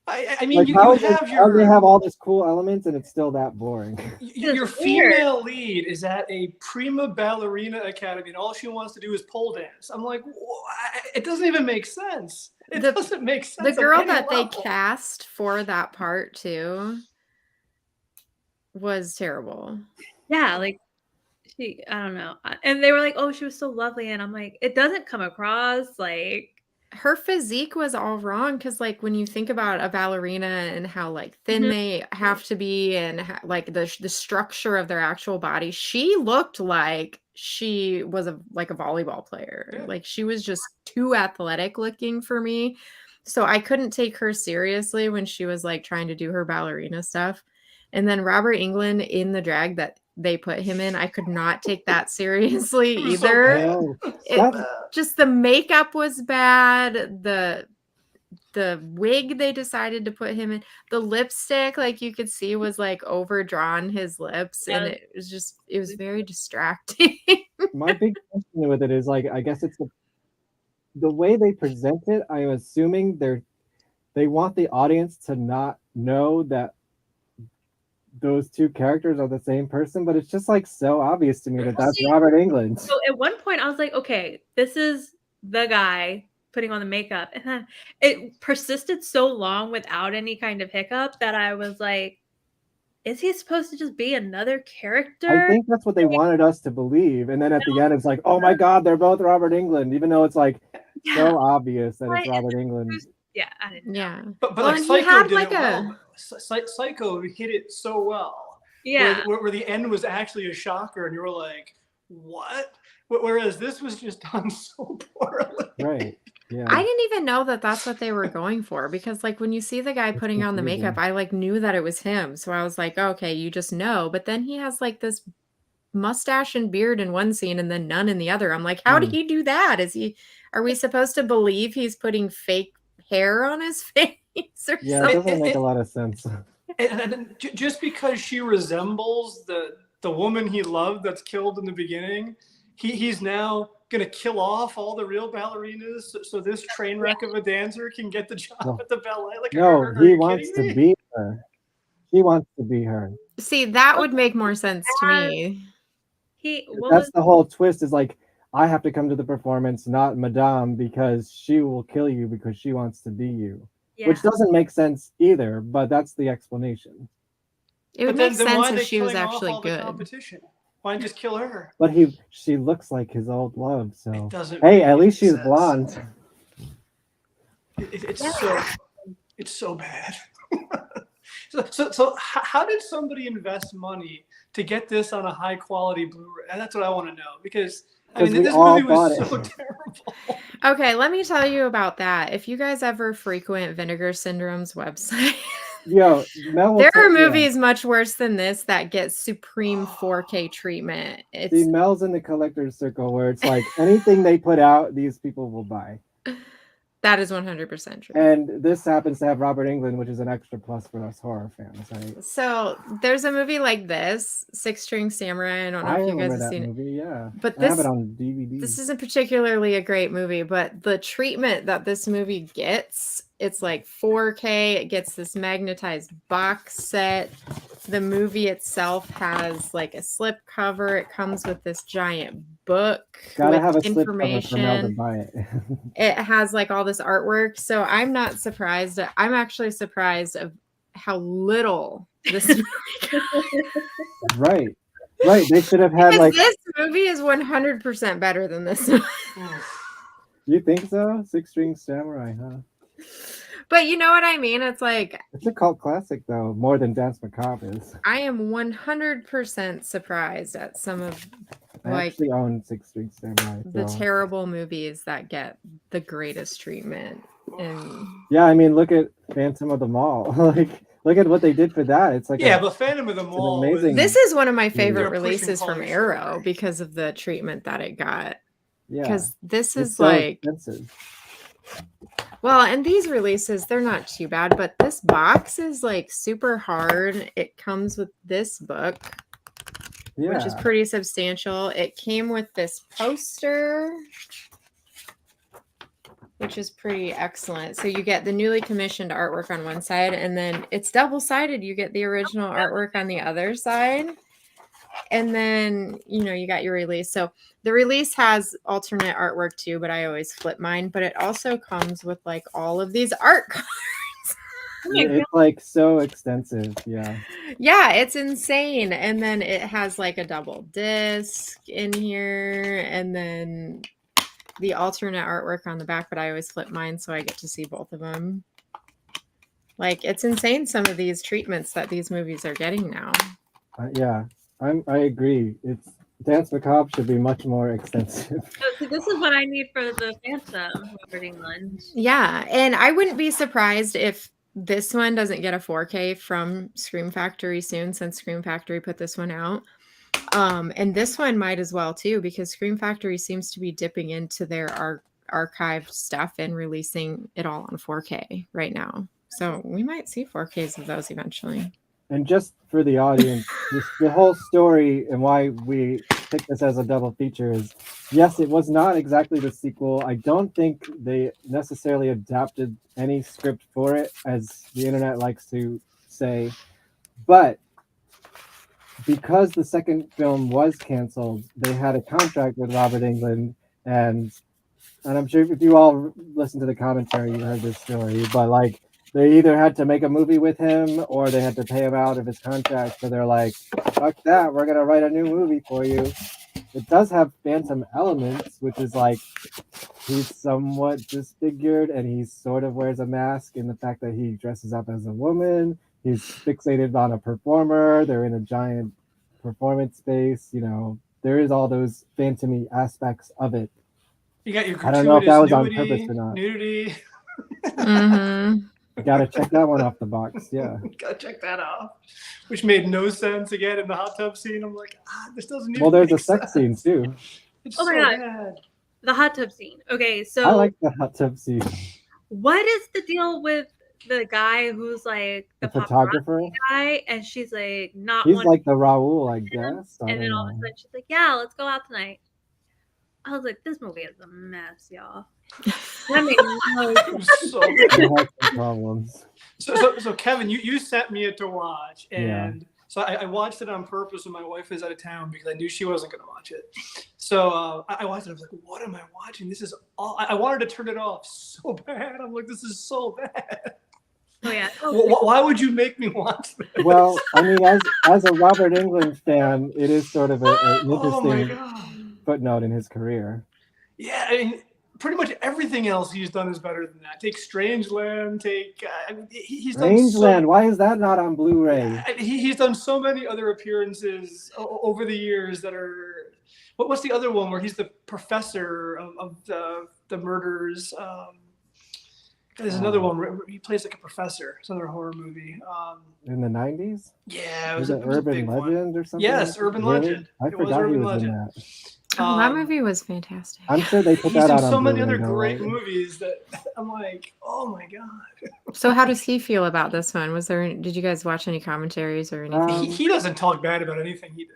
I mean, like, you how they have all this cool elements and it's still that boring. Your female lead is at a prima ballerina academy, and all she wants to do is pole dance. I'm like, it doesn't even make sense. It doesn't make sense. The girl that they cast for that part too was terrible. Yeah, like I don't know. And they were like, "Oh, she was so lovely," and I'm like, it doesn't come across like. Her physique was all wrong because, like, when you think about a ballerina and how like thin they have to be and like the structure of their actual body, she looked like she was a volleyball player. Yeah. Like she was just too athletic looking for me, so I couldn't take her seriously when she was like trying to do her ballerina stuff. And then Robert Englund in the drag that they put him in. I could not take that seriously It was so either. bad. No, It, that's just the makeup was bad. The wig they decided to put him in, the lipstick, like you could see, was like overdrawn his lips, and Yeah. it was very distracting. my big question with it is like, I guess it's the way they present it. I'm assuming they want the audience to not know that those two characters are the same person, but it's just like so obvious to me that that's See, Robert Englund. So at one point I was like, okay, this is the guy putting on the makeup. And then it persisted so long without any kind of hiccup that I was like, is he supposed to just be another character? I think that's what they wanted us to believe, and then at the end it's like, oh my god, they're both Robert Englund, even though it's like so obvious that it's Robert Englund. Yeah, I didn't know. Yeah. But Well, like and he Psycho had did like it a well. Psycho hit it so well. Yeah. Where the end was actually a shocker, and you were like, "What?" Whereas this was just done so poorly. Right. Yeah. I didn't even know that that's what they were going for, because like when you see the guy putting on the makeup, I like knew that it was him. So I was like, okay, you just know. But then he has like this mustache and beard in one scene and then none in the other. I'm like, how did he do that? Are we supposed to believe he's putting fake hair on his face or Yeah, it something? doesn't make a lot of sense. And just because she resembles the woman he loved that's killed in the beginning, he's now gonna kill off all the real ballerinas so this train wreck of a dancer can get the job at the ballet. Like, No, he wants to be her. He wants to be her. See, that would make more sense to me. That's the whole twist, is like, I have to come to the performance, not Madame, because she will kill you because she wants to be you. Yeah. Which doesn't make sense either, but that's the explanation. It would But make then why sense are if they she was killing off actually all the good. competition? Why not just kill her? But she looks like his old love, so doesn't hey, make at least she's sense. blonde. It's so bad. So how did somebody invest money to get this on a high quality Blu-ray? And that's what I want to know, because I mean, we this all movie was bought so it. terrible. Okay, let me tell you about that. If you guys ever frequent Vinegar Syndrome's website, Yo, Mel will there tell- are yeah. movies much worse than this that get supreme 4K treatment. See, It's Mel's in the collector's circle where it's like anything they put out, these people will buy. that is 100% true. And this happens to have Robert Englund, which is an extra plus for us horror fans, right? So there's a movie like this, Six String Samurai. I don't know I if you guys remember have that seen it. movie, yeah. But I have this it on DVD. this isn't particularly a great movie, but the treatment that this movie gets, it's like 4K. It gets this magnetized box set. The movie itself has like a slip cover. It comes with this giant book Gotta with have a slip cover for Mel to information. buy it. It has like all this artwork. So I'm not surprised. I'm actually surprised of how little this movie Right. They should have had because like. this movie is 100% better than this one. You think so? Six String Samurai, huh? But you know what I mean? It's like It's a cult classic, though, more than Dance Macabre is. I am 100% surprised at some of I like actually own Six String Samurai. the so- terrible movies that get the greatest treatment. And Yeah, I mean, look at Phantom of the Mall. Like, look at what they did for that. It's like Yeah, but Phantom of the Mall was- amazing. this is one of my They're favorite pushing releases from quality Arrow because of the treatment that it got. Yeah, Because this it's is so like expensive. well, and these releases, they're not too bad, but this box is like super hard. It comes with this book, which is Yeah. pretty substantial. It came with this poster, which is pretty excellent. So you get the newly commissioned artwork on one side, and then it's double-sided. You get the original artwork on the other side. And then, you got your release. So the release has alternate artwork too, but I always flip mine. But it also comes with like all of these art cards. It's like so extensive. Yeah. Yeah, it's insane. And then it has like a double disc in here, and then the alternate artwork on the back, but I always flip mine so I get to see both of them. Like, it's insane, some of these treatments that these movies are getting now. Yeah. I agree. It's Dance Macabre should be much more extensive. So this is what I need for the Phantom, Robert Englund. Yeah, and I wouldn't be surprised if this one doesn't get a 4K from Scream Factory soon, since Scream Factory put this one out. And this one might as well too, because Scream Factory seems to be dipping into their archived stuff and releasing it all on 4K right now. So we might see 4Ks of those eventually. And just for the audience, the whole story and why we picked this as a double feature is, yes, it was not exactly the sequel. I don't think they necessarily adapted any script for it, as the internet likes to say. But because the second film was canceled, they had a contract with Robert Englund, and I'm sure if you all listen to the commentary, you heard this story, but like, they either had to make a movie with him or they had to pay him out of his contract. So they're like, fuck that, we're going to write a new movie for you. It does have phantom elements, which is like, he's somewhat disfigured and he sort of wears a mask in the fact that he dresses up as a woman. He's fixated on a performer. They're in a giant performance space. You know, there is all those phantom-y aspects of it. You got your I don't know if that was on nudity, purpose or not. Nudity. Gotta check that one off the box. Yeah. Gotta check that off. Which made no sense again in the hot tub scene. I'm like, this doesn't even Well, there's a make sex scene too. It's Oh my so God. bad. The hot tub scene. Okay, so I like the hot tub scene. what is the deal with the guy who's like The the photographer? paparazzi guy, and she's like not He's one, like the Raoul, I guess. I and then don't all of a know. sudden she's like, "Yeah, let's go out tonight." I was like, "This movie is a mess, y'all." That made no It was so It bad. has some problems. So Kevin, you sent me it to watch, Yeah. and so I watched it on purpose when my wife was out of town because I knew she wasn't going to watch it. So I watched it. I was like, "What am I watching? This is all." I wanted to turn it off so bad. I'm like, "This is so bad." Oh yeah. Why would you make me watch this? Well, I mean, as a Robert Englund fan, it is sort of an Oh my interesting God. footnote in his career. Yeah, I mean, pretty much everything else he's done is better than that. Take Strangeland. He's done Rangeland, so. why is that not on Blu-ray? He's done so many other appearances over the years that are. What's the other one where he's the professor of the murders? There's another one where he plays like a professor. It's another horror movie. In the 90s? Yeah, it Was was it a Urban big one. Legend or something? Yes, Urban Really? Legend. I It was forgot he Urban was in Legend. that. Oh, that movie was fantastic. I'm sure they put He's that in out on so many Blu-ray, other though, great right? movies that I'm like, oh my God. So how does he feel about this one? Did you guys watch any commentaries or anything? He doesn't talk bad about anything he did.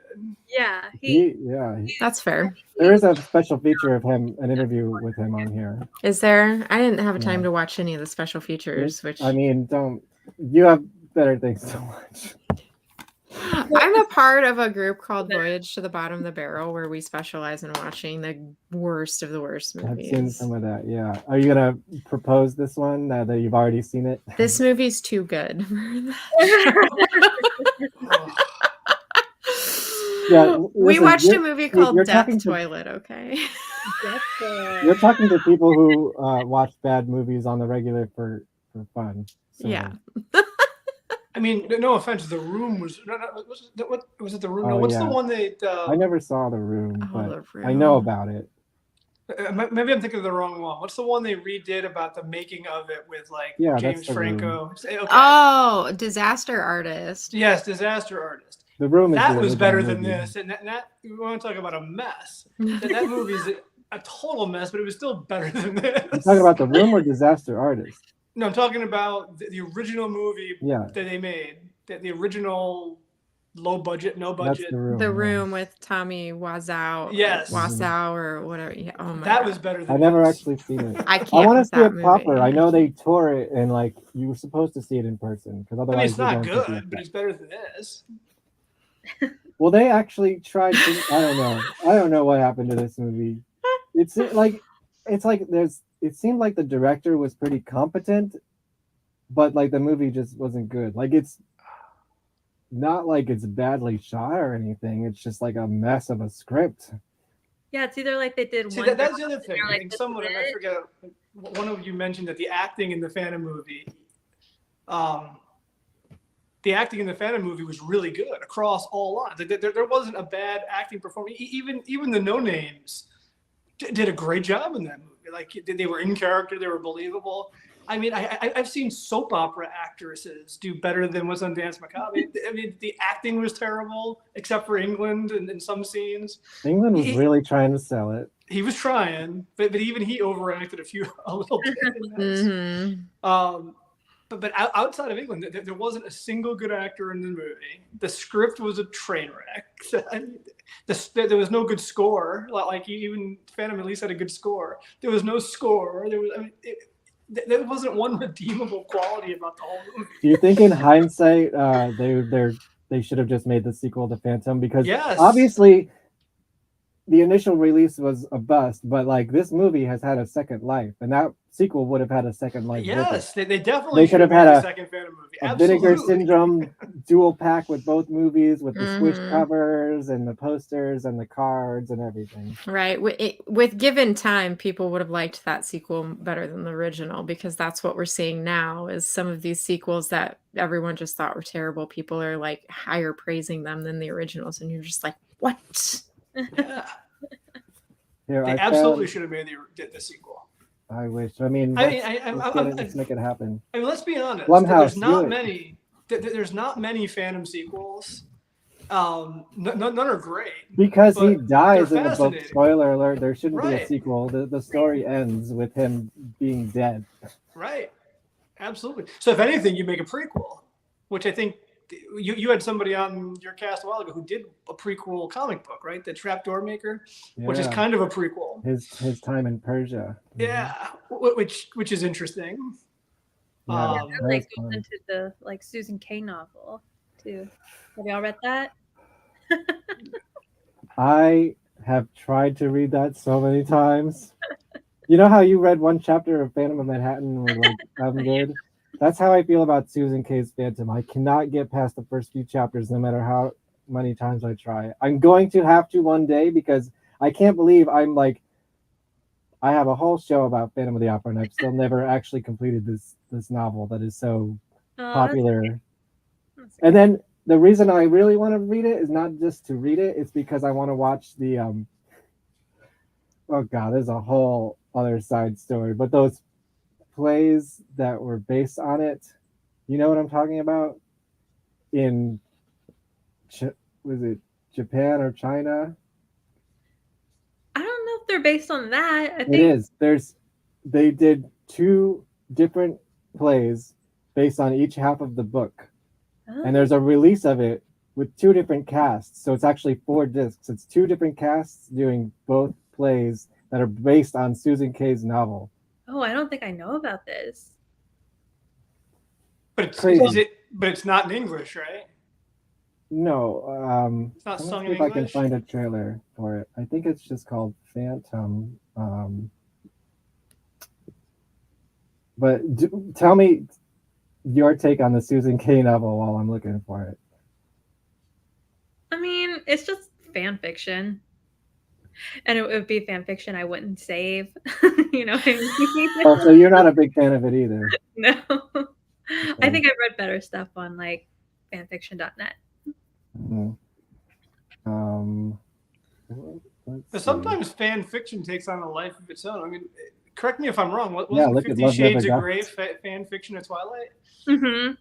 Yeah, That's fair. There is a special feature of him, an interview with him on here. Is there? I didn't have time to watch any of the special features, which I mean, you have better things to watch. I'm a part of a group called Voyage to the Bottom of the Barrel, where we specialize in watching the worst of the worst I've movies. seen some of that, yeah. Are you gonna propose this one now that you've already seen it? This movie's too good. Yeah, we listen, watched a you're- movie you're called talking Death to- Toilet, okay? You're talking to people who watch bad movies on the regular for fun. So. Yeah. I mean, no offense, The Room was. What was it? The Room? No, Oh, what's yeah. the one that? I never saw The Room, Oh, but The I know Room. about it. Maybe I'm thinking of the wrong one. What's the one they redid about the making of it with like Yeah, that's James The Room. Franco? Okay. Oh, Disaster Artist. Yes, Disaster Artist. The Room is That the was original better than movie. this, and that you want to talk about a mess. That movie's a total mess, but it was still better than this. You talking about The Room or Disaster Artist? No, I'm talking about the original movie Yeah. that they made. The original low budget, no That's budget. The Room. The yeah. Room with Tommy Wiseau. Yes. Wiseau or whatever. Yeah. Oh my That God. was better than I never this. actually seen it. I can't. I want to with see that it proper. movie. I know they tore it, and like you were supposed to see it in person because I otherwise mean, it's you not don't get the good, but effect. it's better than this. Well, they actually tried to. I don't know what happened to this movie. It seemed like It seemed like the director was pretty competent, but like the movie just wasn't good. Like it's not like it's badly shot or anything. It's just like a mess of a script. Yeah, it's either like they did See, one. that's the draft other and thing. they're I like, think "This someone, is I it." forget, one of you mentioned that the acting in the Phantom movie, was really good across all lines. Like, there wasn't a bad acting performance. Even the no names did a great job in that movie. Like they were in character, they were believable. I mean, I've seen soap opera actresses do better than was on Dance Macabre. I mean, the acting was terrible, except for Englund and in some scenes. England was really trying to sell it. He was trying, but even he overacted a little bit in this. Mm-hmm. But outside of England, there wasn't a single good actor in the movie. The script was a train wreck. There was no good score. Like even Phantom at least had a good score. There was no score. There wasn't one redeemable quality about the whole movie. Do you think in hindsight they should have just made the sequel to Phantom? Because obviously the initial release was a bust, but like this movie has had a second life, and that sequel would have had a second life. Yes, they definitely should have had a second Phantom movie. A Vinegar Syndrome dual pack with both movies, with the Swish covers and the posters and the cards and everything. Right. With given time, people would have liked that sequel better than the original, because that's what we're seeing now is some of these sequels that everyone just thought were terrible. People are like higher praising them than the originals, and you're just like, what? Yeah. Here, They absolutely should have made the sequel. I wish. I mean, let's make it happen. I mean, let's be honest. Blumhouse, there's not many Phantom sequels. None are great. Because he dies in the book. Spoiler alert, there shouldn't be a sequel. The story ends with him being dead. Right. Absolutely. So if anything, you make a prequel, which I think you had somebody on your cast a while ago who did a prequel comic book, right? The Trapdoor Maker, which is kind of a prequel. His time in Persia. Yeah, which is interesting. Yeah, that like goes into the like Susan K novel too. Have y'all read that? I have tried to read that so many times. You know how you read one chapter of Phantom of Manhattan and were like, I'm good? That's how I feel about Susan K's Phantom. I cannot get past the first few chapters no matter how many times I try. I'm going to have to one day, because I can't believe I have a whole show about Phantom of the Opera and I've still never actually completed this novel that is so popular. And then the reason I really want to read it is not just to read it, it's because I want to watch the oh god, there's a whole other side story, but those plays that were based on it, you know what I'm talking about? In was it Japan or China? I don't know if they're based on that. I think it is. They did 2 different plays based on each half of the book. And there's a release of it with 2 different casts. So it's actually 4 discs. It's 2 different casts doing both plays that are based on Susan K's novel. Oh, I don't think I know about this. But it's not in English, right? No. It's not sung in English. I can find a English? trailer for it. I think it's just called Phantom. But tell me your take on the Susan K novel while I'm looking for it. I mean, it's just fan fiction. And it would be fan fiction I wouldn't save. You know what I mean? Oh, so you're not a big fan of it either. No. Okay. I think I've read better stuff on like fanfiction.net. Mm-hmm. But sometimes fan fiction takes on a life of its own. I mean, correct me if I'm wrong. Wasn't 50 Shades of Grey fan fiction of Twilight? Mm-hmm.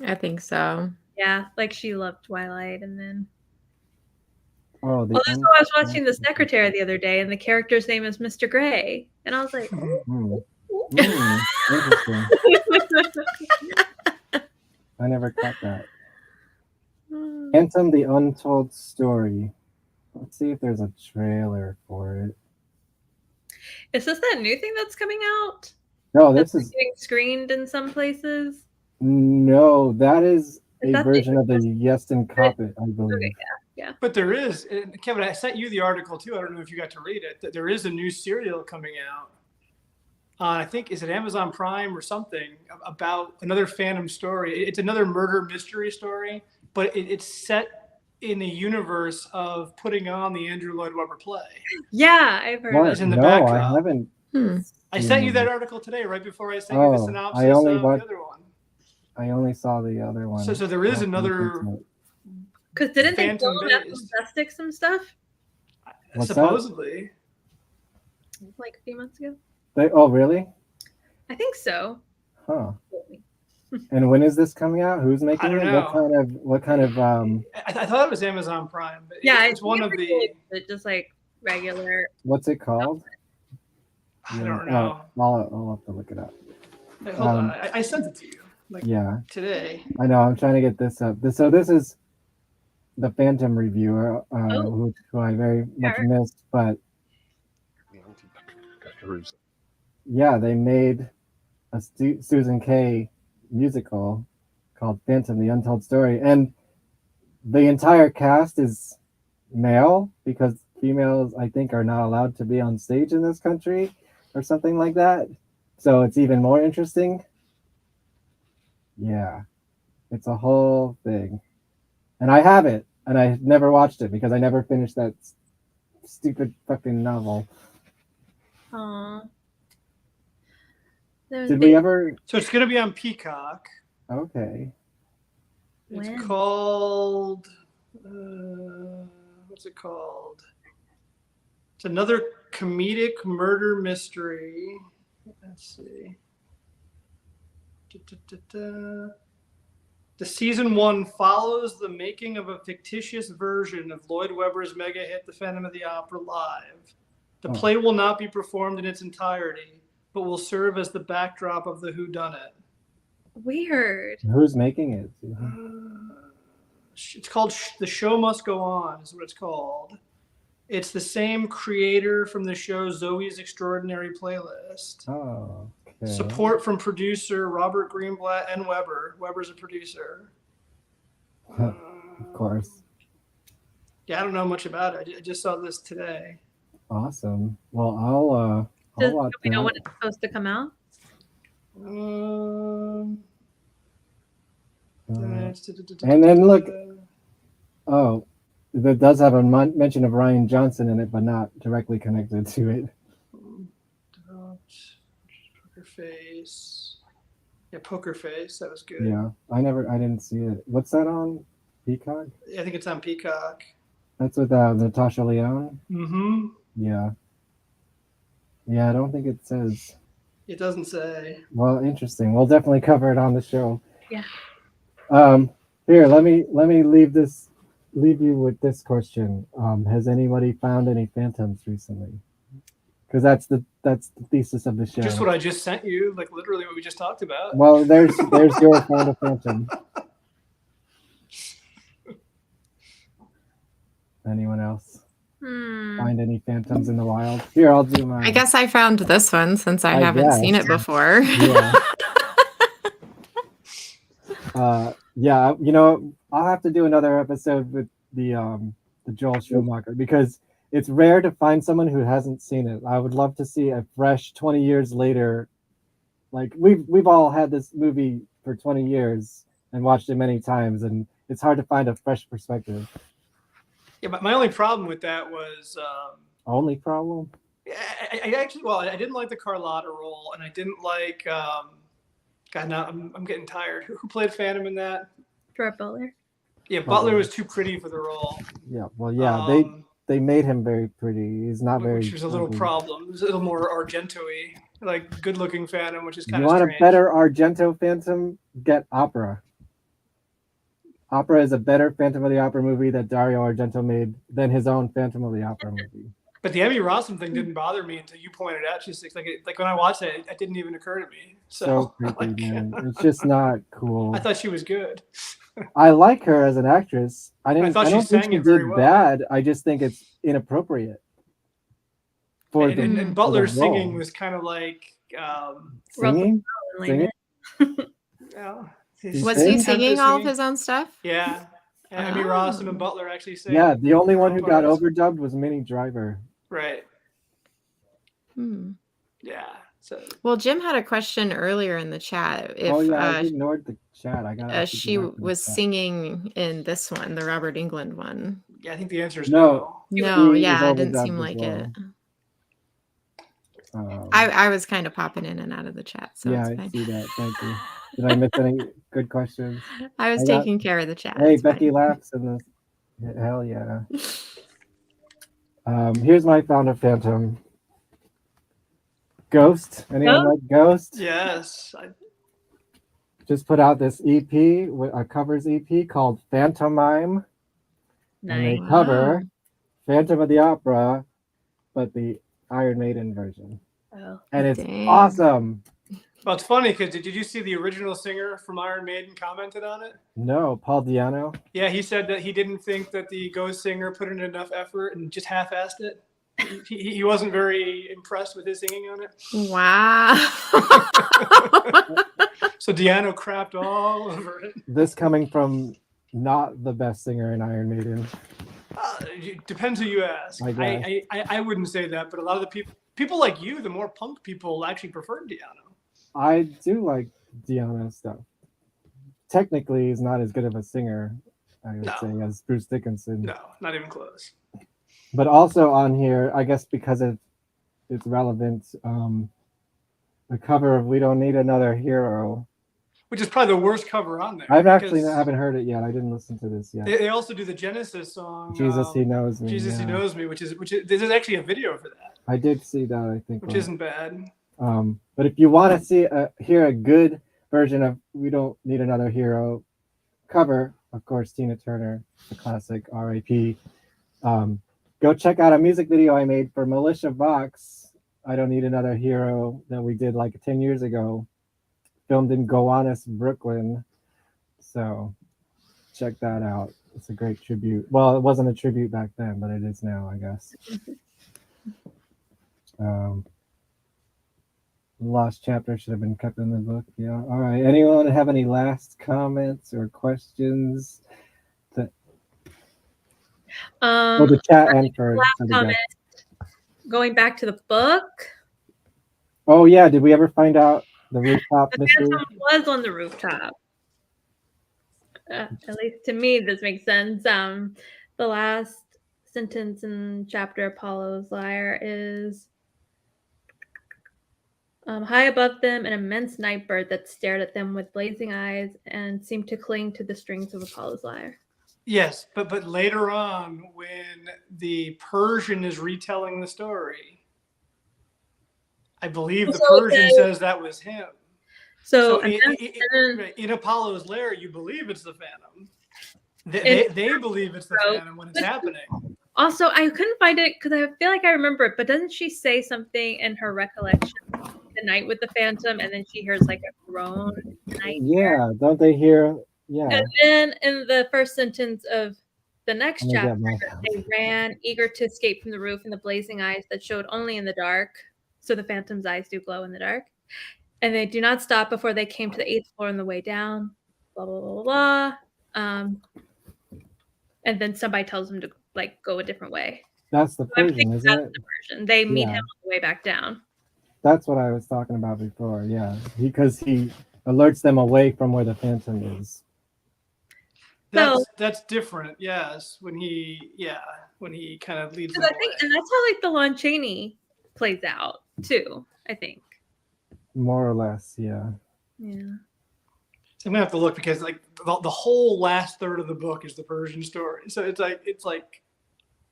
I think so. Yeah, like she loved Twilight, and then. Oh, Well, that's why I was watching The Secretary the other day, and the character's name is Mr. Grey, and I was like, interesting. I never caught that. Phantom: The Untold Story. Let's see if there's a trailer for it. Is this that new thing that's coming out? No, this is getting screened in some places. No, that is a version of the Yeston Coppet, I believe. Okay, yeah. But there is, Kevin, I sent you the article too. I don't know if you got to read it. That there is a new serial coming out. I think, is it Amazon Prime or something, about another Phantom story. It's another murder mystery story, but it's set in the universe of putting on the Andrew Lloyd Webber play. Yeah, I've heard It's in the backdrop. I haven't. I sent you that article today, right before I sent you the synopsis of the other one. I only saw the other one. So there is another. Because didn't they film Majestic some stuff? What's supposedly. like a few months ago. Oh, really? I think so. Huh. And when is this coming out? Who's making don't it? know. What kind of I thought it was Amazon Prime, but Yeah, it's one of the. just like regular. what's it called? I don't know. I'll have to look it up. Hey, hold on, I sent it to you. Like Yeah. today. I know. I'm trying to get this up. So this is the Phantom reviewer, who I very much missed, but yeah, they made a Susan Kay musical called Phantom: The Untold Story, and the entire cast is male because females, I think, are not allowed to be on stage in this country or something like that. So it's even more interesting. Yeah, it's a whole thing. And I have it, and I never watched it because I never finished that stupid fucking novel. Aww. Did we ever? So it's going to be on Peacock. Okay. It's called. What's it called? It's another comedic murder mystery. Let's see. The season 1 follows the making of a fictitious version of Lloyd Webber's mega hit, The Phantom of the Opera, live. The play will not be performed in its entirety, but will serve as the backdrop of the whodunit. Weird. Who's making it? It's called The Show Must Go On, is what it's called. It's the same creator from the show Zoe's Extraordinary Playlist. Oh, okay. Support from producer Robert Greenblatt and Weber. Weber's a producer. Of course. Yeah, I don't know much about it. I just saw this today. Awesome. Well, I'll watch Do we know that. when it's supposed to come out? And then look, that does have a mention of Ryan Johnson in it, but not directly connected to it. Poker Face. Yeah, Poker Face. That was good. Yeah, I didn't see it. What's that on? Peacock? I think it's on Peacock. That's with Natasha Lyonne? Mm-hmm. Yeah. Yeah, I don't think it says. It doesn't say. Well, interesting. We'll definitely cover it on the show. Yeah. Here, let me leave you with this question. Has anybody found any phantoms recently? Because that's the thesis of the show. Just what I just sent you, like literally what we just talked about. Well, there's your found a phantom. Anyone else find any phantoms in the wild? Here, I'll do mine. I guess I found this one since I haven't seen it before. Yeah. I'll have to do another episode with the Joel Schumacher because it's rare to find someone who hasn't seen it. I would love to see a fresh 20 years later. Like we've all had this movie for 20 years and watched it many times, and it's hard to find a fresh perspective. Yeah, but my only problem with that was. Only problem? I didn't like the Carlotta role, and I didn't like. God, now I'm getting tired. Who played Phantom in that? Gerard Butler. Yeah, Butler was too pretty for the role. Yeah, well, yeah, they made him very pretty. He's not very. Which was a little problem. It was a little more Argento-y, like good-looking Phantom, which is kind of. You strange. Want a better Argento Phantom? Get Opera. Opera is a better Phantom of the Opera movie that Dario Argento made than his own Phantom of the Opera movie. But the Emmy Rossum thing didn't bother me until you pointed out. She's like when I watched it, it didn't even occur to me. So creepy, man. It's just not cool. I thought she was good. I like her as an actress. I don't think she did well. bad. I just think it's inapproproate. And Butler's singing was kind of like singing. Yeah. Was he singing all of his own stuff? Yeah. Emmy Rossum and Butler actually sang. Yeah, the only one who got overdubbed was Minnie Driver. Right. Yeah. So. Well, Jim had a question earlier in the chat. If, I ignored the chat. I got. She was singing in this one, the Robert Englund one. Yeah, I think the answer is no. No, yeah, it didn't seem like it. I was kind of popping in and out of the chat. So yeah, I see that. Thank you. Did I miss any good questions? I was taking care of the chat. Hey, Becky laughs in the. Hell yeah. Here's my found a phantom. Ghost. Anyone like Ghost? Yes. Just put out this EP, a covers EP called Phantomime. And they cover Phantom of the Opera, but the Iron Maiden version. Oh, and it's awesome. Well, it's funny because did you see the original singer from Iron Maiden commented on it? No, Paul Diano. Yeah, he said that he didn't think that the Ghost singer put in enough effort and just half-assed it. He wasn't very impressed with his singing on it. Wow. So Diano crapped all over it. This coming from not the best singer in Iron Maiden. It depends who you ask. I wouldn't say that, but a lot of the people like you, the more punk people, actually prefer Diano. I do like Diano stuff. Technically, he's not as good of a singer, I would say, as Bruce Dickinson. No, not even close. But also on here, I guess because it's relevant, the cover of "We Don't Need Another Hero," which is probably the worst cover on there. I haven't heard it yet. I didn't listen to this yet. They also do the Genesis song "Jesus He Knows Me." Jesus He Knows Me, which is there's actually a video for that. I did see that. I think, which isn't bad. But if you want to hear a good version of "We Don't Need Another Hero" cover, of course, Tina Turner, the classic R.I.P. Go check out a music video I made for Militia Vox, "I Don't Need Another Hero," that we did like 10 years ago, filmed in Gowanus, Brooklyn. So check that out. It's a great tribute. Well, it wasn't a tribute back then, but it is now, I guess. Lost chapter should have been kept in the book. Yeah. All right. Anyone have any last comments or questions? The chat and for last comment. Going back to the book. Oh yeah, did we ever find out the rooftop mystery? Phantom was on the rooftop. At least to me, this makes sense. The last sentence in chapter Apollo's Lyre is high above them, an immense night bird that stared at them with blazing eyes and seemed to cling to the strings of Apollo's lyre. Yes, but later on, when the Persian is retelling the story, I believe the Persian says that was him. So in Apollo's lair, you believe it's the Phantom. They believe it's the Phantom when it's happening. Also, I couldn't find it because I feel like I remember it, but doesn't she say something in her recollection the night with the Phantom, and then she hears like a groan? Yeah, don't they hear? Yeah. And then in the first sentence of the next chapter, they ran, eager to escape from the roof and the blazing eyes that showed only in the dark. So the Phantom's eyes do glow in the dark. And they do not stop before they came to the 8th floor on the way down. Blah, blah, blah, blah. And then somebody tells them to like go a different way. That's the Persian, isn't it? The Persian. They meet him on the way back down. That's what I was talking about before. Yeah, because he alerts them away from where the Phantom is. That's different. Yes, when he kind of leads them I think, and that's how like the Lon Chaney plays out too. I think. More or less, yeah. Yeah. So I'm gonna have to look because like the whole last third of the book is the Persian story. So it's like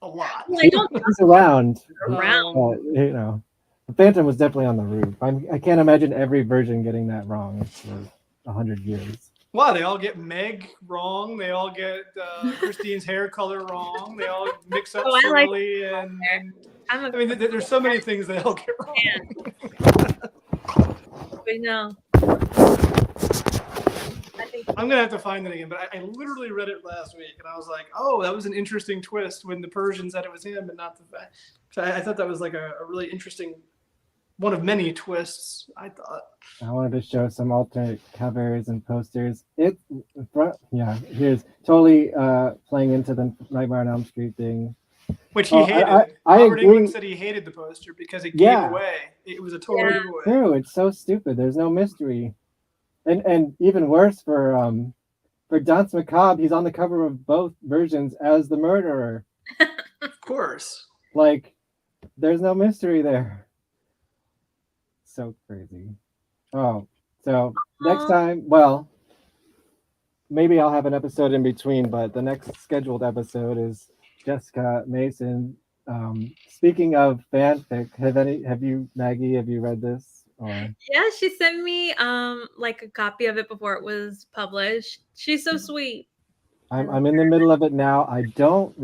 a lot. Well, he's around. You know, the Phantom was definitely on the roof. I can't imagine every version getting that wrong for 100 years. Wow, they all get Meg wrong. They all get Christine's hair color wrong. They all mix up Shirley and I mean, there's so many things they all get wrong. We know. I'm gonna have to find it again, but I literally read it last week, and I was like, "Oh, that was an interesting twist when the Persian said it was him and not the fact." So I thought that was like a really interesting, one of many twists. I thought. I wanted to show some alternate covers and posters. Here's totally playing into the Nightmare on Elm Street thing. Which he hated. Robert Englund said he hated the poster because it gave away. It was a total giveaway. True, it's so stupid. There's no mystery. And even worse for Danse Macabre, he's on the cover of both versions as the murderer. Of course. Like, there's no mystery there. So crazy. Oh, so next time, well, maybe I'll have an episode in between, but the next scheduled episode is Jessica Mason Speaking of fanfic, have you, Maggie, have you read this? Or Yeah, she sent me like a copy of it before it was published. She's so sweet. I'm in the middle of it now. I don't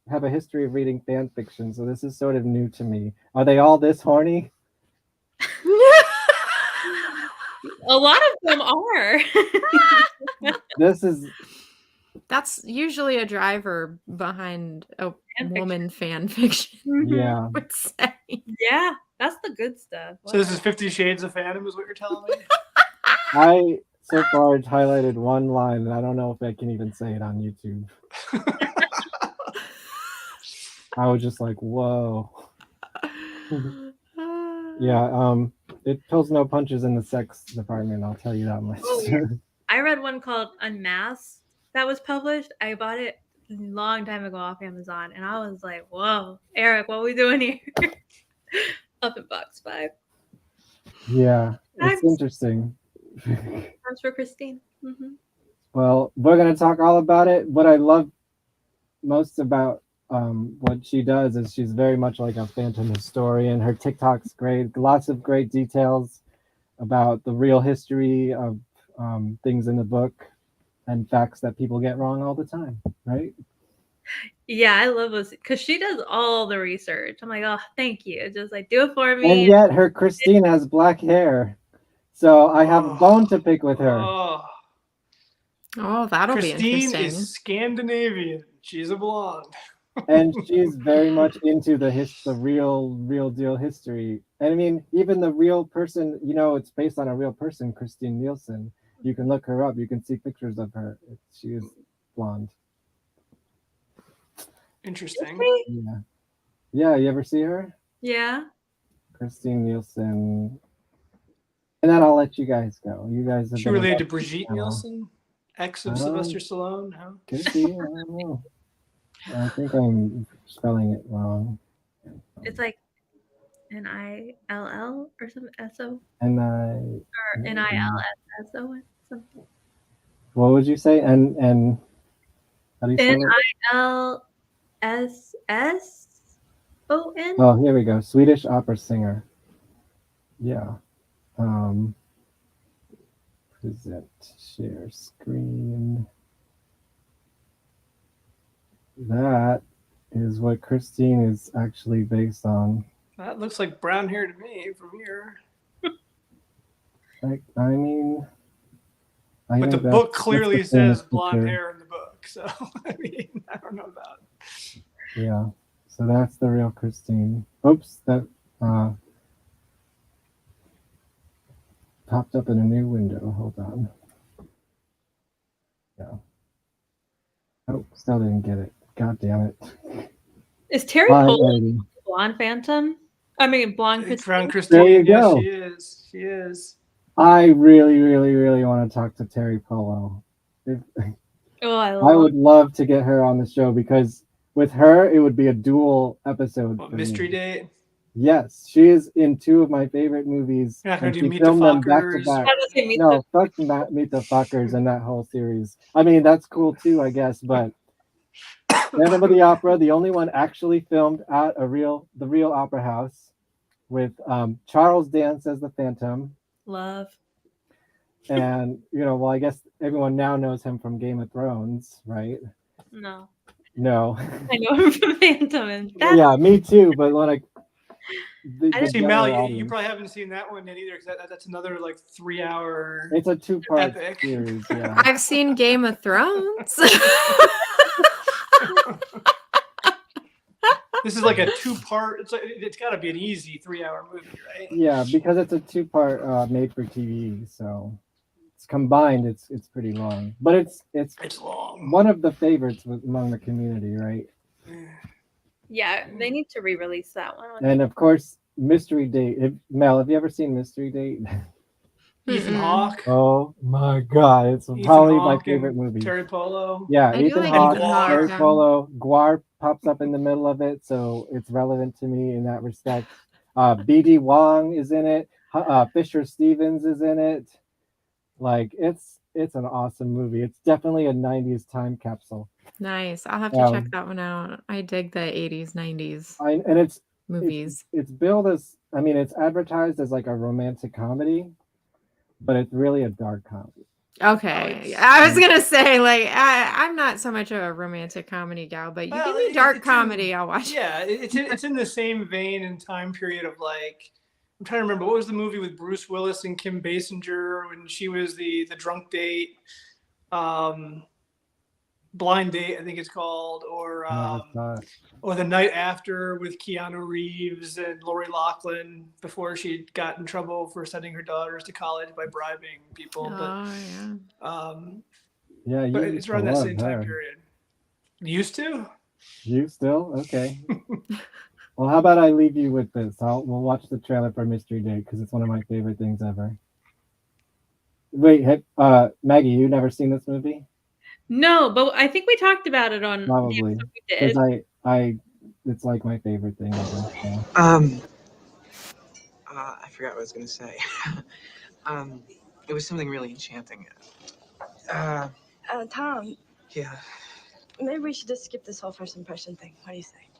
have a history of reading fan fiction, so this is sort of new to me. Are they all this horny? A lot of them are. That's usually a driver behind a woman fan fiction. Yeah. I would say. Yeah, that's the good stuff. So this is 50 Shades of Phantom, is what you're telling me? I so far highlighted one line, and I don't know if I can even say it on YouTube. I was just like, whoa. Yeah, it pulls no punches in the sex department, I'll tell you that much. Oh, yeah. I read one called Unmasked that was published. I bought it a long time ago off Amazon, and I was like, whoa, Eric, what are we doing here? Up in box 5. Yeah, it's Thanks. interesting. Thanks for Christine. Mm-hmm. Well, we're going to talk all about it. What I love most about what she does is she's very much like a phantom historian. Her TikTok's great, lots of great details about the real history of things in the book and facts that people get wrong all the time, right? Yeah, I love this because she does all the research. I'm like, oh, thank you. Just like do it for me. And yet her Christine has black hair. So I have a bone to pick with her. Oh, that'll be Christine interesting. is Scandinavian. She's a blonde. And she's very much into the real deal history. And I mean, even the real person, it's based on a real person, Christine Nielsen. You can look her up. You can see pictures of her. She is blonde. Interesting. Yeah, you ever see her? Yeah. Christine Nielsen. And then I'll let you guys go. You guys have She been related to with us Brigitte now. Nielsen, ex of Sylvester Stallone. No? Could be, I don't know. I think I'm spelling it wrong. It's like Nill or something. So And or Nillsso something. what would you say? And how do you spell it? NILSSON. Oh, here we go. Swedish opera singer. Yeah. Present, share screen. That is what Christine is actually based on. That looks like brown hair to me from here. Like, I mean, But the book clearly says blonde hair in the book, so I mean, I don't know about it. Yeah, so that's the real Christine. Oops, that popped up in a new window. Hold on. Yeah. Oh, still didn't get it. God damn it. Is Terry Polo blonde Phantom? I mean, blonde Christine. Brown Christine. There you go. She is. She is. I really, really, really want to talk to Terry Polo. I would love to get her on the show because with her, it would be a dual episode. What, Mystery Date? Yes, she is in 2 of my favorite movies. You're not going to and do she Meet the filmed them back to Fockers? back. No, fuck Meet the Fuckers and that whole series. I mean, that's cool too, I guess, but Phantom of the Opera, the only one actually filmed at the real opera house with Charles Dance as the Phantom. Love. And, well, I guess everyone now knows him from Game of Thrones, right? No. I know him from Phantom. Yeah, me too, but when I see, Mel, you probably haven't seen that one yet either, because that's another like 3-hour. It's a 2-part epic series. Yeah. I've seen Game of Thrones. This is like a 2-part. It's got to be an easy 3-hour movie, right? Yeah, because it's a 2-part made for TV, so it's combined. It's pretty long, but it's long. One of the favorites among the community, right? Yeah, they need to re-release that one. And of course, Mystery Date. Mel, have you ever seen Mystery Date? Ethan Hawke. Oh my God, it's probably my favorite movie. Terry Polo. Yeah, I Ethan like Hawke, Ethan Hawke, Terry yeah. Polo. Guar pops up in the middle of it, so it's relevant to me in that respect. BD Wong is in it. Fisher Stevens is in it. Like it's it's an awesome movie. It's definitely a 90s time capsule. Nice. I'll have to check that one out. I dig the 80s, 90s And it's movies. It's billed as, I mean, it's advertised as like a romantic comedy, but it's really a dark comedy. Okay. I was gonna say, like, I'm not so much a romantic comedy gal, but you give me dark comedy, I'll watch. Yeah, it's in the same vein and time period of, like, I'm trying to remember, what was the movie with Bruce Willis and Kim Basinger when she was the drunk date, Blind Date, I think it's called, or The Night After with Keanu Reeves and Lori Loughlin before she got in trouble for sending her daughters to college by bribing people. Yeah, but it's around that same time period. Used to? You still? Okay. Well, how about I leave you with this? We'll watch the trailer for Mystery Date because it's one of my favorite things ever. Wait, Maggie, you never seen this movie? No, but I think we talked about it on Probably because it's like my favorite thing ever. So. I forgot what I was gonna say. It was something really enchanting. Tom. Yeah. Maybe we should just skip this whole first impression thing. What do you say?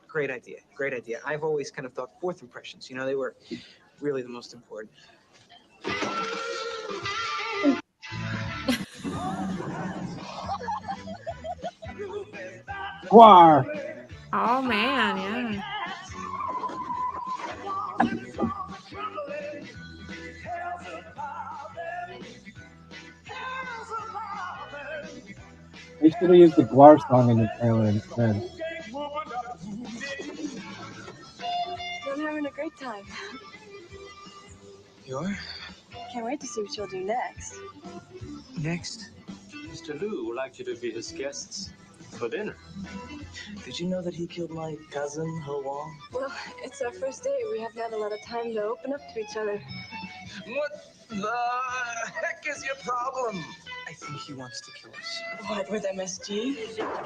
Great idea. Great idea. I've always kind of thought fourth impressions, you know, they were really the most important. Guar. Oh man, yeah. They should have used the Guar song in the trailer instead. I'm having a great time. You are? Can't wait to see what you'll do next. Next? Mr. Liu would like you to be his guests for dinner. Did you know that he killed my cousin, Ho Wong? Well, it's our first date. We haven't had a lot of time to open up to each other. What the heck is your problem? I think he wants to kill us. What, with MSG? Yeah.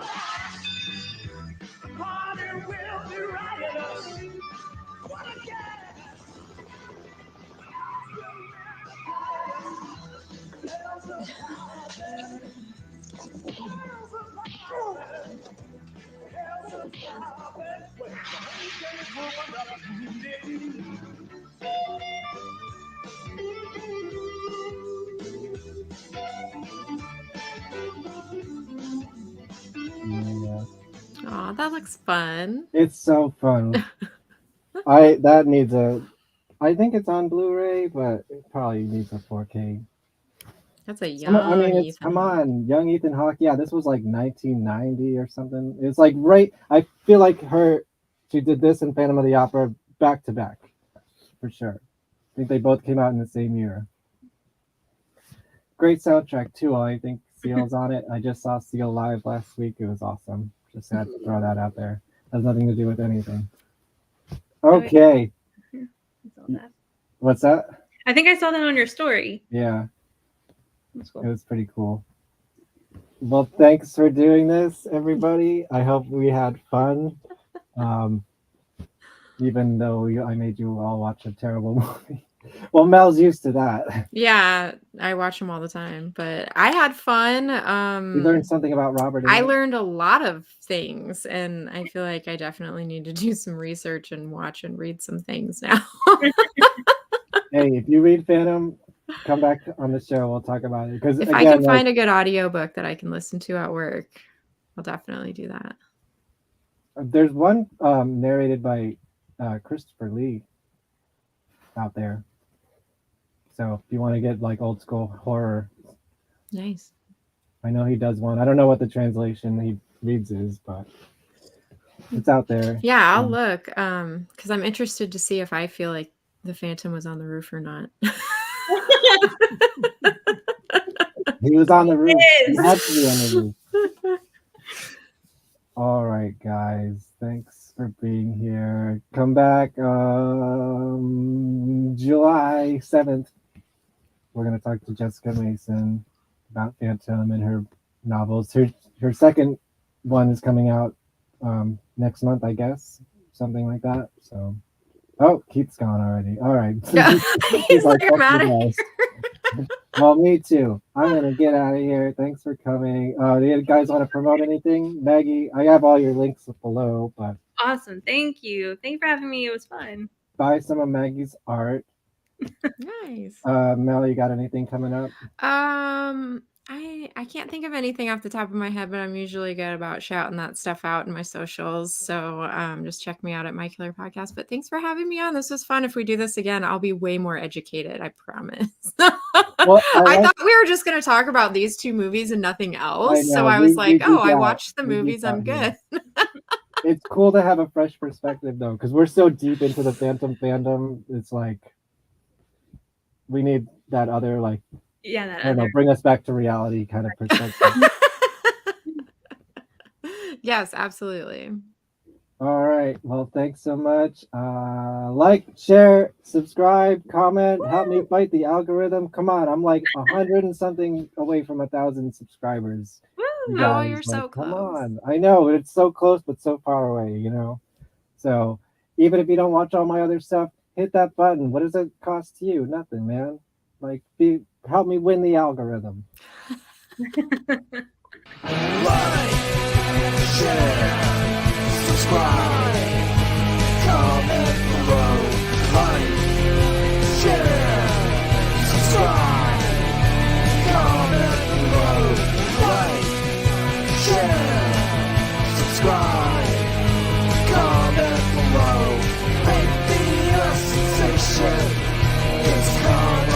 Oh, that looks fun. It's so fun. I think it's on Blu-ray, but it probably needs a 4K. That's a young Ethan come on, young Ethan Hawke. Yeah, this was like 1990 or something. It's like I feel like she did this and Phantom of the Opera back to back, for sure. I think they both came out in the same year. Great soundtrack too. I think Seal's on it. I just saw Seal live last week. It was awesome. Just had to throw that out there. Has nothing to do with anything. Okay. What's that? I think I saw that on your story. Yeah. That's cool. It was pretty cool. Well, thanks for doing this, everybody. I hope we had fun. Even though I made you all watch a terrible movie. Well, Mel's used to that. Yeah, I watch them all the time, but I had fun. You learned something about Robert. I learned a lot of things, and I feel like I definitely need to do some research and watch and read some things now. Hey, if you read Phantom, come back on the show. We'll talk about it. Because if I can find a good audiobook that I can listen to at work, I'll definitely do that. There's one narrated by Christopher Lee out there. So if you want to get like old school horror. Nice. I know he does one. I don't know what the translation he reads is, but it's out there. Yeah, I'll look. Because I'm interested to see if I feel like the Phantom was on the roof or not. He was on the roof. He had to be on the roof. All right, guys. Thanks for being here. Come back July 7th. We're going to talk to Jessica Mason about Phantom and her novels. Her second one is coming out next month, I guess. Something like that. So, Keith's gone already. All right. He's like, I'm out of here. Well, me too. I'm gonna get out of here. Thanks for coming. Do you guys want to promote anything? Maggie, I have all your links below, but Awesome. Thank you. Thanks for having me. It was fun. buy some of Maggie's art. Nice. Mel, you got anything coming up? I can't think of anything off the top of my head, but I'm usually good about shouting that stuff out in my socials. So just check me out at My Killer Podcast. But thanks for having me on. This was fun. If we do this again, I'll be way more educated. I promise. Well, I thought we were just going to talk about these two movies and nothing else. So I was like, oh, I watched the movies. I'm good. It's cool to have a fresh perspective though, because we're so deep into the Phantom fandom. It's like we need that other like I don't know, bring us back to reality kind of perspective. Yes, absolutely. All right. Well, thanks so much. Like, share, subscribe, comment, help me fight the algorithm. Come on, I'm like 100 and something away from 1,000 subscribers. Woo! Oh, you're so close. Come on. I know it's so close, but so far away, you know? So even if you don't watch all my other stuff, hit that button. What does it cost you? Nothing, man. Like, help me win the algorithm. Like, share, subscribe, comment below. Like, share, subscribe, comment below. Like, share, subscribe, comment below. Make me a sensation. It's gonna